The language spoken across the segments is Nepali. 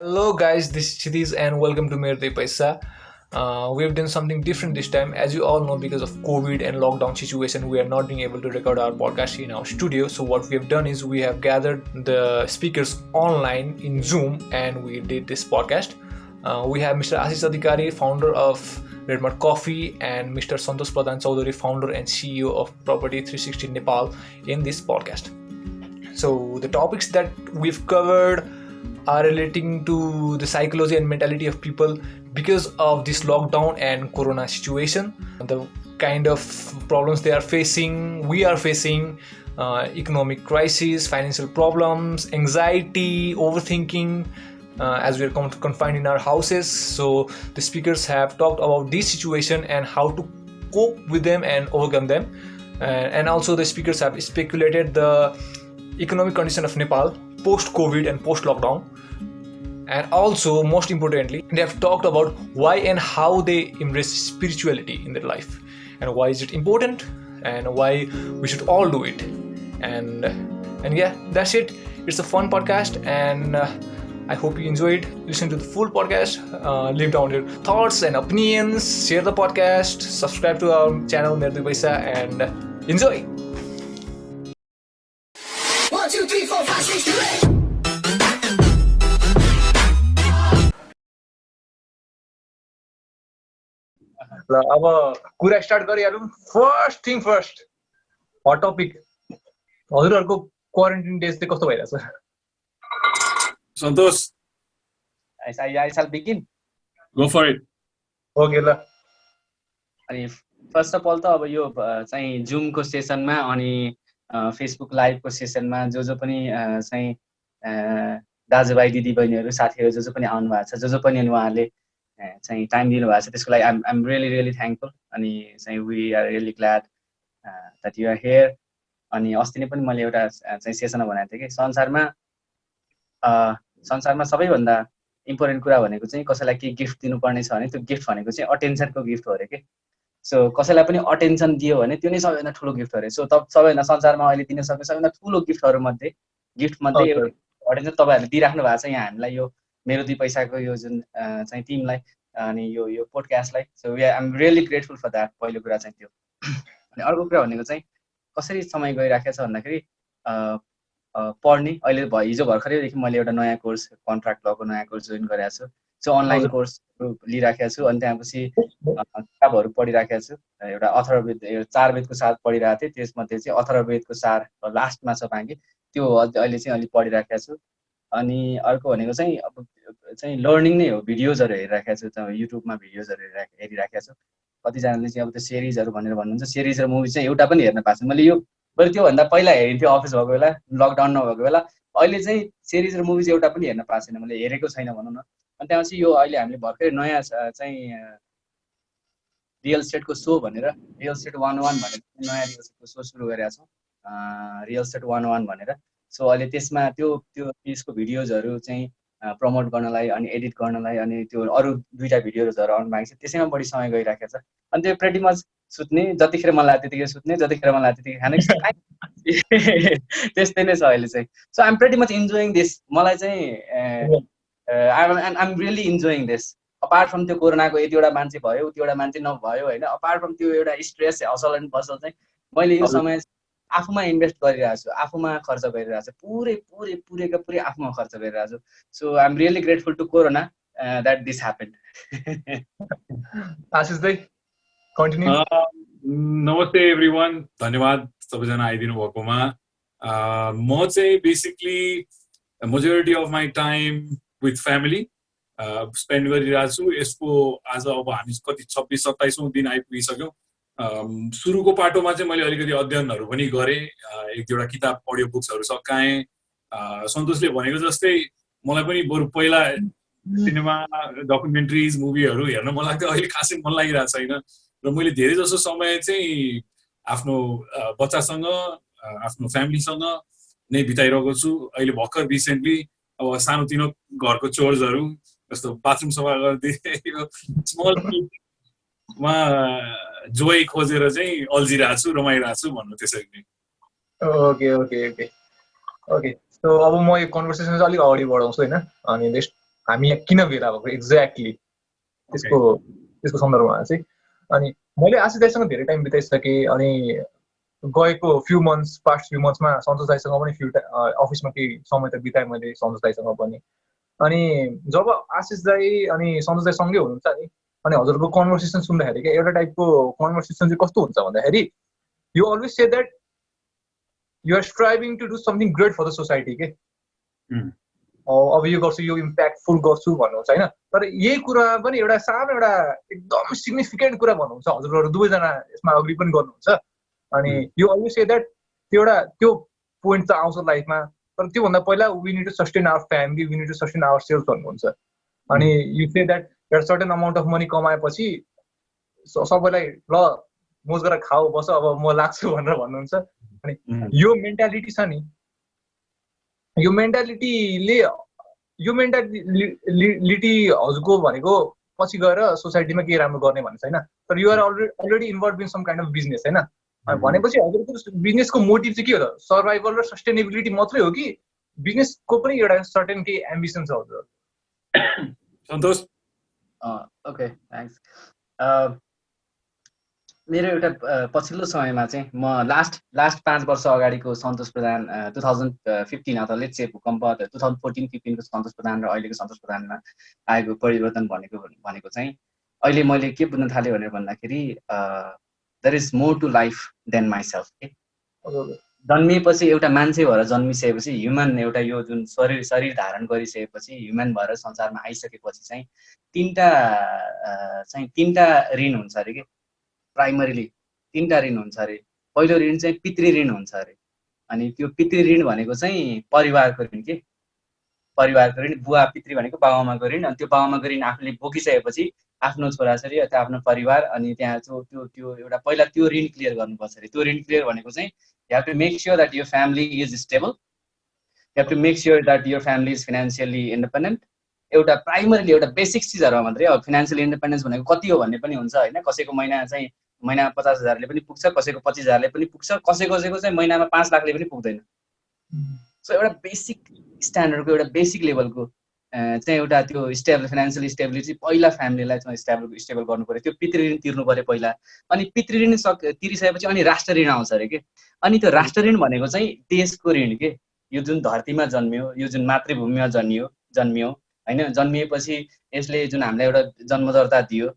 Hello guys, this is Chidis and welcome to Merte Paisa. We've done something different this time. As you all know, because of COVID and lockdown situation, we are not being able to record our podcast in our studio. So what we have done is we have gathered the speakers online in Zoom and we did this podcast. We have Mr. Ashish Adhikari, founder of Redmart Coffee, and Mr. Santosh Pradhan Chaudhary, founder and CEO of Property 360 Nepal in this podcast. So the topics that we've covered are relating to the psychology and mentality of people because of this lockdown and corona situation, the kind of problems they are facing, we are facing, economic crisis, financial problems, anxiety, overthinking, as we are confined in our houses. So the speakers have talked about this situation and how to cope with them and overcome them. And also the speakers have speculated the economic condition of Nepal post-COVID and post-lockdown. And also, most importantly, they have talked about why and how they embrace spirituality in their life and why is it important and why we should all do it. And yeah, that's it. It's a fun podcast and I hope you enjoyed. Listen to the full podcast, leave down your thoughts and opinions, share the podcast, subscribe to our channel Merte Paisa and enjoy. 1, 2, 3, 4, 5, 6, 7, 8. ल अब कुरा स्टार्ट गरिहालौँ. First thing first, hot topic. हजुरहरूको क्वारेन्टाइन डेज चाहिँ कस्तो भइरहेछ? Santosh, I shall begin. go for it. Okay ल. अनि फर्स्ट अफ अल त अब यो चाहिँ जुमको सेसनमा अनि फेसबुक लाइभको सेसनमा जो पनि चाहिँ दाजुभाइ दिदीबहिनीहरू साथीहरू जो पनि आउनु भएको छ, जो पनि अनि उहाँहरूले चाहिँ टाइम दिनुभएको छ, त्यसको लागि आइम रियली थ्याङ्कफुल. अनि चाहिँ we are really glad that you are here. अनि अस्ति नै पनि मैले एउटा चाहिँ सेसनमा भनेको थिएँ कि संसारमा सबैभन्दा इम्पोर्टेन्ट कुरा भनेको चाहिँ कसैलाई के गिफ्ट दिनुपर्ने छ भने त्यो गिफ्ट भनेको चाहिँ अटेन्सनको गिफ्ट हो अरे कि. सो कसैलाई पनि अटेन्सन दियो भने त्यो नै सबैभन्दा ठुलो गिफ्ट हो अरे. सो सबैभन्दा संसारमा अहिले दिन सक्ने सबैभन्दा ठुलो गिफ्टमध्ये एउटा अटेन्सन तपाईँहरूले दिइराख्नु भएको छ यहाँ हामीलाई, यो मेरो 2 पैसाको यो जुन चाहिँ टिमलाई अनि यो पोडकास्टलाई. So I'm really grateful for that. पहिलो कुरा चाहिँ त्यो. अनि अर्को कुरा भनेको चाहिँ कसरी समय गइराखेको छ भन्दाखेरि पढ्ने. अहिले हिजो भर्खरैदेखि मैले एउटा नयाँ कोर्स, कन्ट्र्याक्ट लको नयाँ कोर्स जोइन गरेको छु. सो अनलाइन कोर्सहरू लिइराखेको छु. अनि त्यहाँपछि किताबहरू पढिराखेको छु. एउटा अथर्ववेद, 4 वेदको सार पढिरहेको थिएँ. त्यसमध्ये चाहिँ अथर्ववेदको सार लास्टमा छ बाँकी, त्यो अहिले चाहिँ अलिक पढिराखेको छु. अनि अर्को भनेको चाहिँ अब चाहिँ लर्निङ नै हो. भिडियोजहरू हेरिराखेको छु, युट्युबमा भिडियोजहरू हेरिराखेको छु. कतिजनाले चाहिँ अब त्यो सिरिजहरू भनेर भन्नुहुन्छ, सिरिज र मुभी चाहिँ एउटा पनि हेर्न पाएको छैन मैले. मैले त्योभन्दा पहिला हेरिन्थ्यो अफिस भएको बेला, लकडाउन नभएको बेला. अहिले चाहिँ सिरिज र मुभी चाहिँ एउटा पनि हेर्न पाएको छैन, मैले हेरेको छैन भनौँ न. अनि त्यहाँपछि यो अहिले हामीले भर्खरै नयाँ चाहिँ रियल स्टेटको सो भनेर, रियल स्टेट 101 भनेर नयाँ रियल स्टेटको सो सुरु गरेका छौँ, रियल स्टेट 101 भनेर. सो अहिले त्यसमा त्यसको भिडियोजहरू चाहिँ प्रमोट गर्नलाई अनि एडिट गर्नलाई अनि त्यो अरू 2टा भिडियोजहरू आउनु बाँकी छ, त्यसैमा बढी समय गइराखेको छ. अनि त्यो प्रेटी मच सुत्ने, जतिखेर मन लाग्यो त्यतिखेर सुत्ने, जतिखेर मन लाग्यो त्यतिखेर खाने, त्यस्तै नै छ अहिले चाहिँ. So I'm pretty much enjoying this. मलाई चाहिँ I'm really enjoying this. Apart from त्यो कोरोनाको यतिवटा मान्छे भयो, उतिवटा मान्छे नभयो होइन, अपार्ट फ्रम त्यो एउटा स्ट्रेस, हसल एन्ड बसल चाहिँ मैले यो समय आफूमा इन्भेस्ट गरिरहेको छु, आफूमा खर्च गरिरहेको छु, पुरै आफूमा खर्च गरिरहेको छु. So I'm really grateful to corona that this happened. Ashish भाइ कन्टिन्यू. नमस्ते एभ्रिवान, धन्यवाद सबैजना आइदिनु भएकोमा. म चाहिँ basically majority of my time with family spend गरिरहेको छु. यसको आज अब हामी कति 26-27औं दिन आइपुगिसक्यौँ. सुरुको पाटोमा चाहिँ मैले अलिकति अध्ययनहरू पनि गरेँ, 1-2वटा किताब अडियो बुक्सहरू सकाएँ. सन्तोषले भनेको जस्तै मलाई पनि बरु पहिला सिनेमा, डकुमेन्ट्रिज, मुभीहरू हेर्न मन लाग्थ्यो. अहिले खासै मन लागिरहेको छैन र मैले धेरै जसो समय चाहिँ आफ्नो बच्चासँग, आफ्नो फ्यामिलीसँग नै बिताइरहेको छु. अहिले भर्खर रिसेन्टली अब सानोतिनो घरको चोर्सहरू जस्तो बाथरुम सफा गरिदिए, स्मल मा जोइ खोजेर चाहिँ अल्झिरहेको छु, रमाइरहेको छु भन्नु त्यसरी नै. ओके. सो अब म यो कन्भर्सेसन चाहिँ अलिक अगाडि बढाउँछु होइन. अनि हामी यहाँ किन भेला भएको एक्ज्याक्टली त्यसको सन्दर्भमा चाहिँ। अनि मैले आशिष दाइसँग धेरै टाइम बिताइसकेँ, अनि गएको पास्ट फ्यु मन्थ्समा सन्तोष दाइसँग पनि अफिसमा केही समय त बिताएँ मैले सन्तोष दाइसँग पनि। अनि जब आशिष दाई अनि सन्तोष दाई सँगै हुनुहुन्छ नि, अनि हजुरको कन्भर्सेसन सुन्दाखेरि क्या एउटा टाइपको कन्भर्सेसन चाहिँ कस्तो हुन्छ भन्दाखेरि you always say that you are striving to do something great for the society के, अब यो गर्छु, यो इम्प्याक्टफुल गर्छु भन्नुहुन्छ होइन। तर यही कुरामा पनि एउटा सानो एउटा एकदम सिग्निफिकेन्ट कुरा भन्नुहुन्छ, हजुरहरू दुवैजना यसमा अग्री पनि गर्नुहुन्छ। अनि यु अलवेज से द्याट त्यो पोइन्ट त आउँछ लाइफमा, तर त्योभन्दा पहिला we need to sustain our family, we need to sustain our self भन्नुहुन्छ। अनि यु से द्याट एउटा सर्टेन अमाउन्ट अफ मनी कमाएपछि सबैलाई ल मोज गरेर खाऊ बस अब म लाग्छु भनेर भन्नुहुन्छ। अनि यो मेन्टालिटी छ नि, यो मेन्टालिटी हजुरको भनेको पछि गएर सोसाइटीमा के राम्रो गर्ने भन्ने छैन, तर you are already involve in some kind of business होइन। भनेपछि हजुरको बिजनेसको मोटिभ चाहिँ के हो त? सर्भाइभल र सस्टेनेबिलिटी मात्रै हो कि बिजनेसको पनि एउटा सर्टेन केही एम्बिसन छ हजुर? सन्तोष? Okay, thanks. मेरो एउटा पछिल्लो समयमा चाहिँ म लास्ट 5 वर्ष अगाडिको सन्तोष प्रधान 2015 अथवा लेट्स से भूकम्प 2014-15 को सन्तोष प्रधान र अहिलेको सन्तोष प्रधानमा आएको परिवर्तन भनेको चाहिँ अहिले मैले के बुझ्न थालेँ भनेर भन्दाखेरि there is more to life than myself के। जन्मिएपछि एउटा मान्छे भएर जन्मिसकेपछि ह्युमन एउटा यो जुन शरीर धारण गरिसकेपछि ह्युमन भएर संसारमा आइसकेपछि चाहिँ तीनटा ऋण हुन्छ अरे के। प्राइमरीली 3टा ऋण हुन्छ अरे। पहिलो ऋण चाहिँ पितृ ऋण हुन्छ अरे। अनि त्यो पितृ ऋण भनेको चाहिँ परिवारको ऋण के, परिवारको ऋण, बुवा पितृ भनेको बाबाआमाको ऋण। अनि त्यो बाबाआमाको ऋण आफूले बोकिसकेपछि आफ्नो छोराछोरी अथवा आफ्नो परिवार, अनि त्यहाँ त्यो एउटा पहिला त्यो ऋण क्लियर गर्नुपर्छ अरे। त्यो ऋण क्लियर भनेको चाहिँ you have to make sure that your family is stable, you have to make sure that your family is financially independent। एउटा प्राइमरीली एउटा बेसिक चिजहरुमा मात्रै। अब फाइनान्शियल इन्डिपेन्डेन्स भनेको कति हो भन्ने पनि हुन्छ हैन। कसैको महिना 50,000 ले पनि पुग्छ, कसैको 25,000 ले पनि पुग्छ, कसैको चाहिँ महिनामा 5 लाखले पनि पुग्दैन। सो एउटा बेसिक स्ट्यान्डर्डको एउटा बेसिक लेभलको चाहिँ एउटा त्यो फाइनान्शियल स्टेबिलिटी पहिला फ्यामिलीलाई चाहिँ स्टेबल गर्नु पर्यो। त्यो पितृ ऋण तिर्नु पर्यो पहिला। अनि पितृ ऋण तिरिसकेपछि अनि राष्ट्र ऋण आउँछ अरे के। अनि त्यो राष्ट्र ऋण भनेको चाहिँ देशको ऋण के। यो जुन धरतीमा जन्मियो, यो जुन मातृभूमिमा जन्मियो हैन, जन्मिएपछि यसले जुन हामीलाई एउटा जन्मदर्ता दियो,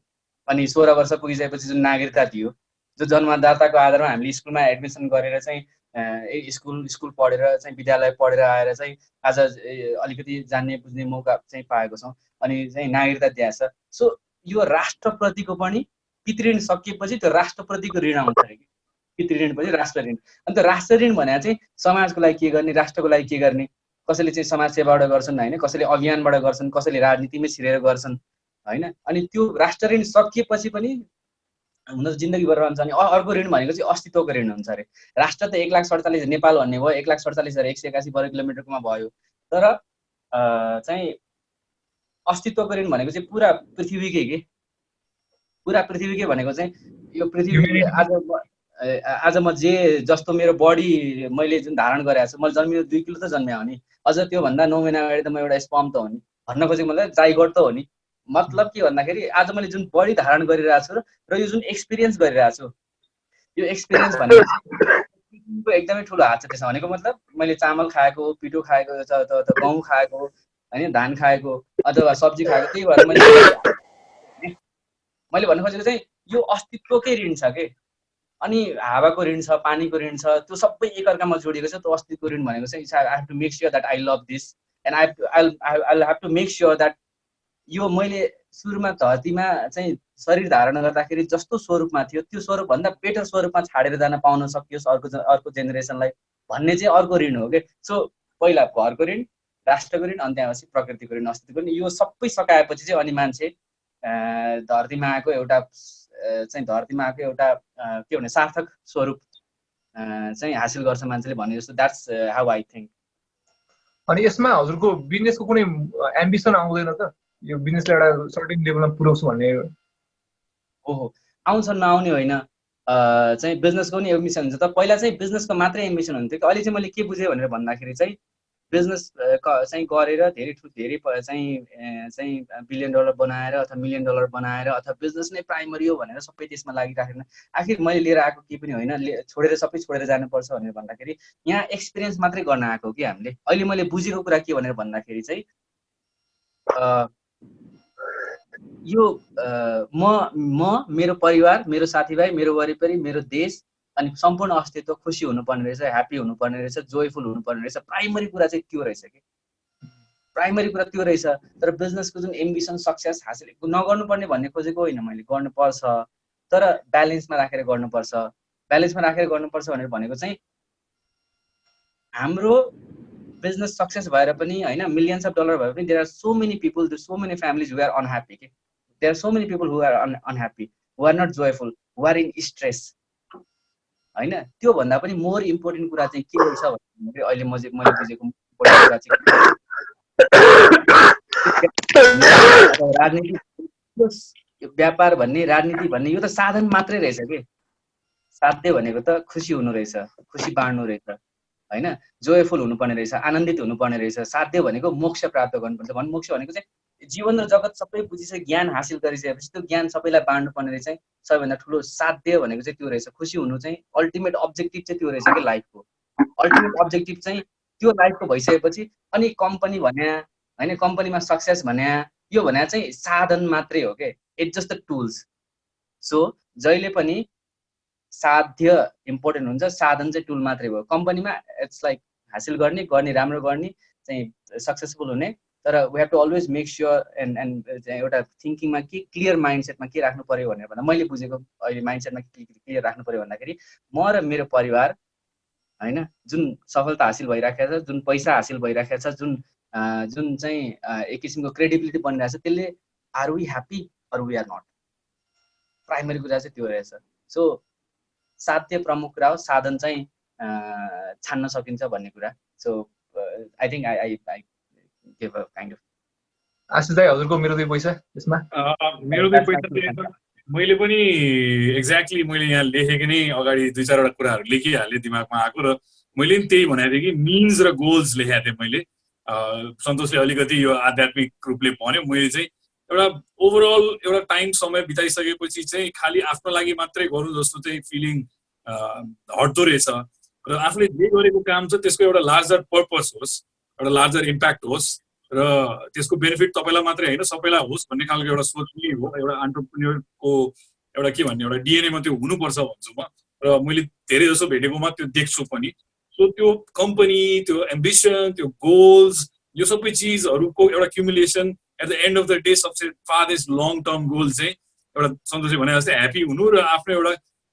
अनि 16 वर्ष पुगिसकेपछि जुन नागरिकता दियो, जो जन्मदाताको आधारमा हामीले स्कुलमा एडमिसन गरेर चाहिँ स्कुल पढेर चाहिँ विद्यालय पढेर आएर चाहिँ आज अलिकति जान्ने बुझ्ने मौका चाहिँ पाएको छौँ, अनि चाहिँ नागरिकता दिएको छ। सो यो राष्ट्रप्रतिको पनि पितृ ऋण सकिएपछि त्यो राष्ट्रप्रतिको ऋण आउँछ अरे कि। पितृ ऋण पछि राष्ट्र ऋण। अनि त्यो राष्ट्र ऋण भने चाहिँ समाजको लागि के गर्ने, राष्ट्रको लागि के गर्ने। कसैले चाहिँ समाज सेवाबाट गर्छन् हैन, कसैले अभियानबाट गर्छन्, कसैले राजनीतिमै छिरेर गर्छन् हैन। अनि त्यो राष्ट्र ऋण सकिएपछि पनि हुन त जिन्दगीभर रहन्छ। अनि अर्को ऋण भनेको चाहिँ अस्तित्वको ऋण हुन्छ अरे। राष्ट्र त 1,47,000 नेपाल भन्ने भयो, 1,47,181 वर्ग किलोमिटरकोमा भयो, तर चाहिँ अस्तित्वको ऋण भनेको चाहिँ पुरा पृथ्वीकै के। पुरा पृथ्वीकै भनेको चाहिँ यो पृथ्वी आज म जे जस्तो मेरो बडी मैले जुन धारण गरेको छु, मैले जन्मियो 2 किलो त जन्मिया हो नि, अझ त्यो भन्दा 9 महिना अगाडि त म एउटा स्पर्म त हो नि। भन्न खोजेको मतलब जाइगोट त हो नि। मतलब के भन्दाखेरि आज मैले जुन बडी धारण गरिरहेको छु र यो जुन एक्सपिरियन्स गरिरहेको छु, यो एक्सपिरियन्स भनेको एकदमै ठुलो हात छ त्यसमा। भनेको मतलब मैले चामल खाएको, पिठो खाएको, गहुँ खाएको हैन, धान खाएको अथवा सब्जी खाएको, त्यही भएर मैले भन्न खोजेको चाहिँ यो अस्तित्वकै ऋण छ के। अनि हावाको ऋण छ, पानीको ऋण छ, त्यो सबै एकअर्कामा जोडिएको छ। त्यो अस्तित्वको ऋण भनेको चाहिँ I have to make sure that I love this and I have to make sure that यो मैले सुरुमा धरतीमा चाहिँ शरीर धारण गर्दाखेरि जस्तो स्वरूपमा थियो त्यो स्वरूप भन्दा बेटर स्वरूपमा छाडेर जान पाउन सकियोस् अर्को जेनेरेसनलाई भन्ने चाहिँ अर्को ऋण हो के। सो पहिला घरको ऋण, राष्ट्रको ऋण, अनि त्यसपछि प्रकृतिको ऋण, अस्तित्वको ऋण। यो सबै सकाएपछि चाहिँ अनि मान्छे धरतीमा आएको एउटा के भने सार्थक स्वरूप चाहिँ हासिल गर्छ मान्छेले भन्ने जस्तो। That's how I think. अनि यसमा हजुरको बिजनेसको कुनै एम्बिसन आउँदैन त? यो बिजनेसलाई एउटा सर्टेन लेभलमा पुर्याउँछु भन्ने? ओहो, आउँछ नआउने होइन। चाहिँ बिजनेसको पनि एम्बिसन हुन्छ। त पहिला चाहिँ बिजनेसको मात्रै एम्बिसन हुन्थ्यो कि। अहिले चाहिँ मैले के बुझेँ भनेर भन्दाखेरि चाहिँ बिजनेस चाहिँ गरेर धेरै चाहिँ $1 बिलियन बनाएर अथवा $1 मिलियन बनाएर अथवा बिजनेस नै प्राइमरी हो भनेर सबै त्यसमा लागिराखेन। आखिर मैले लिएर आएको केही पनि होइन, सबै छोडेर जानुपर्छ भनेर भन्दाखेरि यहाँ एक्सपिरियन्स मात्रै गर्न आएको हो कि हामीले। अहिले मैले बुझेको कुरा के भनेर भन्दाखेरि चाहिँ यो म मेरो परिवार, मेरो साथीभाइ, मेरो वरिपरि, मेरो देश अनि सम्पूर्ण अस्तित्व खुसी हुनुपर्ने रहेछ, ह्याप्पी हुनुपर्ने रहेछ, जोयफुल हुनुपर्ने रहेछ। प्राइमरी कुरा चाहिँ त्यो रहेछ कि प्राइमरी कुरा त्यो रहेछ। तर बिजनेसको जुन एम्बिसन सक्सेस हासिल नगर्नुपर्ने भन्ने खोजेको होइन मैले, गर्नुपर्छ तर ब्यालेन्समा राखेर गर्नुपर्छ। ब्यालेन्समा राखेर गर्नुपर्छ भनेर भनेको चाहिँ हाम्रो बिजनेस सक्सेस भएर पनि होइन, $मिलियन्स भए पनि there are so many people, so many families who are unhappy के। There are so many people who are unhappy, who are not joyful, who are in stress होइन। त्यो भन्दा पनि मोर इम्पोर्टेन्ट कुरा चाहिँ के रहेछ भन्दाखेरि अहिले मैले बुझेको कुरा चाहिँ राजनीति, व्यापार भन्ने, राजनीति भन्ने यो त साधन मात्रै रहेछ के। साध्य भनेको त खुसी हुनु रहेछ, खुसी बाँड्नु रहेछ होइन, जोयफुल हुनुपर्ने रहेछ, आनन्दित हुनुपर्ने रहेछ। साध्य भनेको मोक्ष प्राप्त गर्नुपर्छ। मोक्ष भनेको चाहिँ जीवन र जगत सबै बुझिसके ज्ञान हासिल गरिसकेपछि त्यो ज्ञान सबैलाई बाँड्नुपर्ने रहेछ। सबैभन्दा ठुलो साध्य भनेको चाहिँ त्यो रहेछ। खुसी हुनु चाहिँ अल्टिमेट अब्जेक्टिभ चाहिँ त्यो रहेछ कि लाइफको। अल्टिमेट अब्जेक्टिभ चाहिँ त्यो लाइफको भइसकेपछि अनि कम्पनी भने होइन, कम्पनीमा सक्सेस भने यो भने चाहिँ साधन मात्रै हो के, it's just the tools. So जहिले पनि साध्य इम्पोर्टेन्ट हुन्छ, साधन चाहिँ टुल मात्रै भयो। कम्पनीमा इट्स लाइक हासिल गर्ने राम्रो गर्ने चाहिँ सक्सेसफुल हुने, तर we have to always make sure and एउटा थिङ्किङमा के क्लियर माइन्डसेटमा के राख्नु पर्यो भनेर भन्दा मैले बुझेको अहिले माइन्डसेटमा के क्लियर राख्नु पर्यो भन्दाखेरि म र मेरो परिवार होइन, जुन सफलता हासिल भइराखेको छ, जुन पैसा हासिल भइराखेको छ, जुन चाहिँ एक किसिमको क्रेडिबिलिटी बनिरहेको छ, त्यसले are we happy or we are not. Primary कुरा चाहिँ त्यो रहेछ। सो साध्य प्रमुख कुरा हो, साधन चाहिँ छान्न सकिन्छ भन्ने कुरा। So I think I give a kind of. Ashish दाइ, हजुरको मेरो दुई पैसा यसमा? मेरो दुई पैसा मैले पनि एक्ज्याक्टली मैले यहाँ लेखेको नै अगाडि 2-4 वटा कुराहरू लेखिहालेँ दिमागमा आएको, र मैले पनि त्यही भनेको थिएँ कि मिन्स र गोल्स लेखेको थिएँ मैले। सन्तोषले अलिकति यो आध्यात्मिक रूपले भन्यो, मैले चाहिँ एउटा ओभरअल एउटा टाइम समय बिताइसकेपछि चाहिँ खालि आफ्नो लागि मात्रै गरौँ जस्तो चाहिँ फिलिङ हट्दो रहेछ। र आफूले जे गरेको काम छ त्यसको एउटा लार्जर पर्पस होस्, एउटा लार्जर इम्प्याक्ट होस्, र त्यसको बेनिफिट तपाईँलाई मात्रै होइन सबैलाई होस् भन्ने खालको एउटा सोच पनि हो। एउटा एन्टरप्रेन्योरको एउटा के भन्ने एउटा डिएनएमा त्यो हुनुपर्छ भन्छु म, र मैले धेरै जसो भेटेकोमा त्यो देख्छु पनि। सो त्यो कम्पनी, त्यो एम्बिसन, त्यो गोल्स, यो सबै चिजहरूको एउटा cumulation at the end of the day सबसे फारेस्ट लङ टर्म गोल चाहिँ एउटा सन्तोषले भने जस्तै ह्याप्पी हुनु र आफ्नो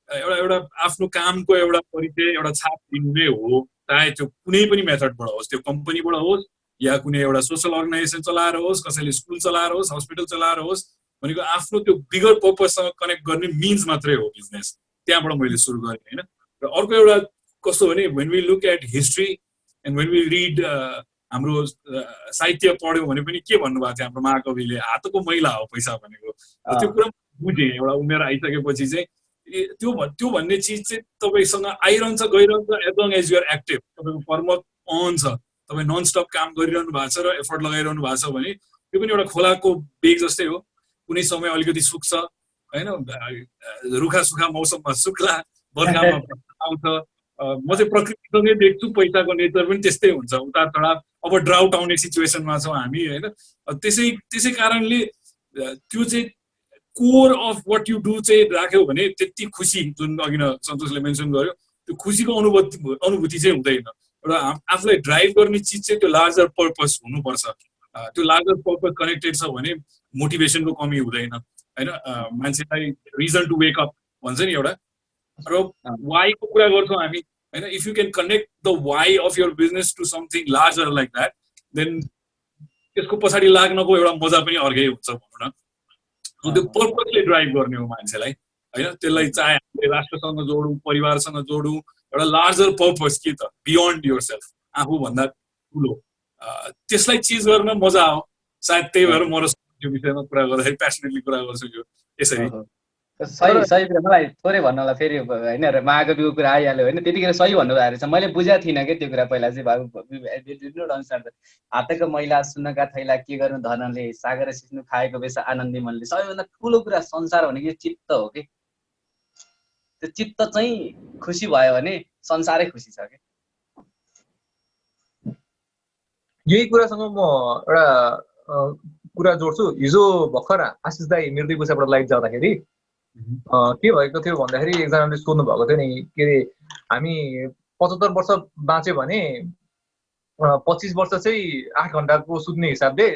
एउटा आफ्नो कामको एउटा परिचय, एउटा छाप दिनु नै हो। चाहे त्यो कुनै पनि मेथडबाट होस्, त्यो कम्पनीबाट होस् या कुनै एउटा सोसल अर्गनाइजेसन चलाएर होस्, कसैले स्कुल चलाएर होस्, हस्पिटल चलाएर होस्, भनेको आफ्नो त्यो बिगर पर्पससँग कनेक्ट गर्ने मिन्स मात्रै हो बिजनेस। त्यहाँबाट मैले सुरु गरेँ होइन। र अर्को एउटा कस्तो भने when we look at history and when we read, हाम्रो साहित्य पढ्यो भने पनि के भन्नुभएको थियो हाम्रो महाकविले, हातको मैला हो पैसा भनेको। त्यो कुरा बुझेँ एउटा उमेर आइसकेपछि चाहिँ त्यो भन्ने चिज चाहिँ तपाईँसँग आइरहन्छ गइरहन्छ as long as you're active. तपाईँको कर्म अन छ, तपाईँ नन स्टप काम गरिरहनु भएको छ र एफर्ट लगाइरहनु भएको छ भने त्यो पनि एउटा खोलाको बेग जस्तै हो। कुनै समय अलिकति सुक्छ होइन, रुखा सुखा मौसममा सुक्ला, बर्खामा आउँछ। म चाहिँ प्रकृतिसँगै देख्छु, पैसाको नेचर पनि त्यस्तै हुन्छ, उतार चढाव। अब ड्राउट आउने सिचुएसनमा छौँ हामी होइन। त्यसै कारणले त्यो चाहिँ core of what you do चाहिँ राख्यो भने त्यति खुसी, जुन अघि न सन्तोषले मेन्सन गर्यो, त्यो खुसीको अनुभूति चाहिँ हुँदैन। एउटा आफूलाई ड्राइभ गर्ने चिज चाहिँ त्यो लार्जर पर्पस हुनुपर्छ। त्यो लार्जर पर्पस कनेक्टेड छ भने मोटिभेसनको कमी हुँदैन होइन। मान्छेलाई रिजन टु वेक अप भन्छ नि एउटा। र वाइको कुरा गर्छौँ हामी होइन। If you can connect the why of your business to something larger like that, then त्यसको पछाडि लाग्नको एउटा मजा पनि अर्कै हुन्छ भनौँ न। त्यो पर्पसले ड्राइभ गर्ने हो मान्छेलाई होइन। त्यसलाई चाहे हामीले राष्ट्रसँग जोडौँ, परिवारसँग जोडौँ, एउटा लार्जर पर्पस के त बियोन्ड योर सेल्फ, आफूभन्दा ठुलो, त्यसलाई चिज गर्न मजा हो सायद। त्यही भएर म र यो विषयमा कुरा गर्दाखेरि प्यासनेटली कुरा गर्छु यो यसरी। सही सही कुरा मलाई थोरै भन्नलाई फेरि होइन र महाकविको कुरा आइहाल्यो होइन त्यतिखेर सही भन्नुभएको रहेछ मैले बुझेको थिइनँ कि त्यो कुरा पहिला चाहिँ हातको मैला सुन्नका थैला के गर्नु धनले सागर सिस्नु खाएको बेस आनन्दी मनले सबैभन्दा ठुलो कुरा संसार भनेको यो चित्त हो कि त्यो चित्त चाहिँ खुसी भयो भने संसारै खुसी छ कि यही कुरासँग म एउटा कुरा जोड्छु हिजो भर्खर आशिष दाई मृत्यु पुसाबाट लाइभ जाँदाखेरि के भएको थियो भन्दाखेरि एकजनाले सोध्नु भएको थियो नि के अरे हामी 75 वर्ष बाँच्यो भने 25 वर्ष चाहिँ 8 घण्टाको सुत्ने हिसाबले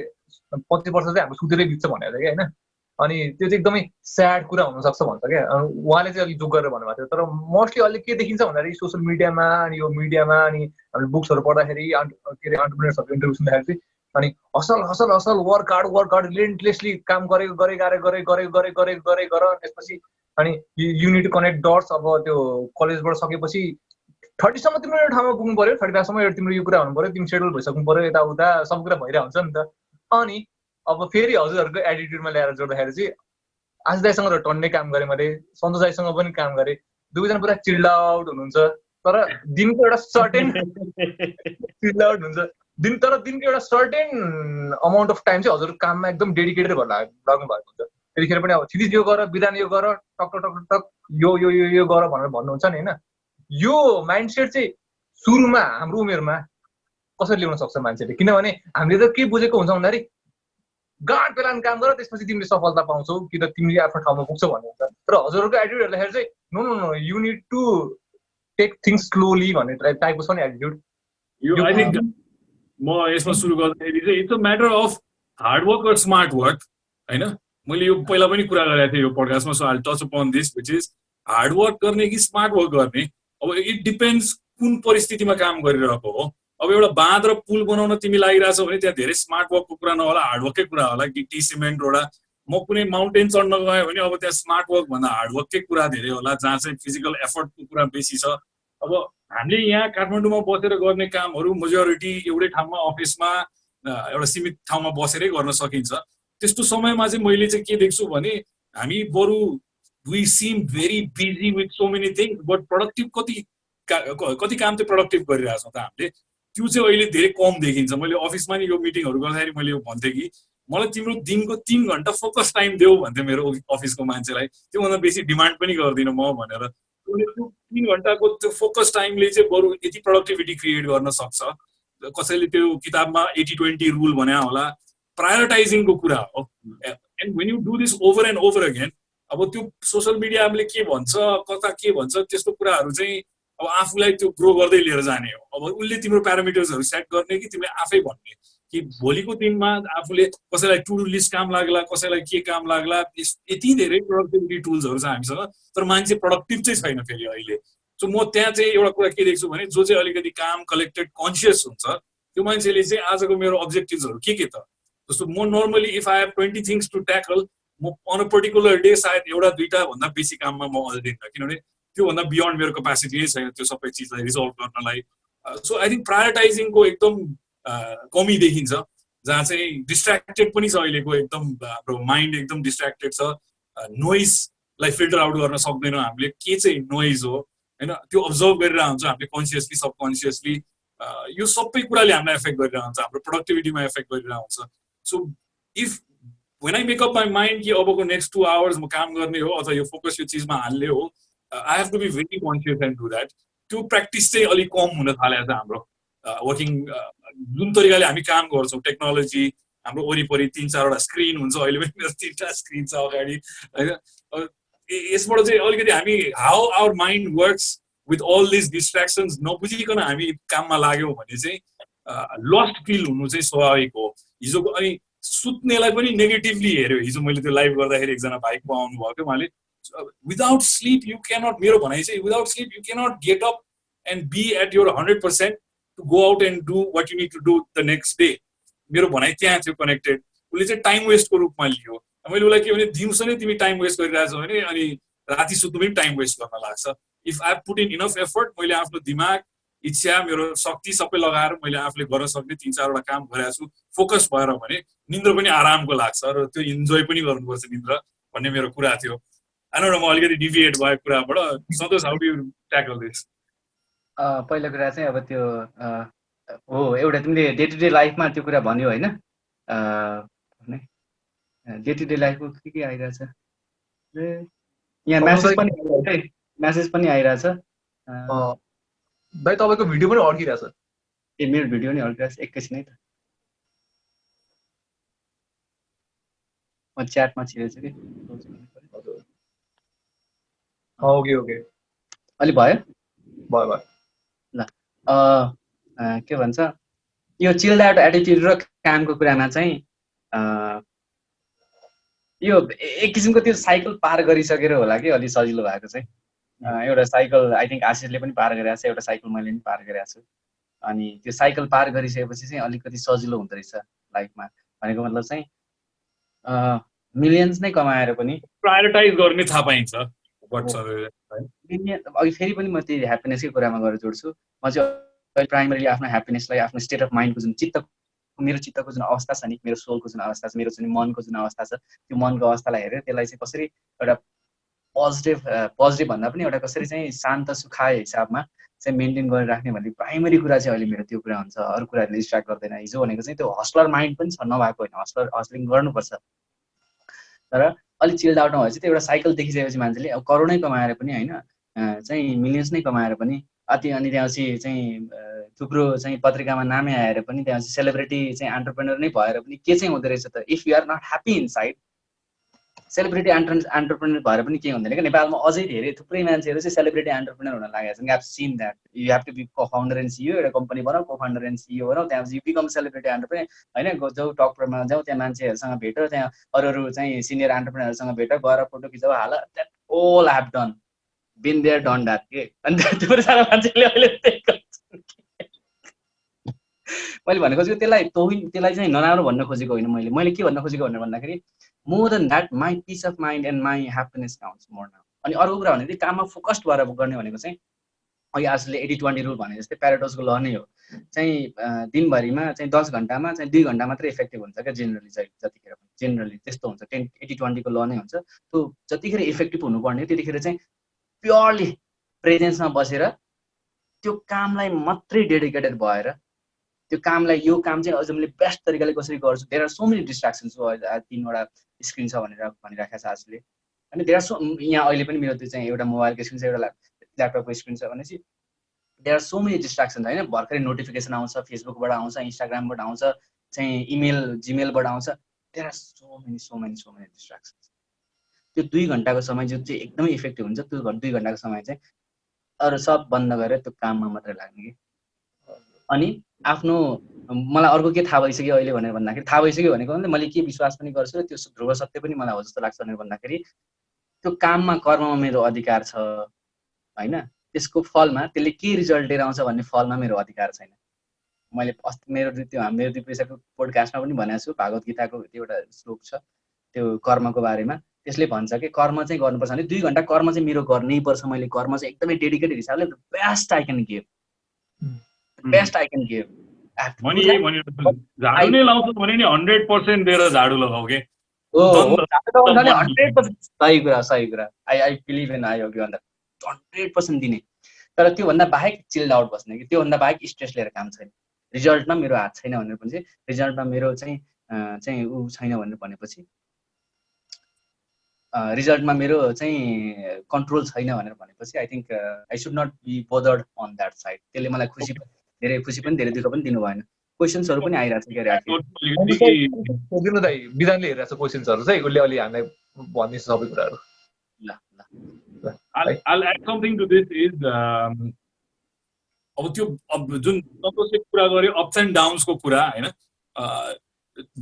25 वर्ष चाहिँ हाम्रो सुतेरै बित्छ भनेको थियो कि होइन अनि त्यो चाहिँ एकदमै स्याड कुरा हुनसक्छ भन्छ क्या उहाँले चाहिँ अलिक जोक गरेर भन्नुभएको थियो तर मोस्टली अहिले के देखिन्छ भन्दाखेरि सोसियल मिडियामा अनि यो मिडियामा अनि हामीले बुक्सहरू पढ्दाखेरि के अरे एन्टरप्रेन्योर्सहरूको इन्टरभ्यू सुन्दाखेरि चाहिँ अनि hustle hustle hustle work hard relentlessly काम गरेको त्यसपछि अनि you need to connect dots अब त्यो कलेजबाट सकेपछि 30 सम्म तिम्रो यो ठाउँमा पुग्नु पर्यो 35 सम्म तिम्रो यो कुरा हुनु पर्यो तिमी सेटल भइसक्नु पर्यो यताउता सब कुरा भइरहेको हुन्छ नि त अनि अब फेरि हजुरहरूको एटिट्युडमा ल्याएर जोड्दाखेरि चाहिँ आशिष दाईसँग त टन्नै काम गरेँ मैले सन्तोष दाईसँग पनि काम गरेँ दुवैजना पुरा चिल्ड आउट हुनुहुन्छ तर दिनको एउटा सर्टेन चिल्ड आउट हुन्छ तर दिनको एउटा सर्टेन अमाउन्ट अफ टाइम चाहिँ हजुर काममा एकदम डेडिकेटेड भएर लाग्नु भएको हुन्छ त्यतिखेर पनि अब छिरिज यो गर विधान यो गर टक टक टक यो यो यो यो गर भनेर भन्नुहुन्छ नि होइन यो माइन्डसेट चाहिँ सुरुमा हाम्रो उमेरमा कसरी ल्याउन सक्छ मान्छेले किनभने हामीले त के बुझेको हुन्छ भन्दाखेरि गाड पेलान काम गर त्यसपछि तिमीले सफलता पाउँछौ कि त तिमीले आफ्नो ठाउँमा पुग्छौ भन्ने हुन्छ तर हजुरहरूको एटिट्युड हेर्दाखेरि चाहिँ no no no you need to take things slowly भन्ने टाइपको छ नि एटिट्युड आई थिङ्क म यसमा सुरु गर्दाखेरि चाहिँ it's a matter of hard work र स्मार्ट वर्क होइन मैले यो पहिला पनि कुरा गरेको थिएँ यो पोडकास्टमा so I touch upon this which is hard work गर्ने कि स्मार्ट वर्क गर्ने अब इट डिपेन्ड्स कुन परिस्थितिमा काम गरिरहेको हो अब एउटा बाँध र पुल बनाउन तिमी लागिरहेछौ भने त्यहाँ धेरै स्मार्ट वर्कको कुरा नहोला हार्ड वर्ककै कुरा होला गिटी सिमेन्ट रोडा म कुनै माउन्टेन चढ्न गएँ भने अब त्यहाँ स्मार्ट वर्क भन्दा हार्ड वर्ककै कुरा धेरै होला जहाँ चाहिँ फिजिकल एफर्टको कुरा बेसी छ अब हामीले यहाँ काठमाडौँमा बसेर गर्ने कामहरू मेजोरिटी एउटै ठाउँमा अफिसमा एउटा सीमित ठाउँमा बसेरै गर्न सकिन्छ त्यस्तो समयमा चाहिँ मैले चाहिँ के देख्छु भने हामी बरु we seem very busy with so many things but productive कति काम चाहिँ प्रोडक्टिभ गरिरहेछौँ त हामीले त्यो चाहिँ अहिले धेरै कम देखिन्छ मैले अफिसमा नि यो मिटिङहरू गर्दाखेरि मैले यो भन्थेँ कि मलाई तिम्रो दिनको 3 घण्टा फोकस टाइम देऊ भन्थेँ मेरो अफिसको मान्छेलाई त्योभन्दा बेसी डिमान्ड पनि गर्दिनँ म भनेर त्यो 3 घण्टाको त्यो फोकस टाइमले चाहिँ बरु यति प्रोडक्टिभिटी क्रिएट गर्न सक्छ कसैले त्यो किताबमा 80-20 रुल भने होला प्रायोरिटाइजिङको कुरा हो and when you do this over and over again अब त्यो सोसियल मिडियाले के भन्छ कता के भन्छ त्यस्तो कुराहरू चाहिँ अब आफूलाई त्यो ग्रो गर्दै लिएर जाने हो अब उसले तिम्रो प्यारामिटर्सहरू सेट गर्ने कि तिमीले आफै भन्ने कि भोलिको दिनमा आफूले कसैलाई टु डु लिस्ट काम लाग्ला कसैलाई के काम लाग्ला यति धेरै प्रोडक्टिभिटी टुल्सहरू छ हामीसँग तर मान्छे प्रोडक्टिभ चाहिँ छैन फेरि अहिले सो म त्यहाँ चाहिँ एउटा कुरा के देख्छु भने जो चाहिँ अलिकति काम कलेक्टेड कन्सियस हुन्छ त्यो मान्छेले चाहिँ आजको मेरो अब्जेक्टिभ्सहरू के त जस्तो म normally if I have 20 things to tackle म अन अ पर्टिकुलर डे सायद एउटा दुईटा भन्दा बेसी काममा म अल्झिन्न किनभने त्योभन्दा बियोन्ड मेरो क्यापेसिटी नै छैन त्यो सबै चिजलाई रिजल्भ गर्नलाई सो आई थिङ्क प्रायोरिटाइजिङको एकदम कमी देखिन्छ जहाँ चाहिँ डिस्ट्र्याक्टेड पनि छ अहिलेको एकदम हाम्रो माइन्ड एकदम डिस्ट्र्याक्टेड छ नोइजलाई फिल्टर आउट गर्न सक्दैनौँ हामीले के चाहिँ नोइज हो होइन त्यो अब्जर्भ गरिरहेको हुन्छ हामीले कन्सियसली सबकन्सियसली यो सबै कुराले हामीलाई एफेक्ट गरिरहेको हुन्छ हाम्रो प्रोडक्टिभिटीमा एफेक्ट गरिरहेको हुन्छ so if when eye makeup my mind कि अबको नेक्स्ट 2 आवर्स म काम गर्ने हो अथवा यो फोकस यो चिजमा हाल्ने हो I have to be very conscious and do that त्यो प्र्याक्टिस चाहिँ अलिक कम हुन थालेको छ हाम्रो वर्किङ जुन तरिकाले हामी काम गर्छौँ टेक्नोलोजी हाम्रो वरिपरि 3-4वटा स्क्रिन हुन्छ अहिले पनि मेरो 3टा स्क्रिन छ अगाडि होइन यसबाट चाहिँ अलिकति हामी how our mind works with all this distractions नबुझिकन हामी काममा लाग्यौँ भने चाहिँ लस्ट फिल हुनु चाहिँ स्वाभाविक हो हिजोको अनि सुत्नेलाई पनि नेगेटिभली हेऱ्यो हिजो मैले त्यो लाइभ गर्दाखेरि एकजना भाइको आउनु भएको थियो उहाँले विदाउट स्लिप यु क्यानट मेरो भनाइ चाहिँ without sleep you cannot get up and be at your 100% to go out and do what you need to do the next day मेरो भनाइ त्यहाँ थियो कनेक्टेड उसले चाहिँ टाइम वेस्टको रूपमा लियो मैले उसलाई के भने दिउँसो नै तिमी टाइम वेस्ट गरिरहेछौ भने अनि राति सुत्नु पनि टाइम वेस्ट गर्न लाग्छ if I put in enough effort मैले आफ्नो दिमाग इच्छा मेरो शक्ति सबै लगाएर मैले आफूले गर्न सक्ने 3-4वटा काम गरिरहेको छु फोकस भएर भने निन्द्र पनि आरामको लाग्छ र त्यो इन्जोय पनि गर्नुपर्छ निन्द्र भन्ने मेरो कुरा थियो I don't know, म अलिकति डिभिएट भयो कुराबाट. सन्तोष, how do you tackle this? पहिलो कुरा चाहिँ अब त्यो हो एउटा तिमीले डे टु डे लाइफमा त्यो कुरा भन्यो होइन, डे टु डे लाइफको के आइरहेछ यहाँ म्यासेज पनि आइरहेछ. भाइ तपाईँको भिडियो पनि अड्किरहेछ. ए मेरो भिडियो नि अड्किरहेछ, एकैछिन है त म च्याटमा छिरेछु कि. ओके अलि भयो भयो. ल के भन्छ यो चिल्ड आउट एटिट्युड र कामको कुरामा चाहिँ यो एक किसिमको त्यो साइकल पार गरिसकेर होला कि अलि सजिलो भएको चाहिँ. एउटा साइकल आई थिङ्क आशिषले पनि पार गरिरहेको छ, एउटा साइकल मैले पनि पार गरिरहेको छु. अनि त्यो साइकल पार गरिसकेपछि चाहिँ अलिकति सजिलो हुँदो रहेछ लाइफमा. भनेको मतलब चाहिँ मिलियन्स नै कमाएर पनि प्रायोरिटाइज गर्ने थाहा पाइन्छ. अघि फेरि पनि म त्यही ह्याप्पिनेसकै कुरामा गएर जोड्छु. म चाहिँ प्राइमरीली आफ्नो ह्याप्पिनेसलाई आफ्नो स्टेट अफ माइन्डको जुन मेरो चित्तको जुन अवस्था छ नि, मेरो सोलको जुन अवस्था छ, मेरो जुन मनको जुन अवस्था छ, त्यो मनको अवस्थालाई हेरेर त्यसलाई चाहिँ कसरी एउटा पोजिटिभ भन्दा पनि एउटा कसरी चाहिँ शान्त सुखाय हिसाबमा चाहिँ मेन्टेन गरेर राख्ने भन्ने प्राइमरी कुरा चाहिँ अहिले मेरो त्यो कुरा हुन्छ. अरू कुराहरूले डिस्ट्र्याक्ट गर्दैन. हिजो भनेको चाहिँ त्यो हस्लर माइन्ड पनि छ, नभएको होइन, हस्लिङ गर्नुपर्छ. तर अलिक चिल्ड आउट नभएपछि त्यो एउटा साइकल देखिसकेपछि मान्छेले अब करोडै कमाएर पनि होइन चाहिँ मिलियन्स नै कमाएर पनि अनि त्यहाँपछि चाहिँ थुप्रो चाहिँ पत्रिकामा नामै आएर पनि त्यहाँपछि सेलिब्रिटी चाहिँ एन्टरप्रेनर नै भएर पनि के चाहिँ हुँदो रहेछ त, if you are not happy inside celebrity entrepreneur भएर पनि के हुँदैन क्या. नेपालमा अझै धेरै थुप्रै मान्छेहरू चाहिँ सेलिब्रिटी एन्टरप्रेनर हुन लागेको छन्. I have seen that. You have to be co founder and CEO, एउटा कम्पनी बनाऊ, को फाउन्डर एन्ड सिइओ बनाऊ, त्यहाँपछि यु बिकम सेलिब्रिटी एन्टरप्रेनर होइन. जाऊ टकमा जाऊ, त्यहाँ मान्छेहरूसँग भेट, त्यहाँ अरू चाहिँ सिनियर एन्टरप्रेनरहरूसँग भेट, गएर फोटो खिचाउ, हाल. That all I have done, been there done that के. अनि थुप्रै सारा मान्छेले अहिले त्यही गर्छन्. मैले भन्नु खोजेको त्यसलाई चाहिँ नराम्रो भन्न खोजेको होइन. मैले के भन्न खोजेको भनेर भन्दाखेरि more than that my peace of mind and my happiness counts more now. अनि अर्को कुरा भनेको काममा फोकस्ड भएर गर्ने भनेको चाहिँ अहिले आजले 80-20 रुल भने जस्तै प्याराडोक्सको ल नै हो. चाहिँ दिनभरिमा चाहिँ 10 घन्टामा चाहिँ 2 घन्टा मात्रै इफेक्टिभ हुन्छ क्या जेनरली चाहिँ. जतिखेर पनि जेनरली त्यस्तो हुन्छ. 80-20 को ल नै हुन्छ. त्यो जतिखेर इफेक्टिभ हुनुपर्ने त्यतिखेर चाहिँ प्योरली प्रेजेन्समा बसेर त्यो कामलाई मात्रै डेडिकेटेड भएर त्यो कामलाई यो काम चाहिँ अझ मैले बेस्ट तरिकाले कसरी गर्छु. There are so many distractions. 3वटा स्क्रिन छ भनेर भनिराखेको छ आजले. अनि देयर आर सो यहाँ अहिले पनि मेरो त्यो चाहिँ एउटा मोबाइलको स्क्रिन छ, एउटा ल्यापटपको स्क्रिन छ भनेपछि देयर आर सो मेनी डिस्ट्र्याक्सन्स होइन. भर्खरै नोटिफिकेसन आउँछ, फेसबुकबाट आउँछ, इन्स्टाग्रामबाट आउँछ, चाहिँ इमेल जिमेलबाट आउँछ. There are so many distractions. त्यो 2 घन्टाको समय जो चाहिँ एकदमै इफेक्टिभ हुन्छ, त्यो 2 घन्टाको समय चाहिँ अरू सब बन्द गरेर त्यो काममा मात्रै लाग्ने कि. अनि आफ्नो मलाई अर्को के थाहा भइसक्यो अहिले भनेर भन्दाखेरि, थाहा भइसक्यो भनेको भने मैले के विश्वास पनि गर्छु र त्यो ध्रुव सत्य पनि मलाई हो जस्तो लाग्छ भनेर भन्दाखेरि त्यो काममा कर्ममा मेरो अधिकार छ होइन. त्यसको फलमा त्यसले के रिजल्ट लिएर आउँछ भन्ने फलमा मेरो अधिकार छैन. मैले अस्ति मेरो दुई पैसाको पोडकास्टमा पनि भनेको छु. भागवत गीताको एउटा श्लोक छ त्यो कर्मको बारेमा. त्यसले भन्छ कि कर्म चाहिँ गर्नुपर्छ भने 2 घन्टा कर्म चाहिँ मेरो गर्नै पर्छ. मैले कर्म चाहिँ एकदमै डेडिकेटेड हिसाबले बेस्ट आई क्यान गिभ. झाडु नै लाउँछ भने नि 100% दिएर झाडु लगाऊ के. सही कुरा. I believe in I agree on that. 100% दिने. तर त्योभन्दा बाहेक चिल्ड आउट बस्ने कि त्योभन्दा बाहेक स्ट्रेस लिएर काम छैन. रिजल्टमा मेरो हात छैन भनेर पनि रिजल्टमा मेरो चाहिँ ऊ छैन भनेर भनेपछि रिजल्टमा मेरो चाहिँ कन्ट्रोल छैन भनेर भनेपछि I think I should not be bothered on that side. त्यसले मलाई धेरै खुसी पनि धेरै दुःख पनि दिनु भएन. क्वेसन्सहरू पनि आइरहेको छ क्या. विधानले हेरिरहेको छ क्वेसन्सहरू चाहिँ, उसले अलि हामीलाई भनिदिन्छ सबै कुराहरू. I'll add something to this is अब त्यो जुन सन्तोषले कुरा गर्यो अप्स एन्ड डाउन्सको कुरा होइन.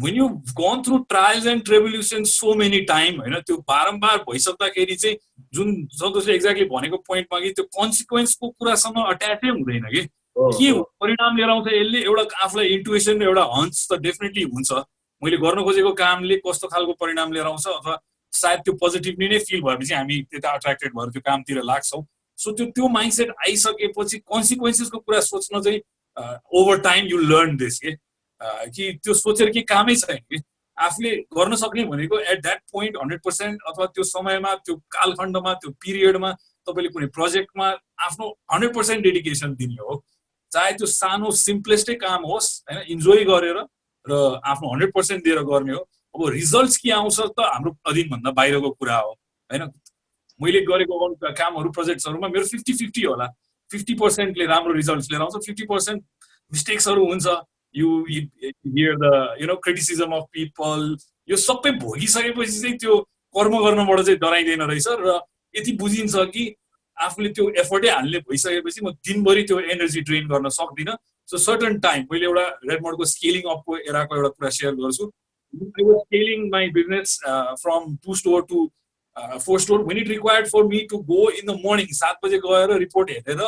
when you've gone through trials and tribulations so many time होइन, त्यो बारम्बार भइसक्दाखेरि चाहिँ जुन सन्तोषले एक्ज्याक्टली भनेको पोइन्टमा कि त्यो कन्सिक्वेन्सको कुरासँग अट्याचै हुँदैन कि के परिणाम लिएर आउँछ यसले. एउटा आफूलाई इन्टुएसन एउटा हन्स त डेफिनेटली हुन्छ. मैले गर्न खोजेको कामले कस्तो खालको परिणाम लिएर आउँछ अथवा सायद त्यो पोजिटिभली नै फिल भएपछि हामी त्यता अट्र्याक्टेड भएर त्यो कामतिर लाग्छौँ. सो त्यो माइन्डसेट आइसकेपछि कन्सिक्वेन्सेसको कुरा सोच्न चाहिँ over time you learn this कि त्यो सोचेर के कामै छैन कि. आफूले गर्न सक्ने भनेको एट द्याट पोइन्ट 100% अथवा त्यो समयमा त्यो कालखण्डमा त्यो पिरियडमा तपाईँले कुनै प्रोजेक्टमा आफ्नो 100% डेडिकेसन दिने हो, चाहे त्यो सानो सिम्पलेस्टै काम होस् होइन, इन्जोय गरेर र आफ्नो 100% दिएर गर्ने हो। अब रिजल्ट्स के आउँछ त हाम्रो अधीनभन्दा बाहिरको कुरा हो होइन। मैले गरेको कामहरू प्रोजेक्ट्सहरूमा मेरो 50-50 होला, 50%ले राम्रो रिजल्ट्स लिएर आउँछ, 50% मिस्टेक्सहरू हुन्छ, you hear the criticism of people, यो सबै भोगिसकेपछि चाहिँ त्यो कर्म गर्नबाट चाहिँ डराइँदैन रहेछ। र यति बुझिन्छ कि आफूले त्यो एफर्टै हाल्ने भइसकेपछि म दिनभरि त्यो एनर्जी ड्रेन गर्न सक्दिनँ। सो सर्टन टाइम मैले एउटा रेडमोन्डको स्केलिङ अपको एराको एउटा कुरा सेयर गर्छु। Scaling my business from 2 store to 4 store when it required for me to go in the morning 7 बजे गएर रिपोर्ट हेरेर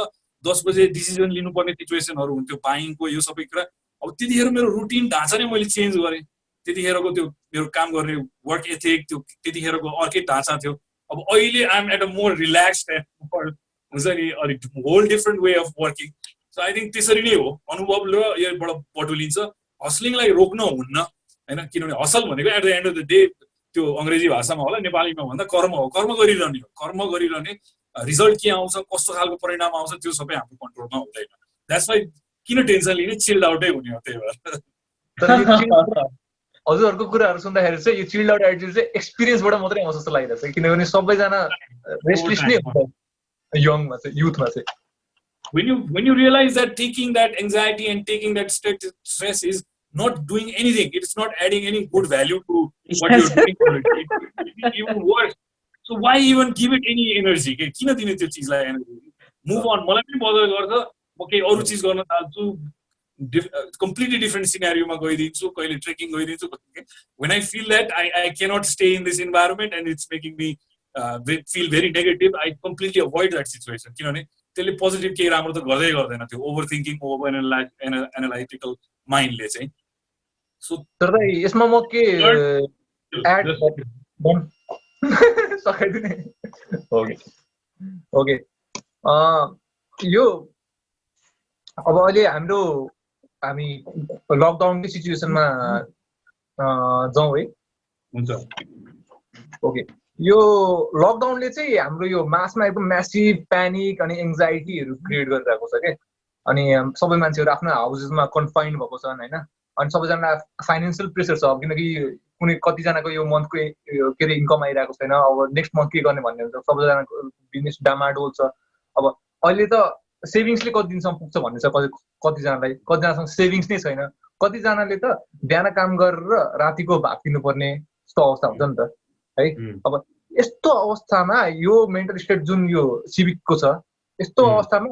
10 बजे डिसिजन लिनुपर्ने सिचुएसनहरू हुन्थ्यो, बाइङको यो सबै कुरा। अब त्यतिखेर मेरो रुटिन ढाँचा नै मैले चेन्ज गरेँ। त्यतिखेरको त्यो मेरो काम गर्ने वर्क एथिक त्यो त्यतिखेरको अर्कै ढाँचा थियो। अब अहिले I am at a more relaxed हुन्छ नि, अलिक whole different way of working. So I think त्यसरी नै हो, अनुभव र योबाट बटुलिन्छ। हस्लिङलाई रोक्न हुन्न होइन, किनभने हसल भनेको at the end of the day त्यो अङ्ग्रेजी भाषामा होला, नेपालीमा भन्दा कर्म हो। कर्म गरिरहने हो, कर्म गरिरहने। रिजल्ट के आउँछ, कस्तो खालको परिणाम आउँछ त्यो सबै हाम्रो कन्ट्रोलमा हुँदैन। द्याट्स वाइ किन टेन्सन लिने, चिल्ड आउटै हुने हो। त्यही भएर हजुरहरूको कुराहरू सुन्दाखेरि चाहिँ यो चिल्ड आउट एटिट्युड चाहिँ एक्सपिरियन्सबाट मात्रै आउँछ जस्तो लागिरहेको छ, किनभने सबैजना रेस्टलेस नै हुन्छ यङमा चाहिँ, युथमा चाहिँ। when you realize that taking that anxiety and taking that stress is not doing anything, it's not adding any good value to what you're doing. It even worse. So why even give it any energy? किन दिने त्यो चिजलाई एनर्जी? Move on. मलाई पनि बदल गर्छ, म केही अरू चिज गर्न थाल्छु, completely different सिनेरियोमा गइदिन्छु, कहिले trekking गइदिन्छु। When I feel that I cannot stay in this environment and it's making me feel very negative, I completely avoid that situation. किनभने त्यसले पोजिटिभ केही राम्रो त गर्दै गर्दैन त्यो ओभर थिङ्किङ, ओभर एनालाइटिकल माइन्डले चाहिँ। सो तर यसमा म के एड सकाइदिने? ओके ओके, यो अब अहिले हामी लकडाउनकै सिचुएसनमा जाउँ है। हुन्छ। ओके, यो लकडाउनले चाहिँ हाम्रो यो मासमा एकदम म्यासिभ प्यानिक अनि एङ्जाइटीहरू क्रिएट गरिरहेको छ क्या। अनि सबै मान्छेहरू आफ्नो हाउसेसमा कन्फाइन्ड भएको छन् होइन। अनि सबैजना फाइनेन्सियल प्रेसर छ, किनकि कुनै कतिजनाको यो मन्थको के अरे इन्कम आइरहेको छैन, अब नेक्स्ट मन्थ के गर्ने भन्ने हुन्छ। सबैजनाको बिजनेस डामाडोल छ। अब अहिले त सेभिङ्सले कति दिनसम्म पुग्छ भन्ने छ कतिजनालाई, कतिजनासँग सेभिङ्स नै छैन। कतिजनाले त बिहान काम गरेर रातिको भात किन्नुपर्ने यस्तो अवस्था हुन्छ नि त है। अब यस्तो अवस्थामा यो मेन्टल स्टेट जुन यो सिभिकको छ, यस्तो अवस्थामा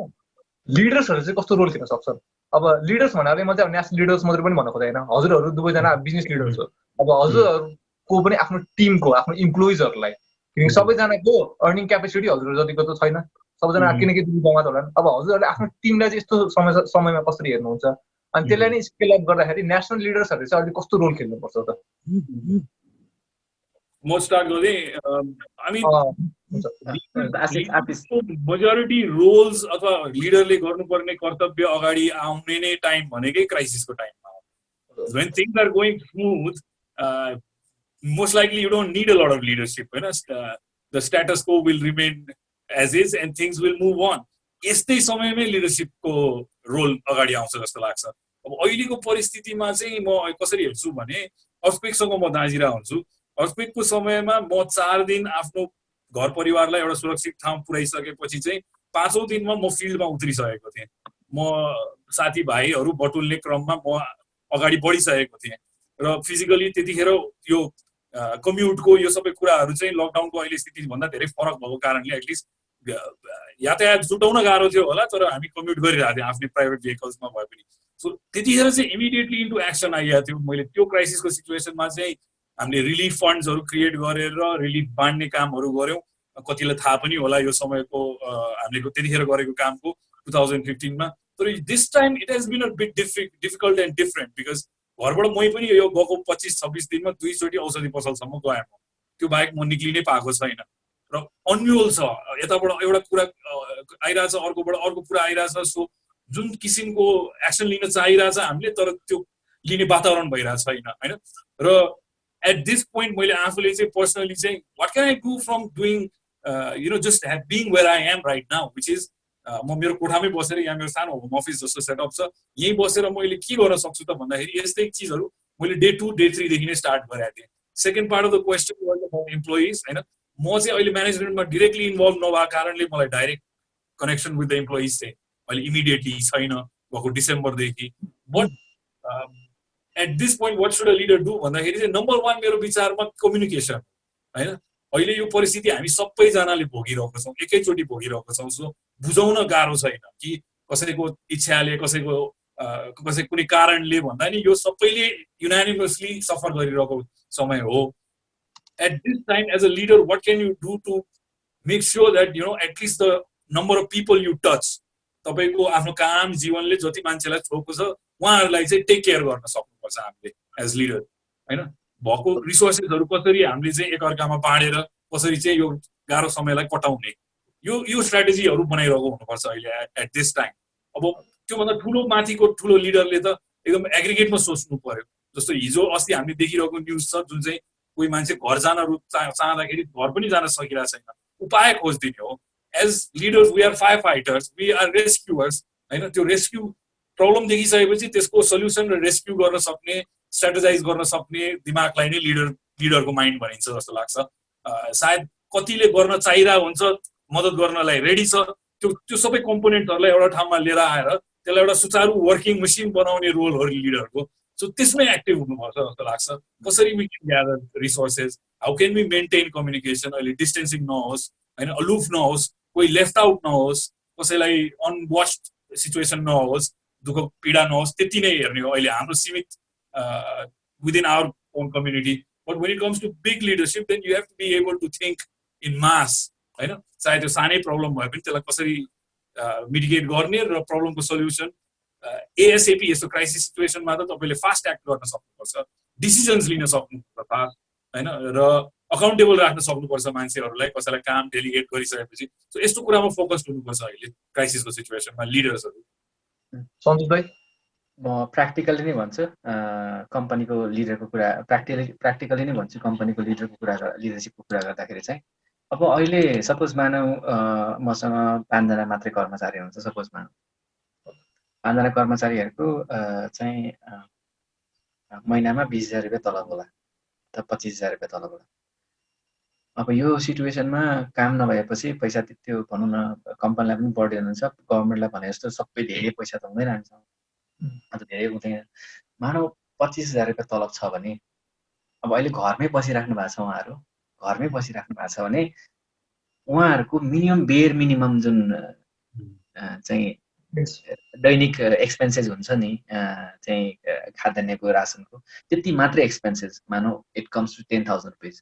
लिडर्सहरू चाहिँ कस्तो रोल खेल्न सक्छन्? अब लिडर्स भन्नाले म चाहिँ नेसनल लिडर्स मात्रै पनि भन्न खोज्दैन, हजुरहरू दुवैजना बिजनेस लिडर्स हो। अब हजुरहरूको पनि आफ्नो टिमको, आफ्नो इम्प्लोइजहरूलाई, किनकि सबैजनाको अर्निङ क्यापेसिटी हजुरहरू जतिको त छैन, सबैजना किनकि जम्मा होलान्। अब हजुरहरूले आफ्नो टिमलाई चाहिँ यस्तो समयमा कसरी हेर्नुहुन्छ? अनि त्यसलाई नै स्केल अप गर्दाखेरि नेसनल लिडर्सहरूले चाहिँ अहिले कस्तो रोल खेल्नुपर्छ त? म स्टार्ट गर्दै। आई मिन मेजोरिटी रोल्स अथवा लिडरले गर्नुपर्ने कर्तव्य अगाडि आउने नै टाइम भनेकै क्राइसिसको टाइममा हो। when things are going smooth, most likely you don't need a lot of leadership, होइन। the status quo will remain as is and things will move on. यस्तै समयमै लिडरसिपको रोल अगाडि आउँछ जस्तो लाग्छ। अब अहिलेको परिस्थितिमा चाहिँ म कसरी हेर्छु भने, अर्थक्वेकसँग म दाँजिरा हुन्छु। अर्थक्वेकको समयमा म 4 दिन आफ्नो घर परिवारलाई एउटा सुरक्षित ठाउँ पुर्याइसकेपछि चाहिँ 5औं दिनमा म फिल्डमा उत्रिसकेको थिएँ। म साथीभाइहरू बटुल्ने क्रममा म अगाडि बढिसकेको थिएँ र फिजिकली त्यतिखेर यो कम्युटको यो सबै कुराहरू चाहिँ लकडाउनको अहिले स्थितिभन्दा धेरै फरक भएको कारणले एटलिस्ट यातायात जुटाउन गाह्रो थियो होला, तर हामी कम्युट गरिरहेको थियौँ आफ्नै प्राइभेट भेहिकल्समा भए पनि। सो त्यतिखेर चाहिँ इमिडिएटली इन्टु एक्सन आइरहेको थियो। मैले त्यो क्राइसिसको सिचुएसनमा चाहिँ हामीले रिलिफ फन्ड्सहरू क्रिएट गरेर रिलिफ बाँड्ने कामहरू गऱ्यौँ। कतिलाई थाहा पनि होला यो समयको हामीले त्यतिखेर गरेको कामको 2015मा। तर this time it has been a bit difficult and different because घरबाट मै पनि यो गएको 25-26 दिनमा 2 चोटि औषधि पसलसम्म गएँ। म त्यो बाहेक म निक्लिनै पाएको छैन र अन्युअल छ। यताबाट एउटा कुरा आइरहेछ, अर्कोबाट अर्को कुरा आइरहेछ। सो जुन किसिमको एक्सन लिन चाहिरहेछ हामीले, तर त्यो लिने वातावरण भइरहेको छैन होइन। र एट दिस पोइन्ट मैले आफूले चाहिँ पर्सनली चाहिँ what can I do from doing just being where I am right now which is म मेरो कोठामै बसेर यहाँ मेरो सानो होम अफिस जस्तो सेटअप छ यहीँ बसेर मैले के गर्न सक्छु त भन्दाखेरि यस्तै चिजहरू मैले डे 2 डे 3 देखि नै स्टार्ट गरेको थिएँ second part of the question was about employees होइन म चाहिँ अहिले म्यानेजमेन्टमा डिरेक्टली इन्भल्भ नभएको कारणले मलाई direct connection with the employees चाहिँ अहिले इमिडिएटली छैन भएको डिसेम्बरदेखि but at this point what should a leader do भन्दाखेरि चाहिँ नम्बर 1 मेरो विचारमा कम्युनिकेसन होइन अहिले यो परिस्थिति हामी सबैजनाले भोगिरहेको छौँ एकैचोटि भोगिरहेको छौँ सो बुझाउन गाह्रो छैन कि कसैको इच्छाले कसैको कुनै कारणले भन्दा नि यो सबैले युनानिमसली सफर गरिरहेको समय हो at this time as a leader what can you do to make sure that at least the number of people you touch तपाईँको आफ्नो काम जीवनले जति मान्छेलाई छोएको छ उहाँहरूलाई चाहिँ टेक केयर गर्न सक्नुपर्छ हामीले एज लिडर होइन भएको रिसोर्सेसहरू कसरी हामीले चाहिँ एकअर्कामा बाँडेर कसरी चाहिँ यो गाह्रो समयलाई कटाउने यो स्ट्राटेजीहरू बनाइरहेको हुनुपर्छ अहिले एट दिस टाइम अब त्योभन्दा ठुलो माथिको ठुलो लिडरले त एकदम एग्रिगेटमा सोच्नु पर्यो जस्तो हिजो अस्ति हामीले देखिरहेको न्युज छ जुन चाहिँ कोही मान्छे घर जान चाहँदाखेरि घर पनि जान सकिरहेको छैन उपाय खोजिदिने हो as leaders we are firefighters we are rescuers होइन त्यो रेस्क्यु प्रब्लम देखिसकेपछि त्यसको सल्युसन र रेस्क्यु गर्न सक्ने स्ट्राटेजाइज गर्न सक्ने दिमागलाई नै लिडरको माइन्ड भनिन्छ जस्तो लाग्छ सायद कतिले गर्न चाहिरहेको हुन्छ मद्दत गर्नलाई रेडी छ त्यो सबै कम्पोनेन्टहरूलाई एउटा ठाउँमा लिएर आएर त्यसलाई एउटा सुचारू वर्किङ मसिन बनाउने रोल हो लिडरको सो त्यसमै एक्टिभ हुनुपर्छ जस्तो लाग्छ कसरी we can gather resources how can we maintain communication अहिले डिस्टेन्सिङ नहोस् होइन अलुफ नहोस् कोही लेफ्ट आउट नहोस् कसैलाई अनवाच्ड सिचुएसन नहोस् दुःख पीडा नहोस् त्यति नै हेर्ने हो अहिले हाम्रो सीमित within our own community but when it comes to big leadership then you have to be able to think in mass हैन चाहे त्यो सानै प्रब्लम भए पनि त्यसलाई कसरी मिटिगेट गर्ने र प्रब्लमको सल्युसन एएसएपी यस्तो क्राइसिस सिचुएसनमा त तपाईले फास्ट एक्ट गर्न सक्नुपर्छ डिसिजन्स लिन सक्नुपर्छ फास्ट हैन र अकाउन्टेबल राख्न सक्नुपर्छ मान्छेहरूलाई कसैलाई काम डेलिगेट गरिसकेपछि सो यस्तो कुरामा फोकस्ड हुनुपर्छ अहिले क्राइसिसको सिचुएसनमा लिडर्सहरू सन्तोष भाइ म प्र्याक्टिकली नै भन्छु कम्पनीको लिडरको कुरा प्र्याक्टिकली नै भन्छु कम्पनीको लिडरको कुरा लिडरसिपको कुरा गर्दाखेरि चाहिँ अब अहिले सपोज मानौ मसँग 5 जना मात्रै कर्मचारी हुन्छ सपोज मानौ 5 जना कर्मचारीहरूको चाहिँ महिनामा 20,000 रुपियाँ तलब होला अथवा 25,000 रुपियाँ तलब होला अब यो सिचुएसनमा काम नभएपछि पैसा त्यो भनौँ न कम्पनीलाई पनि बर्डन हुन्छ गभर्मेन्टलाई भने जस्तो सबै धेरै पैसा त हुँदैन हुन्छ अन्त धेरै हुँदैन मानौ 25,000 रुपियाँ तलब छ भने अब अहिले घरमै बसिराख्नु भएको छ उहाँहरू घरमै बसिराख्नु भएको छ भने उहाँहरूको बेयर मिनिमम जुन चाहिँ दैनिक एक्सपेन्सेस हुन्छ नि चाहिँ खाद्यान्नको रासनको त्यति मात्रै एक्सपेन्सेस मानौ इट कम्स टु 10,000 रुपियाँ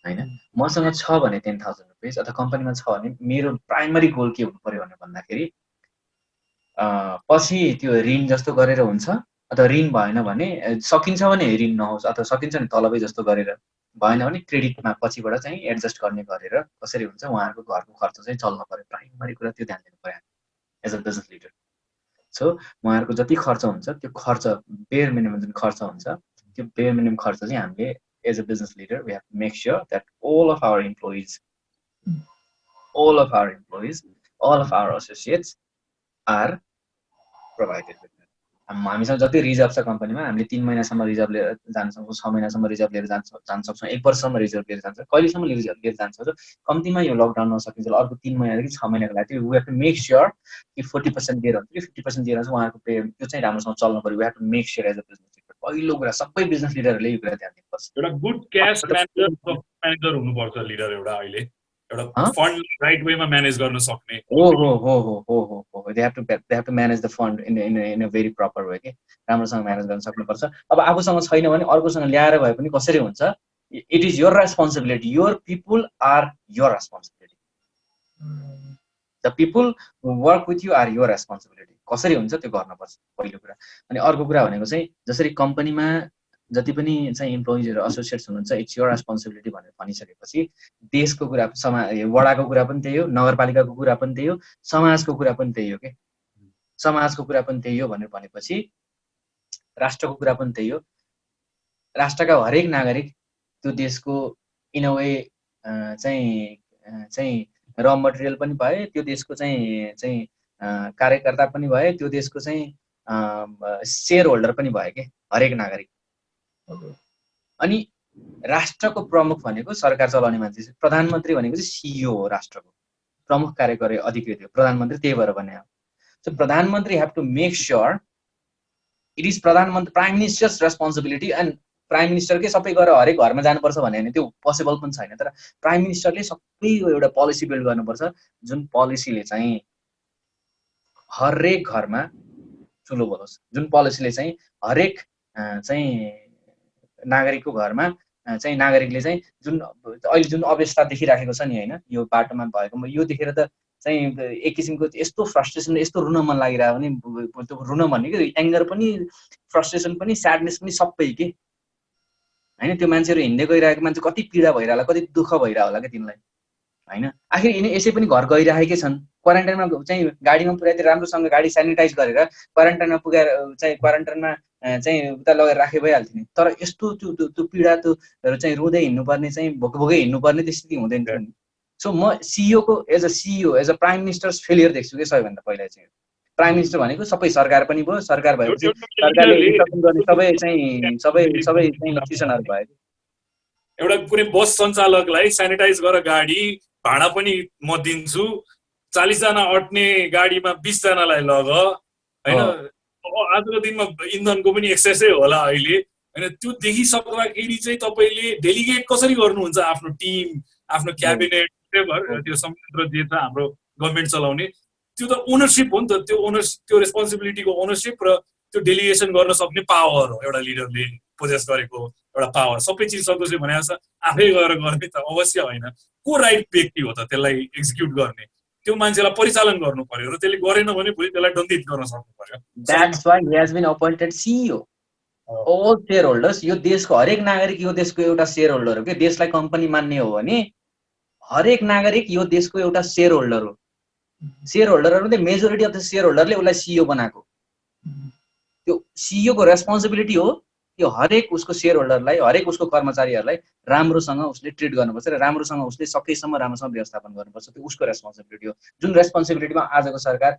हैन मसँग छ भने 10,000 रुपियाँ अथवा कम्पनीमा छ भने मेरो प्राइमरी गोल के हुनु पर्यो भन्दाखेरि पछि त्यो ऋण जस्तो गरेर हुन्छ अथवा ऋण भएन भने सकिन्छ भने ऋण नहोस् अथवा सकिन्छ भने तलबै जस्तो गरेर भएन भने क्रेडिटमा पछिबाट चाहिँ एडजस्ट गर्ने गरेर कसरी हुन्छ उहाँहरूको घरको खर्च चाहिँ चल्न पर्यो प्राइमरी कुरा त्यो ध्यान दिनु पर्यो as a business leader so उहाँहरूको जति खर्च हुन्छ त्यो खर्च बेयर मिनिमम जुन खर्च हुन्छ त्यो बेयर मिनिमम खर्च चाहिँ हामीले as a business leader we have to make sure that all of our employees all of our associates are provided with that. हामीसँग जति रिजर्भ छ कम्पनीमा हामीले 3 महिनासम्म रिजर्भ लिएर जान सक्छौँ 6 महिनासम्म रिजर्भ लिएर जान सक्छौँ 1 वर्षसम्म रिजर्भ लिएर जान्छ कहिलेसम्म रिजर्भ लिएर जान्छ र कम्तीमा यो लकडाउन नसकिन्छ अर्को 3 महिनादेखि 6 महिनाको लागि we have to make sure कि 40% दिएर हुन्छ कि 50% दिएर चाहिँ उहाँको पे त्यो चाहिँ राम्रोसँग चल्न पर्यो we have to make sure as a business leader पहिलो कुरा सबै बिजनेस लिडरहरूले यो कुरा ध्यान दिनुपर्छ एउटा गुड क्याश म्यानेजर हुनुपर्छ लिडर एउटा अहिले एउटा फन्ड राइट वेमा म्यानेज गर्न सक्ने they have to manage the fund in a very proper way के राम्रोसँग म्यानेज गर्न सक्नुपर्छ अब आफूसँग छैन भने अर्कोसँग ल्याएर भए पनि कसरी हुन्छ it is your responsibility your people are your responsibility the people who work with you are your responsibility कसरी हुन्छ त्यो गर्नुपर्छ पहिलो कुरा अनि अर्को कुरा भनेको चाहिँ जसरी कम्पनीमा जति पनि चाहिँ इम्प्लोइजहरु एसोसिएट्स हुनुहुन्छ इट्स योर रेस्पोन्सिबिलिटी भनेर भनिसकेपछि देशको कुरा वडाको कुरा पनि त्यही हो नगरपालिकाको कुरा पनि त्यही हो समाजको कुरा पनि त्यही हो के समाजको कुरा पनि त्यही हो भनेर भनेपछि राष्ट्रको कुरा पनि त्यही हो राष्ट्रका हरेक नागरिक त्यो देशको इन अ वे चाहिँ र मटेरियल पनि भए, त्यो देशको चाहिँ कार्यकर्ता पनि भए, त्यो देशको चाहिँ शेयर होल्डर पनि भए के हरेक नागरिक। अनि राष्ट्रको प्रमुख भनेको सरकार चलाउने मान्छे, प्रधानमन्त्री भनेको चाहिँ सिइओ हो, राष्ट्रको प्रमुख कार्यकारी अधिकृत हो प्रधानमन्त्री, त्यही भएर भने हो। सो प्रधानमन्त्री have to make sure it is प्रधानमन्त्री prime minister's responsibility, and prime मिनिस्टरकै सबै गएर हरेक घरमा जानुपर्छ भने त्यो पोसिबल पनि छैन, तर प्राइम मिनिस्टरले सबै एउटा पोलिसी बिल्ड गर्नुपर्छ जुन पोलिसीले चाहिँ हरेक घरमा चुलो बोलोस्, जुन पोलिसीले चाहिँ हरेक चाहिँ नागरिकको घरमा चाहिँ नागरिकले चाहिँ जुन अहिले जुन अवस्था देखिराखेको छ नि होइन, यो बाटोमा भएको यो देखेर त चाहिँ एक किसिमको यस्तो फ्रस्ट्रेसन, यस्तो रुन मन लागिरह्यो भने त्यो रुन भन्ने कि एङ्गर पनि फ्रस्ट्रेसन पनि स्याडनेस पनि सबै के होइन। त्यो मान्छेहरू हिँड्दै गइरहेको मान्छे कति पीडा भइरह होला, कति दुःख भइरह होला कि तिमीलाई होइन। आखिर यिनी यसै पनि घर गइरहेकै छन्, क्वारेन्टाइनमा चाहिँ गाडीमा पुर्याइदिएर राम्रोसँग गाडी सेनिटाइज गरेर क्वारेन्टाइनमा पुगाएर चाहिँ क्वारेन्टाइनमा चाहिँ उता लगेर राखे भइहाल्थ्यो नि। तर यस्तो त्यो पीडा त्यो चाहिँ रुँदै हिँड्नुपर्ने चाहिँ भोकै हिँड्नुपर्ने त्यो स्थिति हुँदैन थियो नि। सो म सिइओको as a CEO as a prime minister's failure देख्छु कि सबैभन्दा पहिला चाहिँ प्राइम मिनिस्टर भनेको सबै सरकार पनि भयो, सरकार भएपछि सरकारले इन्स्ट्रक्सन गर्ने सबै चाहिँ डिसिजनहरू भयो। एउटा कुनै बस सञ्चालकलाई सेनिटाइज गरेर गाडी भाडा पनि म दिन्छु, 40 जना अट्ने गाडीमा 20 जनालाई लग होइन। आजको दिनमा इन्धनको पनि एक्सेसै होला अहिले होइन। त्यो देखिसक्दाखेरि चाहिँ तपाईँले डेलिगेट कसरी गर्नुहुन्छ आफ्नो टिम, आफ्नो क्याबिनेट, त्यो संयन्त्र जे छ हाम्रो गभर्मेन्ट चलाउने, त्यो त ओनरसिप हो नि त। त्यो रेस्पोन्सिबिलिटीको ओनरसिप र त्यो डेलिगेसन गर्न सक्ने पावर हो एउटा लिडरले पोजेस गरेको एउटा पावर। सबै चिज सक्दो भने आफै गएर गर्ने त अवश्य होइन। को राइट व्यक्ति हो त त्यसलाई एक्जिक्युट गर्ने? त्यो मान्छेलाई परिचालन गर्नु पर्यो र त्यसले गरेन भने भोलि त्यसलाई दण्डित गर्न सक्नु पर्यो। That's why he has been appointed CEO. All share holders, यो देशको हरेक नागरिक यो देशको एउटा शेयर होल्डर हो के। देशलाई कम्पनी मान्ने हो भने हरेक नागरिक यो देशको एउटा शेयर होल्डर हो। शेयर होल्डरहरु मध्ये मेजोरिटी अफ द शेयर होल्डरले उसलाई सिइओ बनाएको। त्यो सिइओ को रेस्पोन्सिबिलिटी हो कि हरेक उसको शेयर होल्डरलाई, हरेक उसको कर्मचारीहरूलाई राम्रोसँग उसले ट्रिट गर्नुपर्छ र राम्रोसँग उसले सकेसम्म राम्रोसँग व्यवस्थापन गर्नुपर्छ। त्यो उसको रेस्पोन्सिबिलिटी हो, जुन रेस्पोन्सिबिलिटीमा आजको सरकार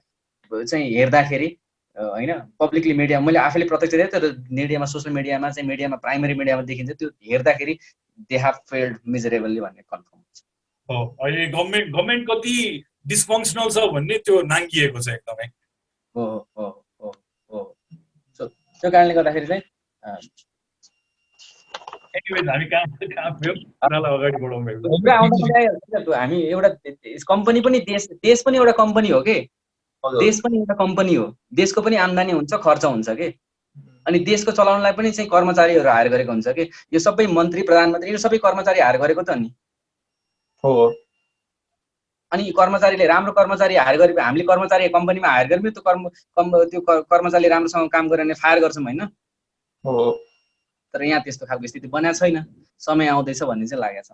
चाहिँ हेर्दाखेरि हैन पब्लिकली मिडिया मैले आफैले प्रत्यक्ष देखेँ, तर मिडियामा सोशल मिडियामा चाहिँ मिडियामा प्राइमरी मिडियामा देखिन्छ त्यो हेर्दाखेरि दे हैव फेल्ड मिजरेबली भन्ने कन्फर्म हुन्छ। हो, अहिले गभर्नमेन्ट कति डिस्फङ्क्सनल छ भन्ने त्यो नाङ्गिएको छ एकदमै। हो हो हो हो। सो त्यो कारणले गर्दाखेरि चाहिँ एनीवेज हामी कहाँ थियो कुरालाई अगाडि बढाउँ। हामी एउटा कम्पनी पनि देश पनि एउटा कम्पनी हो के। देश पनि एउटा कम्पनी हो, देशको पनि आम्दानी हुन्छ, खर्च हुन्छ के। अनि देशको चलाउनलाई पनि चाहिँ कर्मचारीहरू हायर गरेको हुन्छ के। यो सबै मन्त्री प्रधानमन्त्री यो सबै कर्मचारी हायर गरेको त नि हो। अनि कर्मचारीले राम्रो कर्मचारी हायर गरे हामीले कर्मचारी कम्पनीमा हायर गर्यौँ, त्यो कर्मचारीले राम्रोसँग काम गरेर भने फायर गर्छौँ होइन हो। तर यहाँ त्यस्तो खालको स्थिति बनाएको छैन, समय आउँदैछ भन्ने चाहिँ लागेको छ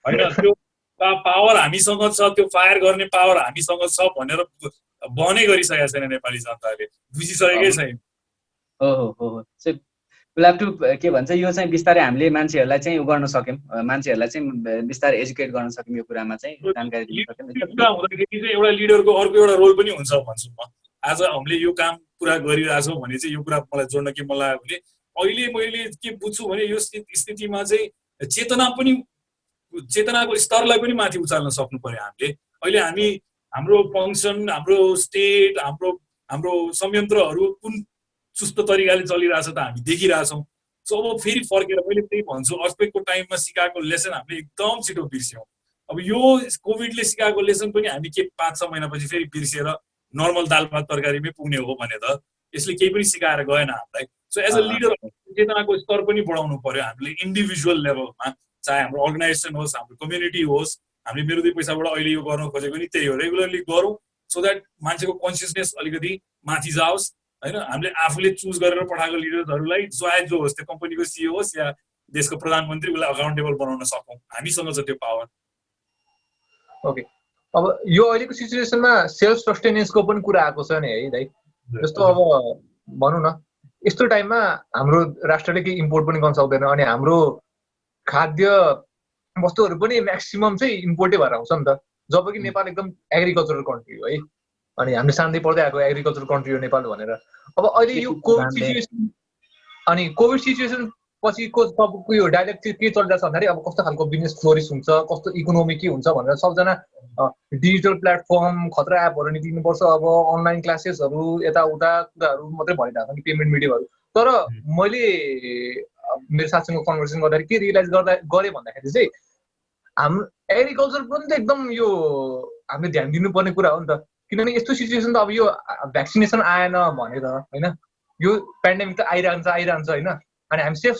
होइन। त्यो पावर हामीसँग छ, त्यो फायर गर्ने पावर हामीसँग छ भनेर बहनै गरिसकेको छैन नेपाली जनताले, बुझिसकेकै छैन। हो हो हो हो। के भन्छ यो चाहिँ बिस्तारै हामीले मान्छेहरूलाई चाहिँ उ गर्न सक्यौँ, मान्छेहरूलाई चाहिँ बिस्तारै एजुकेट गर्न सक्यौँ, यो कुरामा चाहिँ जानकारी दिन सक्यौँ। हुँदाखेरि चाहिँ एउटा लिडरको अर्को एउटा रोल पनि हुन्छ भन्छु म। आज हामीले यो काम पुरा गरिरहेछौँ भने चाहिँ यो कुरा मलाई जोड्न के मन लाग्यो भने अहिले मैले के बुझ्छु भने यो स्थितिमा चाहिँ चेतनाको स्तरलाई पनि माथि उचाल्न सक्नु पर्यो हामीले। अहिले हामी हाम्रो फङ्सन, हाम्रो स्टेट, हाम्रो संयन्त्रहरू कुन चुस्त तरिकाले चलिरहेछ त हामी देखिरहेछौँ। सो अब फेरि फर्केर मैले त्यही भन्छु, अर्थक्वेकको टाइममा सिकाएको लेसन हामीले एकदम छिटो बिर्स्यौँ। अब यो कोभिडले सिकाएको लेसन पनि हामी के 5-6 महिनापछि फेरि बिर्सेर नर्मल दाल भात तरकारीमै पुग्ने हो भने त यसले केही पनि सिकाएर गएन हामीलाई। सो एज अ लिडर चेतनाको स्तर पनि बढाउनु पर्यो हामीले इन्डिभिजुअल लेभलमा, चाहे हाम्रो अर्गनाइजेसन होस्, हाम्रो कम्युनिटी होस्। हामीले मेरो दुई पैसाबाट अहिले यो गर्न खोजेको नि त्यही हो, रेगुलरली गरौँ सो द्याट मान्छेको कन्सियसनेस अलिकति माथि जाओस् होइन। हामीले आफूले चुज गरेर पठाएको लिडर्सहरूलाई जो होस्, त्यो कम्पनीको सिइओ होस् या देशको प्रधानमन्त्री, उसलाई अकाउन्टेबल बनाउन सकौँ, हामीसँग छ त्यो पावर। ओके, अब यो अहिलेको सिचुएसनमा सेल्फ सस्टेनेन्सको पनि कुरा आएको छ नि है दाइ। जस्तो अब भनौँ न यस्तो टाइममा हाम्रो राष्ट्रले केही इम्पोर्ट पनि गर्न सक्दैन अनि हाम्रो खाद्य वस्तुहरू पनि म्याक्सिमम चाहिँ इम्पोर्टै भएर आउँछ नि त जब कि नेपाल एकदम एग्रिकल्चरल कन्ट्री हो है अनि हामीले सान्दै पढ्दै आएको एग्रिकल्चरल कन्ट्री हो नेपाल भनेर अब अहिले यो कोभिड सिचुएसन अनि कोभिड सिचुएसन पछिको सबको यो डाइरेक्ट चाहिँ के चलिरहेको छ भन्दाखेरि अब कस्तो खालको बिजनेस फ्लोरिस हुन्छ कस्तो इकोनोमी के हुन्छ भनेर सबजना डिजिटल प्लेटफर्म खतरा एपहरू निक्लिनुपर्छ अब अनलाइन क्लासेसहरू यताउता कुराहरू मात्रै भनिरहेको छ कि पेमेन्ट मिडियमहरू तर मैले मेरो साथीसँग कन्भर्सेसन गर्दाखेरि के रियलाइज गरेँ भन्दाखेरि चाहिँ हाम्रो एग्रिकल्चर पनि त एकदम यो हामीले ध्यान दिनुपर्ने कुरा हो नि त किनभने यस्तो सिचुएसन त अब यो भ्याक्सिनेसन आएन भनेर होइन यो पेन्डेमिक त आइरहन्छ होइन अनि हामी सेल्फ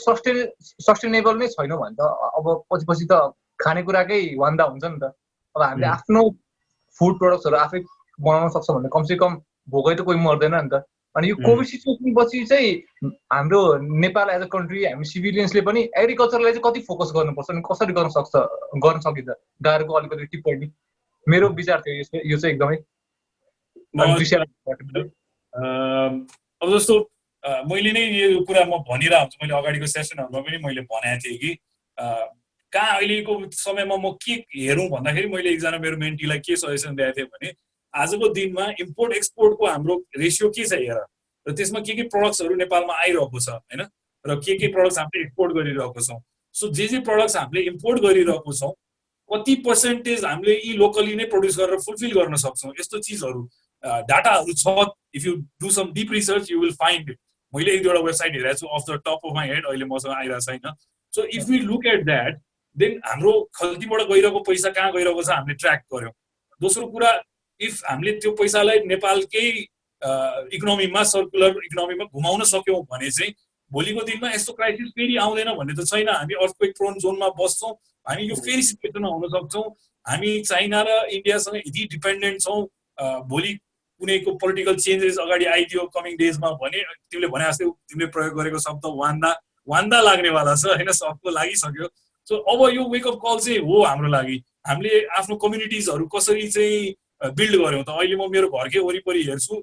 सस्टेनेबल नै छैनौँ भने त अब पछि त खानेकुराकै वान्दा हुन्छ नि त अब हामीले आफ्नो फुड प्रडक्ट्सहरू आफै बनाउन सक्छौँ भने कमसेकम भोकै त कोही मर्दैन नि त अनि यो कोभिड सिचुएसन पछि चाहिँ हाम्रो नेपाल एज अ कन्ट्री हामी सिभिलियन्सले पनि एग्रिकल्चरलाई चाहिँ कति फोकस गर्नुपर्छ अनि कसरी गर्न सकिन्छ गाह्रोको अलिकति टिप्पणी मेरो विचार थियो यो चाहिँ एकदमै अब जस्तो मैले नै यो कुरा म भनिरहेको हुन्छु मैले अगाडिको सेसनहरूमा पनि मैले भनेको थिएँ कि कहाँ अहिलेको समयमा म के हेरौँ भन्दाखेरि मैले एकजना मेरो मेन्टीलाई के सजेसन दिएको थिएँ भने आजको दिनमा इम्पोर्ट एक्सपोर्टको हाम्रो रेसियो के छ हेर र त्यसमा के प्रडक्ट्सहरू नेपालमा आइरहेको छ होइन र के प्रडक्ट्स हामीले एक्सपोर्ट गरिरहेको छौँ सो जे प्रडक्ट्स हामीले इम्पोर्ट गरिरहेको छौँ कति पर्सेन्टेज हामीले यी लोकली नै प्रड्युस गरेर फुलफिल गर्न सक्छौँ यस्तो चिजहरू डाटाहरू छ if you do some deep research you will find मैले एक दुईवटा वेबसाइट हेरेको छु off the top of my head अहिले मसँग आइरहेको छैन so if we look at that then हाम्रो खल्तीबाट गइरहेको पैसा कहाँ गइरहेको छ हामीले ट्र्याक गर्यौँ दोस्रो कुरा इफ हामीले त्यो पैसालाई नेपालकै इकोनोमीमा सर्कुलर इकोनोमीमा घुमाउन सक्यौँ भने चाहिँ भोलिको दिनमा यस्तो क्राइसिस फेरि आउँदैन भन्ने त छैन हामी अर्थक्वेक प्रोन जोनमा बस्छौँ हामी यो फेरि सिचुएसनमा हुन सक्छौँ हामी चाइना र इन्डियासँग यति डिपेन्डेन्ट छौँ भोलि कुनैको पोलिटिकल चेन्जेस अगाडि आइदियो कमिङ डेजमा भने तिमीले भने जस्तै तिमीले प्रयोग गरेको शब्द वान्दा लाग्नेवाला छ होइन सबको लागिसक्यो सो अब यो वेकअप कल चाहिँ हो हाम्रो लागि हामीले आफ्नो कम्युनिटिजहरू कसरी चाहिँ बिल्ड गर्यौँ त अहिले म मेरो घरकै वरिपरि हेर्छु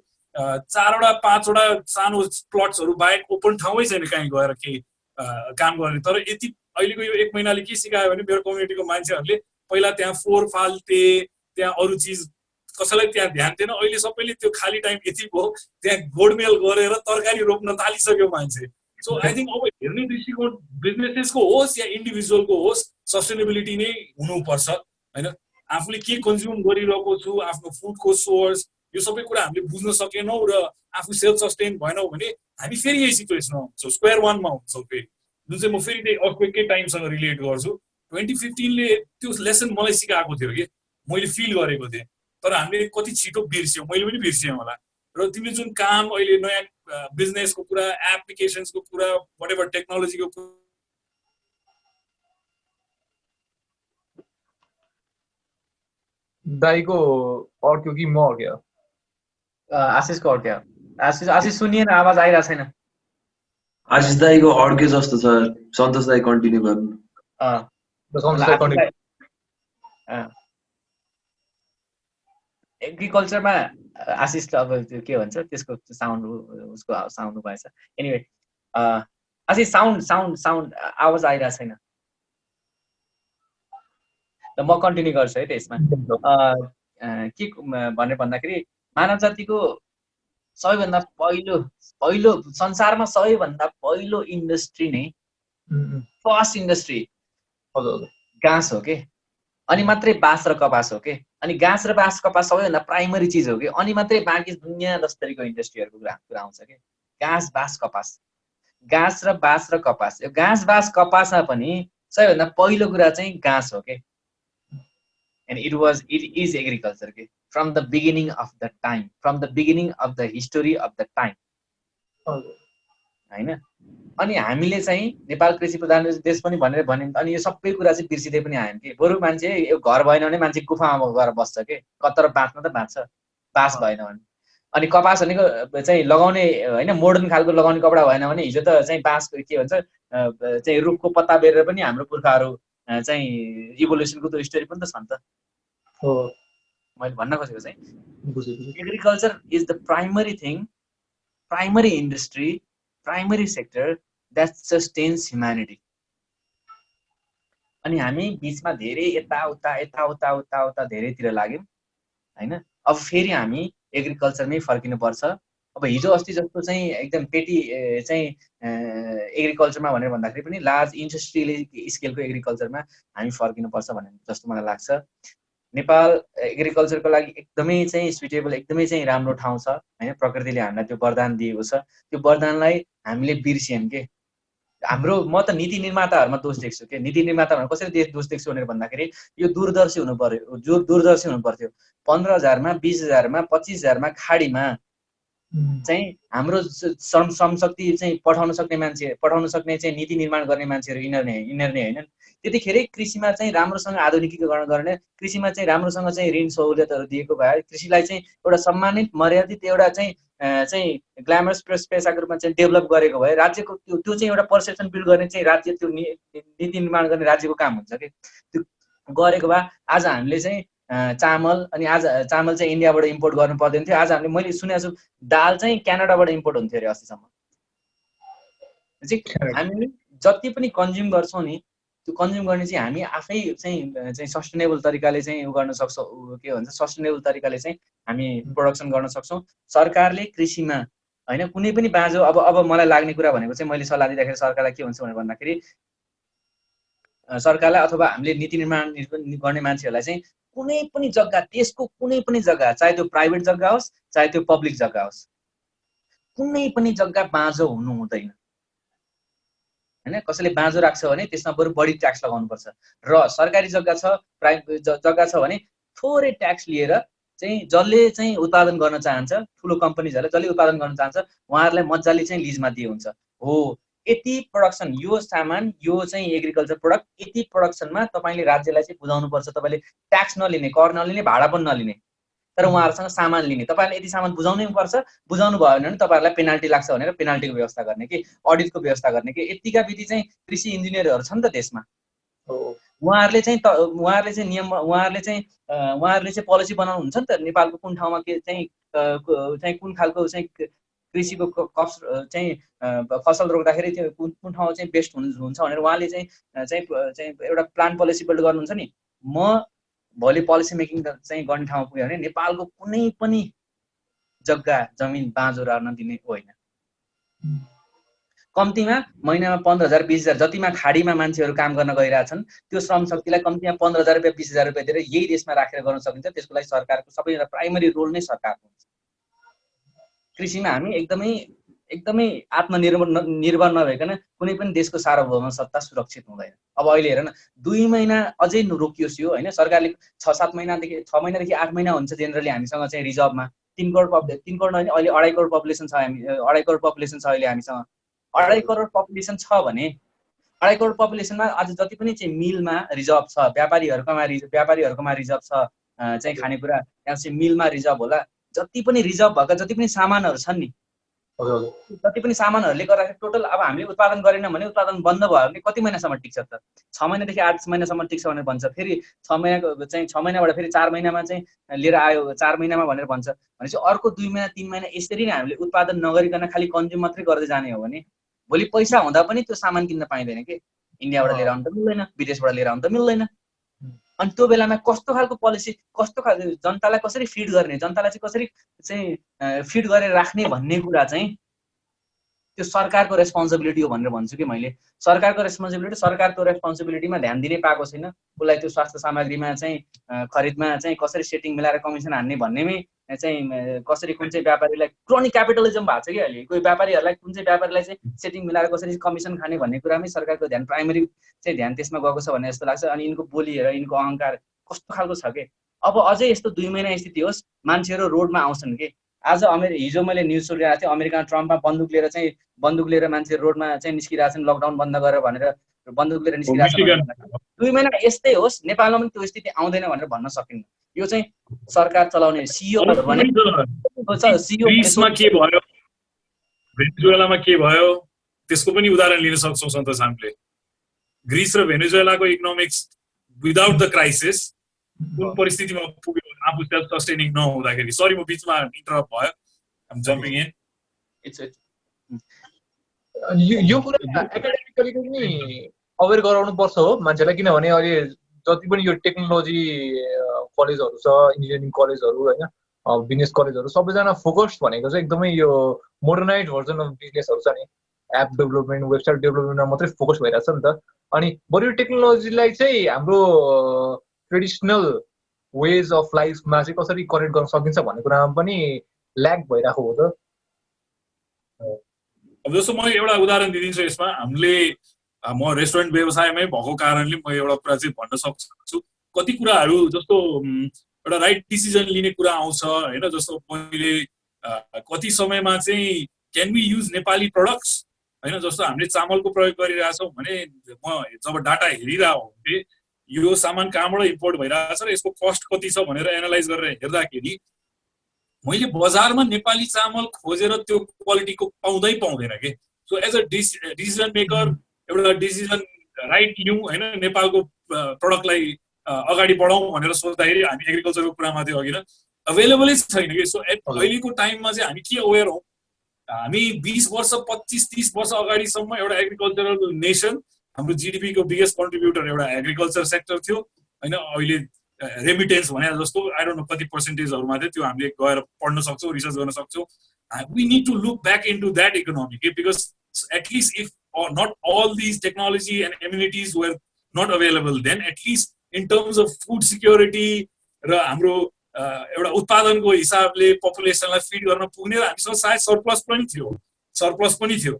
4वटा 5वटा सानो प्लट्सहरू बाहेक ओपन ठाउँै छैन कहीँ गएर केही काम गर्ने तर यति अहिलेको यो 1 महिनाले के सिकायो भने मेरो कम्युनिटीको मान्छेहरूले पहिला त्यहाँ फोहोर फाल्टे त्यहाँ अरू चिज कसैलाई त्यहाँ ध्यान दिएन अहिले सबैले त्यो खाली टाइम यति भयो त्यहाँ गोडमेल गरेर तरकारी रोप्न थालिसक्यो मान्छे सो आई थिङ्क अब हेर्ने दृष्टिकोण बिजनेसेसको होस् या इन्डिभिजुअलको होस् सस्टेनेबिलिटी नै हुनुपर्छ होइन आफूले के कन्ज्युम गरिरहेको छु आफ्नो फुडको सोर्स यो सबै कुरा हामीले बुझ्न सकेनौँ र आफू सेल्फ सस्टेन भएनौँ भने हामी फेरि यही सिचुएसनमा हुन्छौँ स्क्वायर वानमा हुन्छौँ फेरि जुन चाहिँ म फेरि त्यही अर्थक्वेककै टाइमसँग रिलेट गर्छु 2015ले त्यो लेसन मलाई सिकाएको थियो कि मैले फिल गरेको थिएँ तर हामीले कति छिटो बिर्स्यौँ मैले पनि बिर्सेँ होला र तिमीले जुन काम अहिले नयाँ बिजनेसको कुरा एप्लिकेसन्सको कुरा वाटेभर टेक्नोलोजीको कुरा दाइको अड्क्यो कि म अड्क्यो आशिषको अड्क्यो आशिष सुनिएन आवाज आइरहेको छैन आशिष दाइको अड्के जस्तो छ सन्तोष दाइ कन्टिन्यू गर्नु एग्रिकल्चरमा आशिष त अब त्यो के भन्छ त्यसको साउन्ड उसको साउन्ड भएछ एनिवे आशिष साउन्ड आवाज आइरहेको छैन ल म कन्टिन्यू गर्छु है त्यसमा के भनेर भन्दाखेरि मानव जातिको सबैभन्दा पहिलो संसारमा सबैभन्दा पहिलो इन्डस्ट्री नै फर्स्ट इन्डस्ट्री घाँस हो के अनि मात्रै बाँस र कपास हो के अनि घाँस र बाँस कपास सबैभन्दा प्राइमरी चिज हो कि अनि मात्रै बाँकी दुनियाँ जस्तरीको इन्डस्ट्रीहरूको कुरा आउँछ कि घाँस बाँस र कपास यो घाँस बाँस कपासमा पनि सबैभन्दा पहिलो कुरा चाहिँ घाँस हो के and it is agriculture okay? from the beginning of the time from the beginning of the history of the time हैन अनि हामीले चाहिँ नेपाल कृषि प्रधान देश पनि भनेर भन्यौं अनि यो सबै कुरा चाहिँ बिर्सिदै पनि आयौं के बरु मान्छे यो घर भएन भने मान्छे गुफामा गएर बस्छ के कतर बाँच्न त बाँच्छ बाँस भएन भने अनि कपास भनेको चाहिँ लगाउने हैन मोडर्न खालको लगाउने कपडा भएन भने हिजो त चाहिँ बाँसको के भन्छ चाहिँ रुखको पत्ता बेरेर पनि हाम्रो पुर्खाहरू चाहिँ इभोल्युसनको त स्टोरी पनि त छ नि त हो मैले भन्न खोजेको चाहिँ agriculture is the primary thing primary industry primary sector that sustains humanity. अनि हामी बिचमा धेरै यताउता धेरैतिर लाग्यौँ होइन। अब फेरि हामी एग्रिकल्चरमै फर्किनुपर्छ। अब हिजो अस्ति जस्तो चाहिँ एकदम पेटी चाहिँ एग्रिकल्चरमा भनेर भन्दाखेरि पनि लार्ज इन्डस्ट्रियल स्केलको एग्रिकल्चरमा हामी फर्किनुपर्छ भन्ने जस्तो मलाई लाग्छ। नेपाल एग्रिकल्चरको लागि एकदमै चाहिँ सुइटेबल, एकदमै चाहिँ राम्रो ठाउँ छ होइन। प्रकृतिले हामीलाई त्यो वरदान दिएको छ, त्यो वरदानलाई हामीले बिर्स्यौँ के। हाम्रो म त नीति निर्माताहरूमा दोष देख्छु के। नीति निर्माताहरूमा कसरी दोष देख्छु भनेर भन्दाखेरि यो दूरदर्शी हुनु पर्यो, दूरदर्शी हुनु पर्थ्यो। 15,000मा 20,000मा 25,000मा खाडीमा चाहिँ हाम्रो श्रमशक्ति चाहिँ पठाउन सक्ने मान्छे, पठाउन सक्ने चाहिँ नीति निर्माण गर्ने मान्छेहरू यिनीहरू नै होइनन्। त्यतिखेरै कृषिमा चाहिँ राम्रोसँग आधुनिकीकरण गर्ने, कृषिमा चाहिँ राम्रोसँग चाहिँ ऋण सहुलियतहरू दिएको भए, कृषिलाई चाहिँ एउटा सम्मानित मर्यादित एउटा चाहिँ ग्ल्यामरस पेसाको रूपमा चाहिँ डेभलप गरेको भए राज्यको त्यो चाहिँ एउटा पर्सेप्सन बिल्ड गर्ने चाहिँ राज्य त्यो नीति निर्माण गर्ने राज्यको काम हुन्छ कि। त्यो गरेको भए आज हामीले चाहिँ चामल, अनि आज चामल चाहिँ इन्डियाबाट इम्पोर्ट गर्नु पर्दैन थियो। आज हामीले, मैले सुनेको छु दाल चाहिँ क्यानाडाबाट इम्पोर्ट हुन्थ्यो अरे अस्तिसम्म। हामीले जति पनि कन्ज्युम गर्छौँ नि, त्यो कन्ज्युम गर्ने चाहिँ हामी आफै चाहिँ सस्टेनेबल तरिकाले चाहिँ उ गर्न सक्छौँ, के भन्छ सस्टेनेबल तरिकाले चाहिँ हामी प्रोडक्सन गर्न सक्छौँ। सरकारले कृषिमा होइन कुनै पनि बाँझो, अब मलाई लाग्ने कुरा भनेको चाहिँ मैले सल्लाह दिँदाखेरि सरकारलाई के हुन्छ भनेर भन्दाखेरि सरकारलाई अथवा हामीले नीति निर्माण गर्ने मान्छेहरूलाई चाहिँ कुनै पनि जग्गा, देशको कुनै पनि जग्गा, चाहे त्यो प्राइभेट जग्गा होस् चाहे त्यो पब्लिक जग्गा होस्, कुनै पनि जग्गा बाँझो हुनु हुँदैन होइन। कसैले बाँझो राख्छ भने त्यसमा बरु बढी ट्याक्स लगाउनुपर्छ। र सरकारी जग्गा छ, प्राइभेट जग्गा छ भने थोरै ट्याक्स लिएर चाहिँ जसले चाहिँ उत्पादन गर्न चाहन्छ, ठुलो कम्पनीजहरूले जसले उत्पादन गर्न चाहन्छ उहाँहरूलाई मजाले चाहिँ लिजमा दिए हुन्छ। हो यति प्रोडक्सन, यो सामान, यो चाहिँ एग्रिकल्चर प्रोडक्ट यति प्रोडक्सनमा तपाईँले राज्यलाई चाहिँ बुझाउनुपर्छ। तपाईँले ट्याक्स नलिने, कर नलिने, भाडा पनि नलिने, तर उहाँहरूसँग सामान लिने। तपाईँहरूले यति सामान बुझाउनै पर्छ, बुझाउनु भयो भने तपाईँहरूलाई पेनाल्टी लाग्छ भनेर पेनाल्टीको व्यवस्था गर्ने कि, अडिटको व्यवस्था गर्ने कि। यतिका विधि चाहिँ कृषि इन्जिनियरहरू छन् त देशमा। उहाँहरूले चाहिँ नियम, उहाँहरूले चाहिँ पोलिसी बनाउनुहुन्छ नि त। नेपालको कुन ठाउँमा के चाहिँ कुन खालको चाहिँ कृषिको चाहिँ फसल रोक्दाखेरि त्यो कुन ठाउँमा चाहिँ बेस्ट हुन्छ भनेर उहाँले चाहिँ एउटा प्लान पोलिसी बिल्ड गर्नुहुन्छ नि। म भोलि पोलिसी मेकिङ चाहिँ गर्ने ठाउँमा पुग्यो भने नेपालको कुनै पनि जग्गा जमिन बाँझो रहन दिने होइन। कम्तीमा महिनामा 15,000 20,000 जतिमा खाडीमा मान्छेहरू काम गर्न गइरहेछन् त्यो श्रम शक्तिलाई कम्तीमा 15,000 रुपियाँ 20,000 रुपियाँ दिएर यही देशमा राखेर गर्न सकिन्छ। त्यसको लागि सरकारको सबैभन्दा प्राइमरी रोल नै सरकारको हुन्छ। कृषिमा हामी एकदमै आत्मनिर्भर नभइकन कुनै पनि देशको सार्वभौम सत्ता सुरक्षित हुँदैन। अब अहिले हेर न, 2 महिना अझै रोकियोस् यो होइन। सरकारले 6 महिनादेखि 8 महिना हुन्छ जेनरली हामीसँग चाहिँ रिजर्भमा। 3 करोड नभए अहिले 2.5 करोड पपुलेसन छ। 2.5 करोड पपुलेसन छ अहिले हामीसँग। 2.5 करोड पपुलेसन छ भने 2.5 करोड पपुलेसनमा आज जति पनि चाहिँ मिलमा रिजर्भ छ, व्यापारीहरूकोमा रिजर्भ छ चाहिँ खानेकुरा, त्यहाँ चाहिँ मिलमा रिजर्भ होला। जति पनि रिजर्भ भएका जति पनि सामानहरू छन् नि, जति पनि सामानहरूले गर्दाखेरि टोटल अब हामीले उत्पादन गरेन भने, उत्पादन बन्द भयो भने कति महिनासम्म टिक्छ त? 6 महिनादेखि 8 महिनासम्म टिक्छ भनेर भन्छ। फेरि 6 महिनाबाट फेरि 4 महिनामा चाहिँ लिएर आयो, 4 महिनामा भनेर भन्छ। भनेपछि अर्को 2 महिना 3 महिना यसरी नै हामीले उत्पादन नगरिकन खालि कन्ज्युम मात्रै गर्दै जाने हो भने भोलि पैसा हुँदा पनि त्यो सामान किन्न पाइँदैन कि। इन्डियाबाट लिएर आउनु त मिल्दैन, विदेशबाट लिएर आउनु त मिल्दैन। अनि त्यो बेलामा कस्तो खालको पोलिसी, कस्तो खालको जनतालाई कसरी फिड गर्ने, जनतालाई चाहिँ कसरी चाहिँ फिड गरेर राख्ने भन्ने कुरा चाहिँ त्यो सरकारको रेस्पोन्सिबिलिटी हो भनेर भन्छु कि मैले। सरकारको रेस्पोन्सिबिलिटीमा ध्यान दिनै पाएको छैन। उसलाई त्यो स्वास्थ्य सामग्रीमा चाहिँ खरिदमा चाहिँ कसरी सेटिङ मिलाएर कमिसन हान्ने भन्नेमै चाहिँ कसरी कुन चाहिँ व्यापारीलाई क्रोनिक क्यापिटलिजम भएको छ कि अहिले। कोही व्यापारीहरूलाई कुन चाहिँ व्यापारीलाई चाहिँ सेटिङ मिलाएर कसरी कमिसन खाने भन्ने कुरामै सरकारको ध्यान, प्राइमरी चाहिँ ध्यान त्यसमा गएको छ भन्ने जस्तो लाग्छ। अनि यिनको बोली हेर, यिनको अहङ्कार कस्तो खालको छ कि। अब अझै यस्तो 2 महिना स्थिति होस्, मान्छेहरू रोडमा आउँछन् कि। आज हिजो मैले न्युज सुनिरहेको थिएँ, अमेरिकामा ट्रम्पमा बन्दुक लिएर मान्छे रोडमा चाहिँ निस्किरहेछन् लकडाउन बन्द गरेर भनेर, बन्दुक लिएर निस्किरहेछन्। 2 महिना यस्तै होस्, नेपालमा पनि त्यो स्थिति आउँदैन भनेर भन्न सकिन्न। यो चाहिँ सरकार चलाउने सिइओहरू भने ग्रीसमा के भयो, भेनेजुएलामा के भयो त्यसको पनि उदाहरण लिन सक्छौँ सन्तोष हामीले। ग्रीस र भेनेजुएलाको इकोनोमिक्स विदाउट द क्राइसिस कुन परिस्थितिमा पुग्यो आफू सेल्फ सस्टेनिङ नहुँदाखेरि। सरी म बिचमा इन्टरप्ट भयो, आइम जम्पिङ इन। यो कुरा एकाडेमिकली पनि अवेर गराउनु पर्छ हो मान्छेलाई, किनभने अहिले जति पनि यो टेक्नोलोजी कलेजहरू छ, इन्जिनियरिङ कलेजहरू होइन, बिजनेस कलेजहरू, सबैजना फोकस भनेको चाहिँ एकदमै यो मोडर्नाइज भर्जन अफ बिजनेसहरू छ नि, एप डेभलपमेन्ट, वेबसाइट डेभलपमेन्टमा मात्रै फोकस भइरहेको छ नि त। अनि बरु यो टेक्नोलोजीलाई चाहिँ हाम्रो ट्रेडिसनल वेज अफ लाइफमा चाहिँ कसरी कनेक्ट गर्न सकिन्छ भन्ने कुरामा पनि ल्याक भइरहेको हो त। अब जस्तो म एउटा उदाहरण दिदिन्छु यसमा। हामीले म रेस्टुरेन्ट व्यवसायमै भएको कारणले म एउटा कुरा चाहिँ भन्न सक्छु। कति कुराहरू जस्तो एउटा राइट डिसिजन लिने कुरा आउँछ होइन, जस्तो मैले कति समयमा चाहिँ can we use Nepali products होइन, जस्तो हामीले चामलको प्रयोग गरिरहेछौँ भने म जब डाटा हेरिरहेको हुन्थेँ यो सामान कहाँबाट इम्पोर्ट भइरहेछ र यसको कस्ट कति छ भनेर एनालाइज गरेर हेर्दाखेरि मैले बजारमा नेपाली चामल खोजेर त्यो क्वालिटीको पाउँदैन के। So as a decision maker एउटा डिसिजन राइट लिउँ होइन, नेपालको प्रडक्टलाई अगाडि बढाउँ भनेर सोच्दाखेरि हामी एग्रिकल्चरको कुरामा थियो अघि न, अभाइलेबलै छैन कि। सो अहिलेको टाइममा चाहिँ हामी के अवेर हौँ, हामी 20 वर्ष 25-30 वर्ष अगाडिसम्म एउटा एग्रिकल्चरल नेसन, हाम्रो जिडिपीको बिगेस्ट कन्ट्रिब्युटर एउटा एग्रिकल्चर सेक्टर थियो होइन। अहिले रेमिटेन्स भने जस्तो आई डोन्ट नो कति पर्सेन्टेजहरूमा थियो, त्यो हामीले गएर पढ्न सक्छौँ, रिसर्च गर्न सक्छौँ। We need to look back into that economy के, because at least if not all these technology and amenities were not available then at least in terms of food security र हाम्रो एउटा उत्पादनको हिसाबले पपुलेसनलाई फिड गर्न पुग्ने हामीसँग सायद सरप्लस पनि थियो।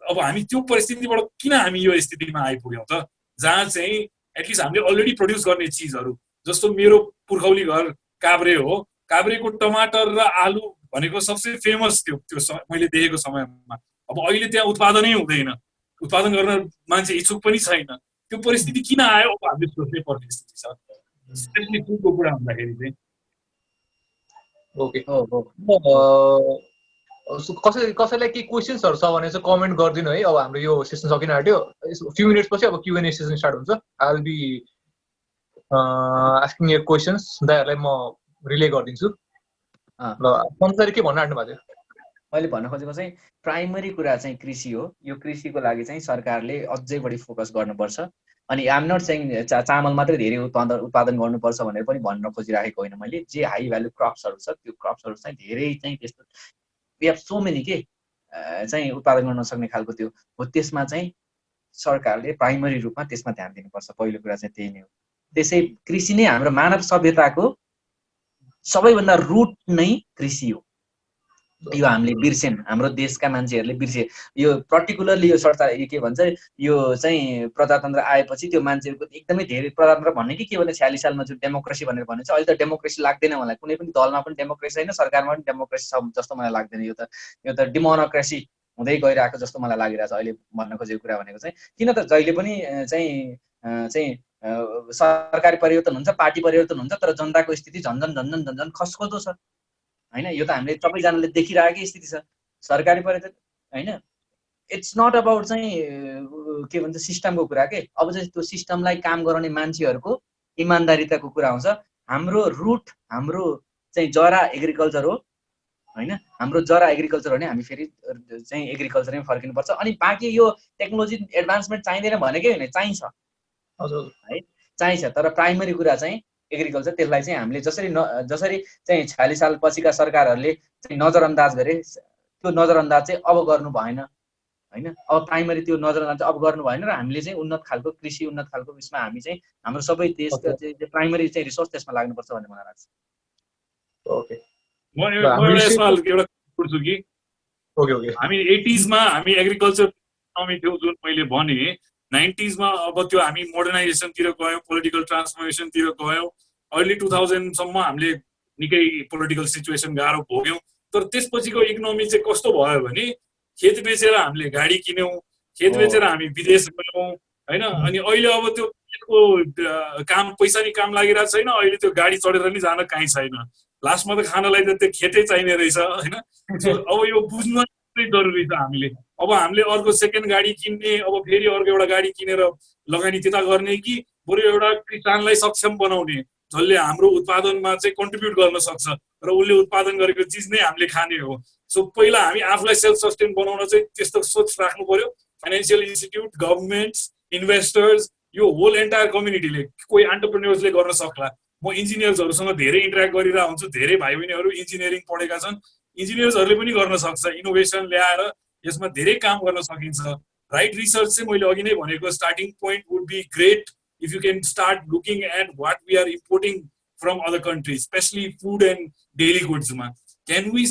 अब हामी त्यो परिस्थितिबाट किन हामी यो स्थितिमा आइपुग्यौँ त, जहाँ चाहिँ एटलिस्ट हामीले अलरेडी प्रड्युस गर्ने चिजहरू, जस्तो मेरो पुर्खौली घर काभ्रे हो, काभ्रेको टमाटर र आलु भनेको सबसे फेमस थियो त्यो मैले देखेको समयमा। अब अहिले त्यहाँ उत्पादनै हुँदैन, उत्पादन गर्न मान्छे इच्छुक पनि छैन। त्यो परिस्थिति किन आयो अब हामीले सोच्नै पर्ने स्थिति छ, स्पेसली फुडको कुरा हुँदाखेरि चाहिँ। ओके, कसैलाई केही क्वेसन्सहरू छ भने चाहिँ कमेन्ट गरिदिनु है। अब हाम्रो यो सेसन सकिन आँट्यो, फ्यु मिनट्स पछि अब Q&A सेसन स्टार्ट हुन्छ। I will be asking you questions, दाइहरूलाई म रिले गरिदिन्छु। ल सन्चरी के भन्न आँट्नु भएको थियो? मैले भन्न खोजेको चाहिँ प्राइमरी कुरा चाहिँ कृषि हो। यो कृषिको लागि चाहिँ सरकारले अझै बढी फोकस गर्नुपर्छ। अनि आइ एम नट सेइङ चामल मात्रै धेरै उत्पादन गर्नुपर्छ भनेर पनि भन्न खोजिराखेको होइन मैले। जे हाई भ्यालु क्रप्सहरू छ त्यो क्रप्सहरू चाहिँ धेरै चाहिँ त्यस्तो वी हेभ सो मेनी के चाहिँ उत्पादन गर्न सक्ने खालको त्यो हो। त्यसमा चाहिँ सरकारले प्राइमरी रूपमा त्यसमा ध्यान दिनुपर्छ। पहिलो कुरा चाहिँ त्यही नै हो। त्यसै कृषि नै हाम्रो मानव सभ्यताको सबैभन्दा रुट नै कृषि हो। यो हामीले बिर्सेन, हाम्रो देशका मान्छेहरूले बिर्से। यो पर्टिकुलरली यो सरकार के भन्छ, यो चाहिँ प्रजातन्त्र आएपछि त्यो मान्छेहरूको एकदमै धेरै प्रजातन्त्र भन्ने कि के भने 46 सालमा जो डेमोक्रेसी भनेर भनेको छ, अहिले त डेमोक्रेसी लाग्दैन मलाई। कुनै पनि दलमा पनि डेमोक्रेसी छैन, सरकारमा पनि डेमोक्रेसी छ जस्तो मलाई लाग्दैन। यो त डिमोक्रेसी हुँदै गइरहेको जस्तो मलाई लागिरहेछ अहिले भन्न खोजेको कुरा भनेको चाहिँ। किन त जहिले पनि चाहिँ सरकारी परिवर्तन हुन्छ, पार्टी परिवर्तन हुन्छ, तर जनताको स्थिति झन्झन खस्कदो छ होइन। यो त हामीले सबैजनाले देखिरहेकै स्थिति छ। सरकारी परिवर्तन होइन, इट्स नट अबाउट चाहिँ के भन्छ सिस्टमको कुरा के। अब चाहिँ त्यो सिस्टमलाई काम गराउने मान्छेहरूको इमान्दारिताको कुरा आउँछ। हाम्रो रुट, हाम्रो चाहिँ जरा एग्रिकल्चर हो होइन। हाम्रो जरा एग्रिकल्चर हो भने हामी फेरि चाहिँ एग्रिकल्चरमै फर्किनुपर्छ। अनि बाँकी यो टेक्नोलोजी एडभान्समेन्ट चाहिँदैन भनेकै होइन, चाहिन्छ है, चाहिन्छ। तर प्राइमरी कुरा चाहिँ एग्रिकल्चर, त्यसलाई चाहिँ हामीले जसरी चाहिँ 46 साल पछिका सरकारहरूले चाहिँ नजरअन्दाज गरे, त्यो नजरअन्दाज चाहिँ अब गर्नु भएन होइन। अब प्राइमरी त्यो नजरअन्दाज अब गर्नु भएन र हामीले चाहिँ उन्नत खालको कृषि, उन्नत खालको उसमा हामी चाहिँ हाम्रो सबै देशको चाहिँ प्राइमरी चाहिँ रिसोर्स त्यसमा लाग्नुपर्छ भन्ने मलाई लाग्छ। ओके, म यसमा एउटा बुझ्छु कि हामी 80s मा हामी एग्रिकल्चर इकोनोमी थियो जुन मैले भने, 90s मा अब त्यो हामी मोडर्नाइजेसनतिर गयौँ, पोलिटिकल ट्रान्सफर्मेसनतिर गयौँ। अर्ली 2000 सम्म हामीले निकै पोलिटिकल सिचुएसन गाह्रो भोग्यौँ। तर त्यसपछिको इकोनोमी चाहिँ कस्तो भयो भने खेत बेचेर हामीले गाडी किन्यौँ, खेत बेचेर हामी विदेश गयौँ होइन। अनि अहिले अब त्यो खेतको काम पैसा नि काम लागिरहेको छैन, अहिले त्यो गाडी चढेर नि जान कहीँ छैन। लास्टमा त खानलाई त त्यो खेतै चाहिने रहेछ होइन। अब यो बुझ्नु जरुरी छ हामीले। अब हामीले अर्को सेकेन्ड गाडी किन्ने, अब फेरि अर्को एउटा गाडी किनेर लगानी त्यता गर्ने कि बरु एउटा किसानलाई सक्षम बनाउने जसले हाम्रो उत्पादनमा चाहिँ कन्ट्रिब्युट गर्न सक्छ, र उसले उत्पादन गरेको चिज नै हामीले खाने हो। सो पहिला हामी आफूलाई सेल्फ सस्टेन बनाउन चाहिँ त्यस्तो सोच राख्नु पर्यो। फाइनेन्सियल इन्स्टिट्युट, गभर्मेन्ट्स, इन्भेस्टर्स, यो होल एन्टायर कम्युनिटीले, कोही एन्टरप्रेन्योर्सले गर्न सक्ला। म इन्जिनियर्सहरूसँग धेरै इन्टरेक्ट गरिरहेको हुन्छु, धेरै भाइ बहिनीहरू इन्जिनियरिङ पढेका छन्, इन्जिनियर्सहरूले पनि गर्न सक्छ, इनोभेसन ल्याएर यसमा धेरै काम गर्न सकिन्छ। राइट रिसर्च चाहिँ मैले अघि नै भनेको starting point would be great if you can start looking at what we are importing from other countries, especially food and daily goods. Can we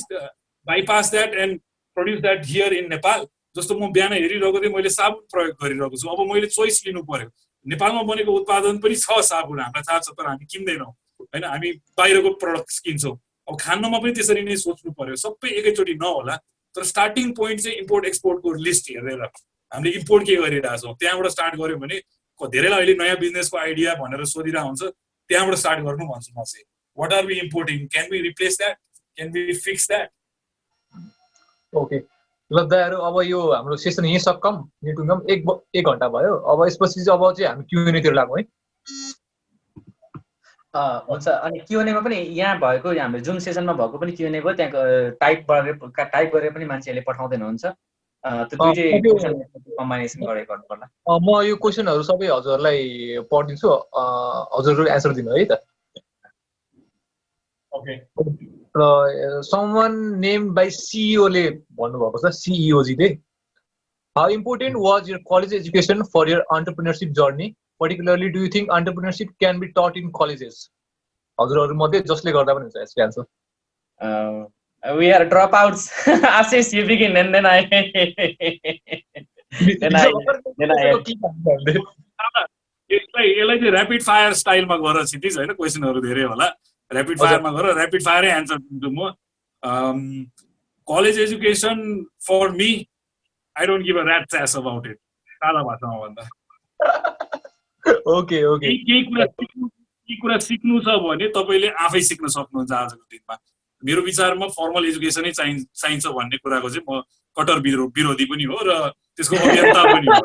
bypass that and produce that here in Nepal? जस्तो म बिहान हेरिरहेको थिएँ, मैले साबुन प्रयोग गरिरहेको छु, अब मैले चोइस लिनु पर्यो। नेपालमा बनेको उत्पादन पनि छ साबुन, हामीलाई थाहा छ, तर हामी किन्दैनौँ हैन, हामी बाहिरको प्रडक्ट्स किन्छौँ। अब खानमा पनि त्यसरी नै सोच्नु पर्यो, सबै एकैचोटि नहोला, तर स्टार्टिङ पोइन्ट चाहिँ इम्पोर्ट एक्सपोर्टको लिस्ट हेरेर हामीले इम्पोर्ट के गरिरहेको छौँ त्यहाँबाट स्टार्ट गर्यो भने धेरैलाई अहिले नयाँ बिजनेसको आइडिया भनेर सोधिरहेको हुन्छ, त्यहाँबाट स्टार्ट गर्नु भन्छु म चाहिँ। What are we importing, can we replace that, can we fix that? Okay ल दाइहरू, अब यो हाम्रो सेसन यहीँ सक्कम, मिटुङम एक घन्टा भयो। अब यसपछि चाहिँ अब चाहिँ हामी Q&A तिर लागौँ है। हुन्छ। अनि Q&A मा पनि यहाँ भएको हाम्रो जुन सेसनमा भएको पनि Q&A भयो, त्यहाँ टाइप गरेर पनि मान्छेहरूले पठाउँदै हुनुहुन्छ। त्यो दुईटै क्वेसन कम्बाइनेसन गरेर गर्नु पर्ला। म यो क्वेसनहरू सबै हजुरहरूलाई पढिदिन्छु, हजुरहरूले एन्सर दिनु है त। Okay. Someone name by CEO ले भन्नुभएको छ, CEO जीले, how important was your college education for your entrepreneurship journey, particularly do you think entrepreneurship can be taught in colleges? हजुरहरू मध्ये जसले गर्दा पनि हुन्छ यसको answer. We are dropouts. Ashish, you begin and then I. यसलाई चाहिँ ऱ्यापिड फायर स्टाइलमा गर सिटिज होइन, क्वेसनहरू धेरै होला, ऱ्यापिड फायरमा गर, ऱ्यापिड फायरै एन्सर दिन्छु म। College education for me, I don't give a rat's ass about it, सादा भाषामा भन्दा। Okay okay. केही कुरा सिक्नु छ भने तपाईँले आफै सिक्न सक्नुहुन्छ आजको दिनमा। मेरो विचारमा फर्मल एजुकेसनै चाहिन्छ भन्ने कुराको चाहिँ म कट्टर विरोधी पनि हो र त्यसको अभियन्ता पनि हो।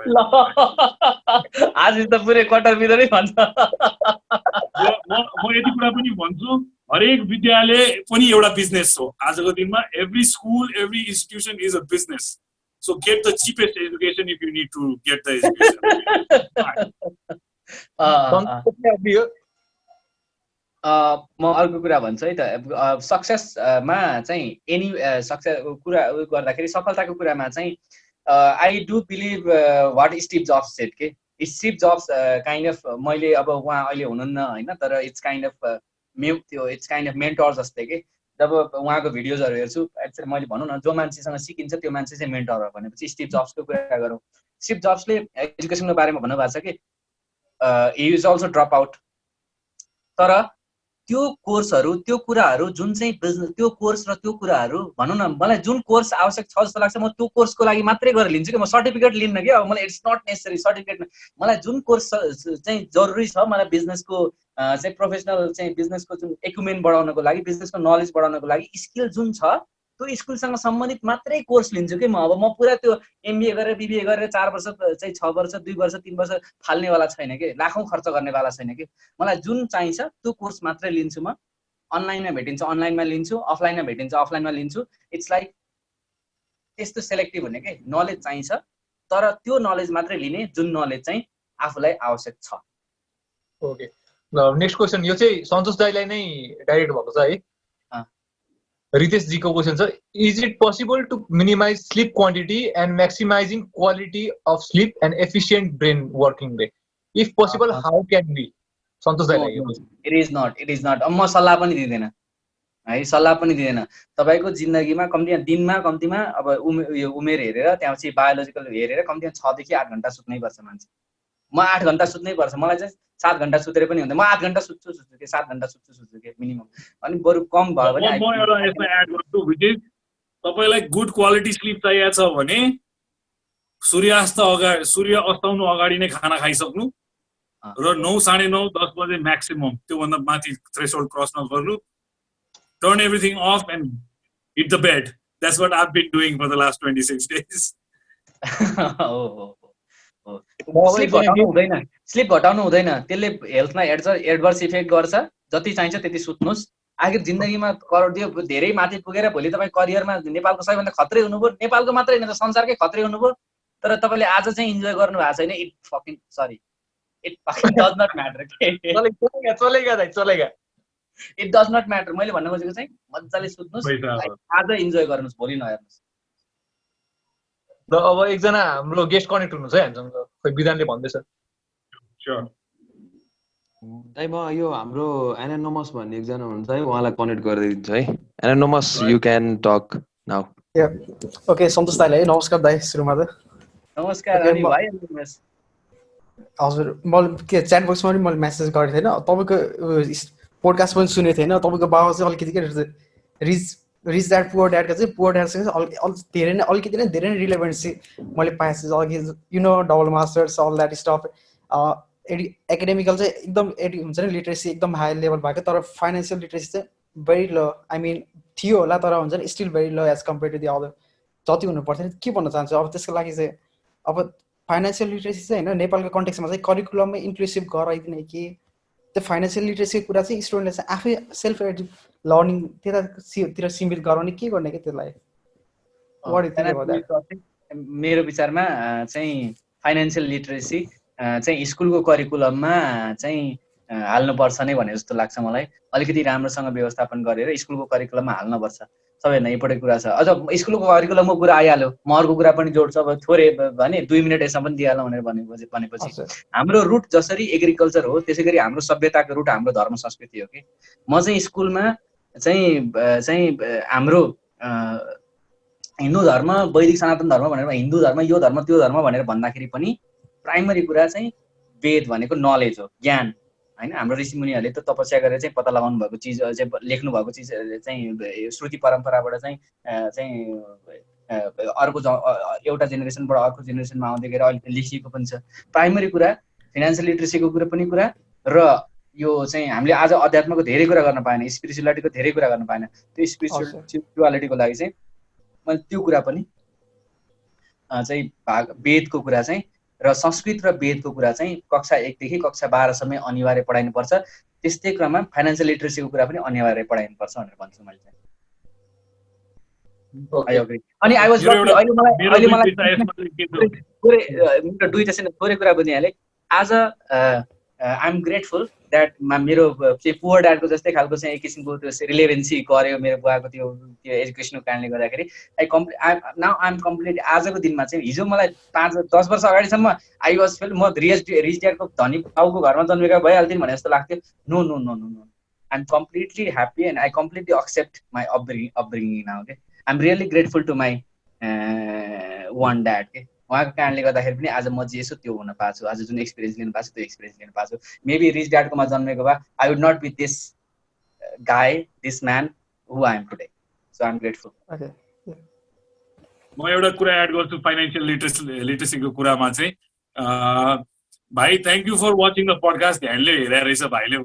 आज त पुरै कट्टर विरोधी भन्छ। म यति कुरा पनि भन्छु, हरेक विद्यालय पनि एउटा बिजनेस हो आजको दिनमा। Every school, every institution is a business. So get the cheapest education if you need to get the education. म अर्को कुरा भन्छु है त। सक्सेसमा चाहिँ एनी सक्सेस कुरा गर्दाखेरि सफलताको कुरामा चाहिँ I do believe what Steve Jobs said के। स्टिभ जब्स काइन्ड अफ, मैले अब उहाँ अहिले हुनुहुन्न होइन, तर it's kind of it's kind of mentor जस्तै के। जब उहाँको भिडियोजहरू हेर्छु, एक्चुअली मैले भनौँ न, जो मान्छेसँग सिकिन्छ त्यो मान्छे चाहिँ मेन्टर हो भनेपछि स्टिभ जब्सको कुरा गरौँ। स्टिभ जब्सले एजुकेसनको बारेमा भन्नुभएको छ कि he is also drop out, तर त्यो कोर्सहरू, त्यो कुराहरू जुन चाहिँ बिजनेस, त्यो कोर्स र त्यो कुराहरू भनौँ न, मलाई जुन कोर्स आवश्यक छ जस्तो लाग्छ म त्यो कोर्सको लागि मात्रै गरेर लिन्छु कि म सर्टिफिकेट लिन्न कि। अब मलाई इट्स नट नेसेसरी सर्टिफिकेट, मलाई जुन कोर्स चाहिँ जरुरी छ, मलाई बिजनेसको चाहिँ प्रोफेसनल चाहिँ बिजनेसको जुन इक्विपमेन्ट बढाउनको लागि, बिजनेसको नलेज बढाउनको लागि स्किल जुन छ त्यो स्कुलसँग सम्बन्धित मात्रै कोर्स लिन्छु कि म। अब म पुरा त्यो MBA गरेर BBA गरेर 4 वर्ष चाहिँ 6 वर्ष 2 वर्ष 3 वर्ष फाल्नेवाला छैन कि, लाखौँ खर्च गर्नेवाला छैन कि। मलाई जुन चाहिन्छ त्यो कोर्स मात्रै लिन्छु म। अनलाइनमा भेटिन्छ अनलाइनमा लिन्छु, अफलाइनमा भेटिन्छ अफलाइनमा लिन्छु। इट्स लाइक त्यस्तो सेलेक्टिभ हुने कि, नलेज चाहिन्छ तर त्यो नलेज मात्रै लिने जुन नलेज चाहिँ आफूलाई आवश्यक छ। ओके, नेक्स्ट क्वेसन यो चाहिँ सन्तोष दाइलाई नै डाइरेक्ट भएको छ है। रितेश जी को क्वेसन छ, is it possible to minimize sleep quantity and maximizing quality of sleep and efficient brain working day? If possible how can be? Santosh दाइलाई इट इज नट। अब म सल्लाह पनि दिँदैन है, सल्लाह पनि दिँदैन। तपाईँको जिन्दगीमा कम्तीमा दिनमा कम्तीमा अब यो उमेर हेरेर त्यहाँपछि बायोलोजिकल हेरेर कम्तीमा 6 देखि 8 घण्टा सुत्नै पर्छ मान्छे। म 8 घण्टा सुत्नै पर्छ, मलाई चाहिँ 7 घण्टा सुतेर पनि हुँदैन। म 8 घण्टा सुत्छु कि 7 घण्टा सुत्छु कि मिनिमम। अनि बरु कम भयो भने म एउटा यसमा एड गर्छु, विच इज तपाईलाई गुड क्वालिटी स्लिप चाहिएको छ भने सूर्य अस्ताउनु अगाडि नै खाना खाइसक्नु र 9, 9:30, 10 बजे म्याक्सिमम, त्योभन्दा माथि थ्रेसहोल्ड क्रस नगर्नु। Turn everything off and hit the bed. That's what I have been doing for the last 26 days। Sleep घटाउनु हुँदैन, त्यसले हेल्थमा एडभर्स इफेक्ट गर्छ। जति चाहिन्छ त्यति सुत्नुहोस्, आखिर जिन्दगीमा करोड त्यो धेरै माथि पुगेर भोलि तपाईँ करियरमा नेपालको सबैभन्दा खत्रै हुनुभयो, नेपालको मात्रै होइन त संसारकै खत्रै हुनुभयो, तर तपाईँले आज चाहिँ इन्जोय गर्नु भएको छैन। It fucking does not matter के चलेगा दाइ चलेगा। It does not matter. मैले भन्न खोजेको चाहिँ मजाले सुत्नुहोस्, आज इन्जोय गर्नुहोस्, भोलि नहेर्नुहोस्। ल अब एकजना हाम्रो गेस्ट कनेक्ट हुनुहुन्छ है हामीसँग, खोइ विधानले भन्दैछ। Sure. दाइ म यो हाम्रो एनोनमस भन्ने एकजना हुनुहुन्छ है, उहाँलाई कनेक्ट गरिदिन्छु है। Anonymous you can talk now. Okay Santosh दाइले है, नमस्कार दाइ सुरुमा त। नमस्कार अनि भाइ हजुर, मैले के च्याट बक्समा पनि मैले मेसेज गरेको थिएन, तपाईँको पोडकास्ट पनि सुनेको थिएन। तपाईँको बाबा चाहिँ अलिकति के रिच ड्याड पुवर ड्याडको चाहिँ पुवर ड्याडसँग धेरै नै अलिकति नै धेरै नै रिलेभेन्सी मैले पाएँ। अघि you know double masters all that stuff, academical चाहिँ एकदम हुन्छ नि लिटरेसी एकदम हाई लेभल भएको, तर फाइनेन्सियल लिटरेसी चाहिँ भेरी लो। आई मिन थियो होला तर हुन्छ नि still very low as compare to the other जति हुनु पर्थ्यो नि। के भन्न चाहन्छु अब त्यसको लागि चाहिँ, अब फाइनेन्सियल लिटरेसी चाहिँ होइन नेपालको कन्टेक्समा चाहिँ करिकुलममै इन्क्लुसिभ गराइदिने कि त्यो फाइनेन्सियल लिटरेसीको कुरा चाहिँ स्टुडेन्टले चाहिँ आफै सेल्फ लर्निङ त्यतातिर सीमित गराउने, के गर्ने कि त्यसलाई? मेरो विचारमा चाहिँ फाइनेन्सियल लिटरेसी चाहिँ स्कुलको करिकुलममा चाहिँ हाल्नुपर्छ नै भने जस्तो लाग्छ मलाई। अलिकति राम्रोसँग व्यवस्थापन गरेर स्कुलको करिकुलममा हाल्नुपर्छ। सबैभन्दा इम्पोर्टेन्ट कुरा छ। अझ स्कुलको करिकुलमको कुरा आइहाल्यो, म अर्को कुरा पनि जोड्छु। अब थोरै भने 2 मिनट यसमा पनि दिइहालौँ भनेर भनेपछि हाम्रो रुट जसरी एग्रिकल्चर हो त्यसै गरी हाम्रो सभ्यताको रुट हाम्रो धर्म संस्कृति हो कि। म चाहिँ स्कुलमा चाहिँ हाम्रो हिन्दू धर्म, वैदिक सनातन धर्म भनेर, हिन्दू धर्म यो धर्म त्यो धर्म भनेर भन्दाखेरि पनि प्राइमरी कुरा चाहिँ वेद भनेको नलेज हो, ज्ञान होइन। हाम्रो ऋषिमुनिहरूले त तपस्या गरेर चाहिँ पत्ता लगाउनु भएको चिज चाहिँ लेख्नु भएको चिज चाहिँ श्रुति परम्पराबाट चाहिँ अर्को एउटा जेनेरेसनबाट अर्को जेनेरेसनमा आउँदै गएर अहिले लेखिएको पनि छ। प्राइमरी कुरा फाइनेन्सियल लिटरेसीको कुरा पनि कुरा, र यो चाहिँ हामीले आज अध्यात्मको धेरै कुरा गर्न पाएन, स्पिरिचुअलिटीको धेरै कुरा गर्न पाएन। त्यो स्पिरिचुअलिटीको लागि चाहिँ मैले त्यो कुरा पनि चाहिँ वेदको कुरा चाहिँ र संस्कृत र वेदको कुरा चाहिँ कक्षा 1 देखि कक्षा 12 सम्म अनिवार्य पढाइनुपर्छ। त्यस्तै क्रममा फाइनेन्सियल लिटरेसीको कुरा पनि अनिवार्य पढाइनुपर्छ भनेर भन्छु मैले चाहिँ। अनि आई वाज अहिले मलाई दुईटा सेन्टेन्स थोरै कुरा बुझिहालेँ। आज आई एम ग्रेटफुल द्याट मेरो चाहिँ पुवर ड्याडको जस्तै खालको चाहिँ एक किसिमको त्यो रिलेभेन्सी गर्यो मेरो बुवाको त्यो एजुकेसनको कारणले गर्दाखेरि नाउ आई एम कम्प्लिट। आजको दिनमा चाहिँ हिजो मलाई 5-10 वर्ष अगाडिसम्म आई वाज फिल म रिच ड्याडको धनी बाउको घरमा जन्मेका भइहाल्थेँ भने जस्तो लाग्थ्यो। No no no no no, I am completely happy and I completely accept my upbringing now के। I am really grateful to my one dad के। उहाँको कारणले गर्दाखेरि पनि आज म जे छु त्यो हुन पाएको छु, आज जुन एक्सपिरियन्स लिनु पाएको छु त्यो एक्सपिरियन्स लिनु पाएको छु। मेबी रिच ड्याडकोमा जन्मेको भए I would not be this guy, this man who I am today. So I am grateful. म एउटा कुरा एड गर्छु फाइनेन्सियल लिटरेसीको कुरामा चाहिँ। भाइ thank you for watching the podcast. ध्यानले हेरेर रहेछ भाइले,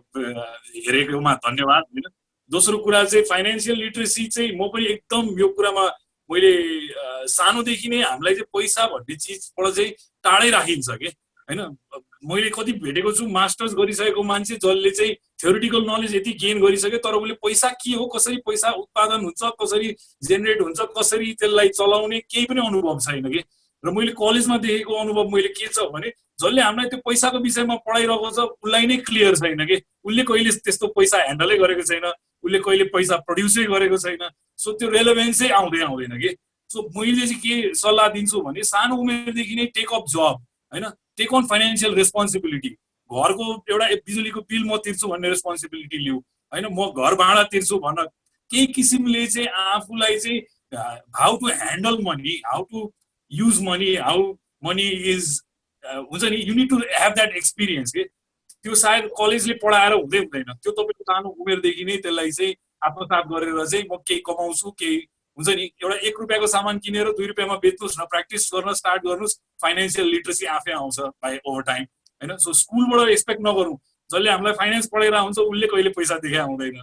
हेरेकोमा धन्यवाद होइन। दोस्रो कुरा चाहिँ फाइनेन्सियल लिटरेसी चाहिँ म पनि एकदम यो कुरामा मैले सानोदेखि नै हामीलाई चाहिँ पैसा भन्ने चिजबाट चाहिँ टाढै राखिन्छ कि होइन। मैले कति भेटेको छु मास्टर्स गरिसकेको मान्छे जसले चाहिँ थ्योरिटिकल नलेज यति गेन गरिसक्यो तर उसले पैसा के हो, कसरी पैसा उत्पादन हुन्छ, कसरी जेनेरेट हुन्छ, कसरी त्यसलाई चलाउने केही पनि अनुभव छैन कि। र मैले कलेजमा देखेको अनुभव मैले के छ भने जसले हामीलाई त्यो पैसाको विषयमा पढाइरहेको छ उसलाई नै क्लियर छैन कि उसले कहिले त्यस्तो पैसा ह्यान्डलै गरेको छैन, उसले कहिले पैसा प्रड्युसै गरेको छैन। सो त्यो रेलेभेन्सै आउँदैन कि। सो मैले चाहिँ के सल्लाह दिन्छु भने सानो उमेरदेखि नै टेक अप जब होइन, टेक अन फाइनेन्सियल रेस्पोन्सिबिलिटी। घरको एउटा बिजुलीको बिल म तिर्छु भन्ने रेस्पोन्सिबिलिटी लिऊ होइन, म घर भाडा तिर्छु भन्न। केही किसिमले चाहिँ आफूलाई चाहिँ how to handle money, how to use money, how money is हुन्छ नि, you need to have that experience के। त्यो सायद कलेजले पढाएर हुँदैन, त्यो तपाईँको सानो उमेरदेखि नै त्यसलाई चाहिँ आत्मसात गरेर चाहिँ म केही कमाउँछु, केही हुन्छ नि, एउटा 1 रुपियाँको सामान किनेर 2 रुपियाँमा बेच्नुहोस् न, प्र्याक्टिस गर्न स्टार्ट गर्नुहोस्। फाइनेन्सियल लिटरेसी आफै आउँछ बाई ओभर टाइम होइन। सो स्कुलबाट एक्सपेक्ट नगरौँ, जसले हामीलाई फाइनेन्स पढाएर आउँछ उसले कहिले पैसा देखाइ आउँदैन।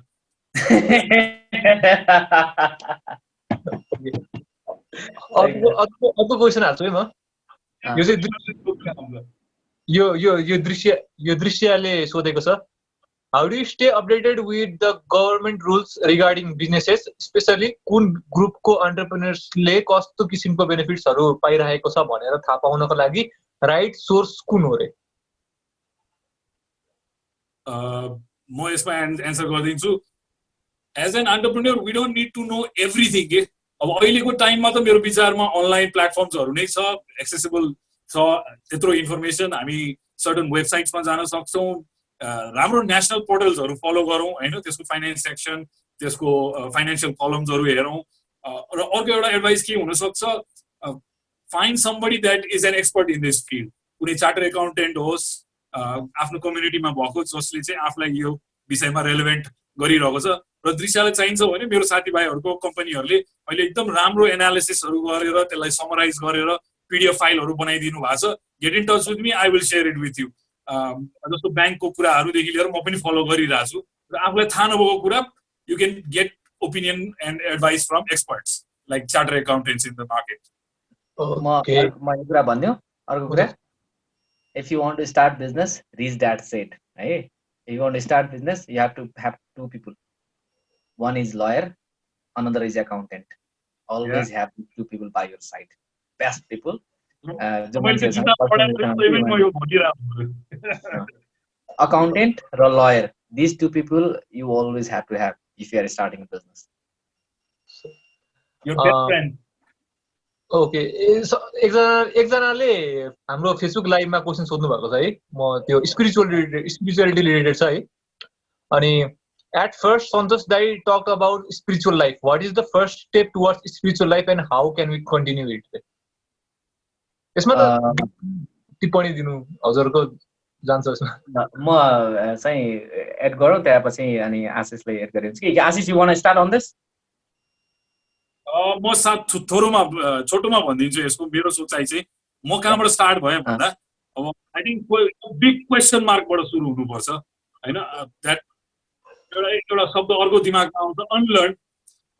अर्को क्वेसन हाल्छु है म। यो चाहिँ यो दृश्यले सोधेको छ How do you stay updated with the government rules regarding businesses, especially कुन ग्रुपको एन्टरप्रेन्योर्सले कस्तो किसिमको बेनिफिट्सहरू पाइरहेको छ भनेर थाहा पाउनको लागि राइट सोर्स कुन हो रे? म यसमा एन्सर गरिदिन्छु. As an entrepreneur we don't need to know everything के. अब अहिलेको टाइममा त मेरो विचारमा अनलाइन प्लेटफर्म्सहरू नै छ, एक्सेसिबल छ, त्यत्रो इन्फर्मेसन हामी सर्टन वेबसाइट्समा जान सक्छौँ. राम्रो नेसनल पोर्टल्सहरू फलो गरौँ होइन, त्यसको फाइनेन्स सेक्सन, त्यसको फाइनेन्सियल कलम्सहरू हेरौँ. र अर्को एउटा एडभाइस के हुनसक्छ, find somebody that is an expert in this field. कुनै चार्टर एकाउन्टेन्ट होस् आफ्नो कम्युनिटीमा भएको जसले चाहिँ आफूलाई यो विषयमा रेलेभेन्ट गरिरहेको छ. र दृश्यलाई चाहिन्छ भने मेरो साथीभाइहरूको कम्पनीहरूले अहिले एकदम राम्रो एनालिसिसहरू गरेर त्यसलाई समराइज गरेर PDF फाइलहरू बनाइदिनु भएको छ. Get in touch with me, I will share it with you. जस्तो ब्याङ्कको कुराहरूदेखि लिएर म पनि फलो गरिरहेको छु. र आफूलाई थाहा नभएको कुरा you can get opinion and advice from experts like charter accountants in the market. म यो कुरा भनिदिउँ. अर्को कुरा, if you want to start business, Rich Dad said, hey, if you want to start business, you have to have two people. One is lawyer, another is accountant. Always have two people by your side. Best people. Accountant or lawyer. These two people you always have to have if you are starting a business. Your best friend. Okay, एकजनाले हाम्रो फेसबुक लाइभमा क्वेसन सोध्नु भएको छ है. म त्यो स्पिरिचुअलिटी रिलेटेड छ है. अनि एट फर्स्ट सन्तोष दाई talk about spiritual life. What is the first step towards spiritual life and how can we continue it? यसमा त टिप्पणी दिनु हजुरको जान्छ यसमा. म चाहिँ एड गरौँ त्यसपछि अनि आशिषले एड गरिन्छ कि Ashish you want to start on this? म छोटोमा भनिदिन्छु. यसको मेरो सोचाइ चाहिँ म कहाँबाट स्टार्ट भएँ भन्दा अब आई थिङ्क बिग क्वेसन मार्कबाट सुरु हुनुपर्छ होइन. द्याट एउटा शब्द अर्को दिमागमा आउँछ, अनलर्न.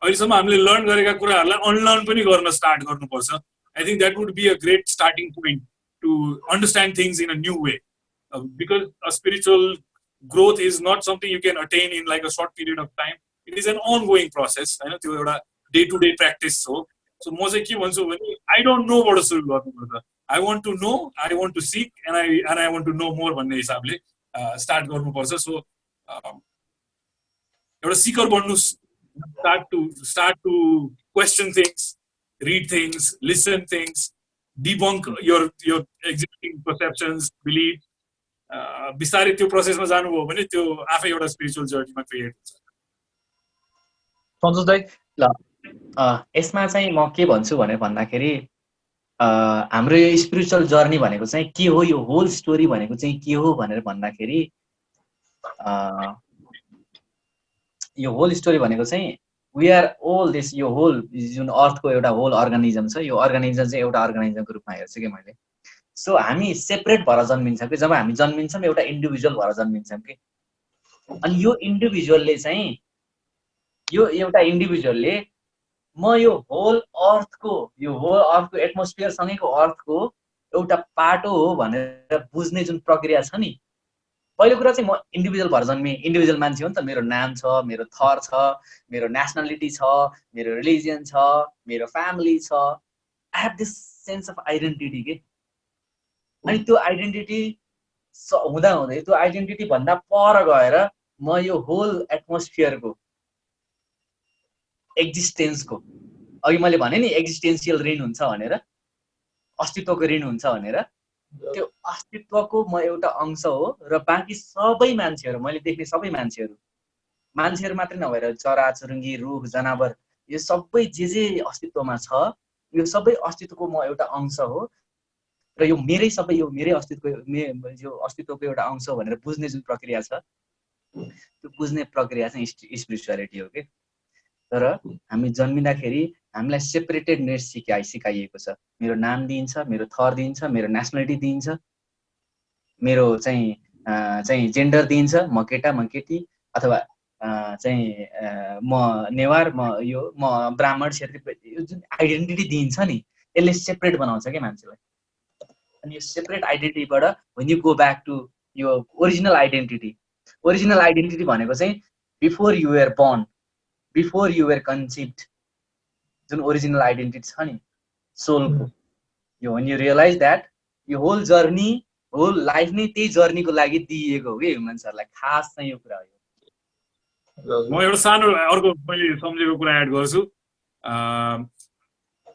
अहिलेसम्म हामीले लर्न गरेका कुराहरूलाई अनलर्न पनि गर्न स्टार्ट गर्नुपर्छ. I think that would be a great starting point to understand things in a new way. Because a spiritual growth is not something you can attain in like a short period of time. It is an ongoing process होइन. त्यो एउटा डे टु डे प्र्याक्टिस हो. सो म चाहिँ के भन्छु भने आई डोन्ट नोबाट सुरु गर्नुपर्छ. I want to know, I want to seek and I want to know more भन्ने हिसाबले स्टार्ट गर्नुपर्छ. सो एउटा सिकर बन्नुहोस्. start to question things, read things, listen things, debunk your existing perceptions, beliefs. बिस्तारै त्यो प्रोसेसमा जानुभयो भने त्यो आफै एउटा स्पिरिचुअल जर्नीमा क्रिएट हुन्छ. सन्तोष दाइ ल यसमा चाहिँ म के भन्छु भनेर भन्दाखेरि हाम्रो यो स्पिरिचुअल जर्नी भनेको चाहिँ के हो, यो होल स्टोरी भनेको चाहिँ के हो भनेर भन्दाखेरि यो होल स्टोरी भनेको चाहिँ वी आर ऑल दिस, यो होल जुन अर्थको एउटा होल अर्गानिजम छ, यो अर्गानिजम चाहिँ एउटा अर्गानिजमको रूपमा हेर्छु कि मैले. सो हामी सेपरेट भएर जन्मिन्छौँ कि, जब हामी जन्मिन्छौँ एउटा इन्डिभिजुअल भएर जन्मिन्छौँ कि. अनि यो इन्डिभिजुअलले चाहिँ यो एउटा इन्डिभिजुअलले म यो होल अर्थको एटमोस्फियरसँगैको अर्थको एउटा पाटो हो भनेर बुझ्ने जुन प्रक्रिया छ नि. पहिलो कुरा चाहिँ म इन्डिभिजुअल भएर जन्मेँ, इन्डिभिजुअल मान्छे हो नि त. मेरो नाम छ, मेरो थर छ, मेरो नेसनालिटी छ, मेरो रिलिजियन छ, मेरो फ्यामिली छ. I have this sense of identity के. अनि त्यो आइडेन्टिटी हुँदै त्यो आइडेन्टिटी भन्दा पर गएर म यो होल एटमोस्फियरको एक्जिस्टेन्सको, अघि मैले भने नि एक्जिस्टेन्सियल ऋण हुन्छ भनेर, अस्तित्वको ऋण हुन्छ भनेर, त्यो अस्तित्वको म एउटा अंश हो. र बाँकी सबै मान्छेहरू, मैले देख्ने सबै मान्छेहरू मात्रै नभएर चरा चुरुङ्गी रुख जनावर, यो सबै जे अस्तित्वमा छ, यो सबै अस्तित्वको म एउटा अंश हो. र यो मेरै अस्तित्वको एउटा अंश हो भनेर बुझ्ने जुन प्रक्रिया छ, त्यो बुझ्ने प्रक्रिया चाहिँ स्पिरिचुअलिटी हो कि. तर हामी जन्मिँदाखेरि हामीलाई सेपरेटेडनेस सिकाइएको छ. मेरो नाम दिइन्छ, मेरो थर दिइन्छ, मेरो नेसनालिटी दिइन्छ, मेरो चाहिँ जेन्डर दिइन्छ, म केटा म केटी, अथवा चाहिँ म नेवार, म ब्राह्मण क्षेत्रीय, यो जुन आइडेन्टिटी दिइन्छ नि, यसले सेपरेट बनाउँछ क्या मान्छेलाई. अनि यो सेपरेट आइडेन्टिटीबाट when you go back to your original identity, original identity भनेको चाहिँ before you were born, before you were conceived जुन ओरिजिनल आइडेन्टिटी छ नि सोलको, यो when you realize that यो होल जर्नी होल लाइफ नै त्यही जर्नीको लागि दिइएको हो कि ह्युमन्सहरूलाई, खास चाहिँ यो कुरा हो। म एउटा सानो अर्को मैले सम्झेको कुरा एड गर्छु।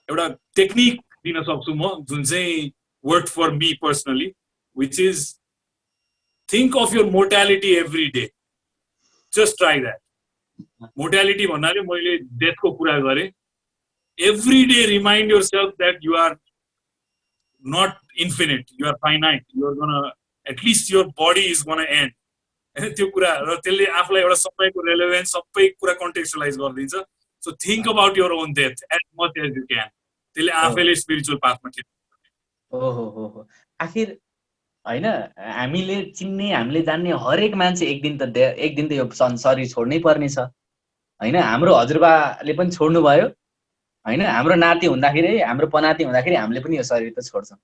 एउटा टेक्निक दिन सक्छु म जुन चाहिँ work for me personally, which is think of your mortality every day. Just try that. Mortality भन्नाले मैले डेथको कुरा गरेँ। Every day remind yourself that you are not infinite, you are finite, you are gonna, at least your body is gonna end. त्यो कुरा र त्यसले आफूलाई एउटा समयको रेलेभेन्स सबै कुरा कन्टेक्चुअलाइज गरिदिन्छ। So think about your own death as much as you can. त्यसले आफैले स्पिरिचुअल पाथमा टिप्छ। ओहो आखिर होइन हामीले चिन्ने हामीले जान्ने हरेक मान्छे एक दिन त यो शरीर छोड्नै पर्ने छ होइन। हाम्रो हजुरबाले पनि छोड्नु भयो होइन, हाम्रो नाति हुँदाखेरि हाम्रो पनाति हुँदाखेरि हामीले पनि यो शरीर त छोड्छौँ।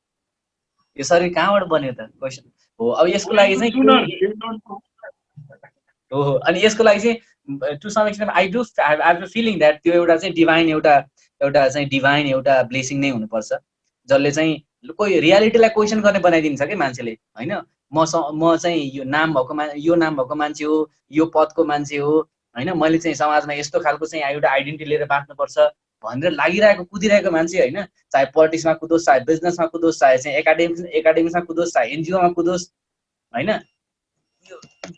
यो शरीर कहाँबाट बन्यो त क्वेसन हो। अब यसको लागि चाहिँ हो अनि यसको लागि चाहिँ to some extent I have feeling that त्यो एउटा चाहिँ डिभाइन एउटा ब्लेसिङ नै हुनुपर्छ जसले चाहिँ कोही रियालिटीलाई क्वेसन गर्ने बनाइदिन्छ कि मान्छेले होइन। म चाहिँ यो नाम भएको मान्छे हो, यो पदको मान्छे हो होइन, मैले चाहिँ समाजमा यस्तो खालको चाहिँ एउटा आइडेन्टिटी लिएर बाँच्नुपर्छ भनेर लागिरहेको कुदिरहेको मान्छे होइन। चाहे पोलिटिक्समा कुदोस्, चाहे बिजनेसमा कुदोस्, चाहे चाहिँ एकाडेमिक्समा कुदोस्, चाहे एनजिओमा कुदोस् होइन,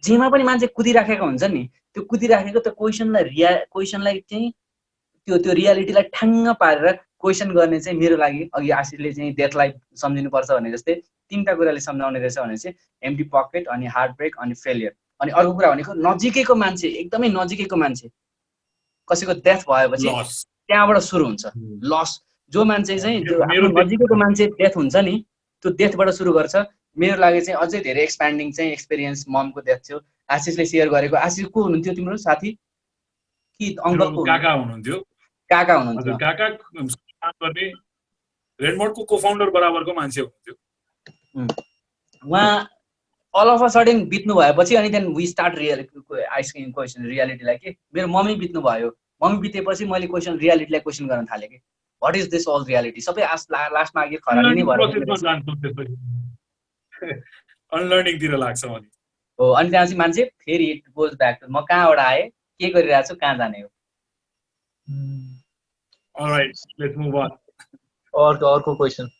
जेमा पनि मान्छे कुदिराखेको हुन्छ नि। त्यो कुदिराखेको त्यो क्वेसनलाई चाहिँ त्यो रियालिटीलाई ठ्याङ्ग पारेर क्वेसन गर्ने चाहिँ मेरो लागि अघि आशिषले चाहिँ डेथलाई सम्झिनुपर्छ भने जस्तै तीनटा कुराले सम्झाउने रहेछ भने चाहिँ एम्प्टी पकेट अनि हार्ट ब्रेक अनि फेलियर। अनि अर्को कुरा भनेको नजिकैको मान्छे, एकदमै नजिकैको मान्छे कसैको डेथ भएपछि त्यहाँबाट सुरु हुन्छ लस। जो मान्छे चाहिँ त्यो आफ्नो नजिकैको मान्छे डेथ हुन्छ नि त्यो डेथबाट सुरु गर्छ। मेरो लागि चाहिँ अझै धेरै एक्सप्यान्डिङ चाहिँ एक्सपिरियन्स ममको डेथ थियो। आशिषले सेयर गरेको, आशिष को हुनुहुन्थ्यो तिम्रो साथी कि अङ्कलको? काका हुनुहुन्थ्यो। काका हुनुहुन्थ्यो। काका गर्ने रेडमोटको कोफाउन्डर बराबरको मान्छे हुनुहुन्थ्यो। उहाँ अल अफ अ सडन बित्नु भएपछि अनि then we start ice cream question रियालिटीलाई कि मेरो मम्मी बित्नु भयो। मम्मी बितेपछि मैले रियालिटीलाई क्वेसन गर्न थालेँ कि what is this all reality. सबै लास्टमा आगे खरानी नै भएर अनलर्निङतिर लाग्छ अनि हो। अनि त्यहाँ चाहिँ मान्छे फेरि इट गोज ब्याक टु म कहाँबाट आएँ, के गरिरहेको छु, कहाँ जाने हो। Alright, let's move on. Orko question.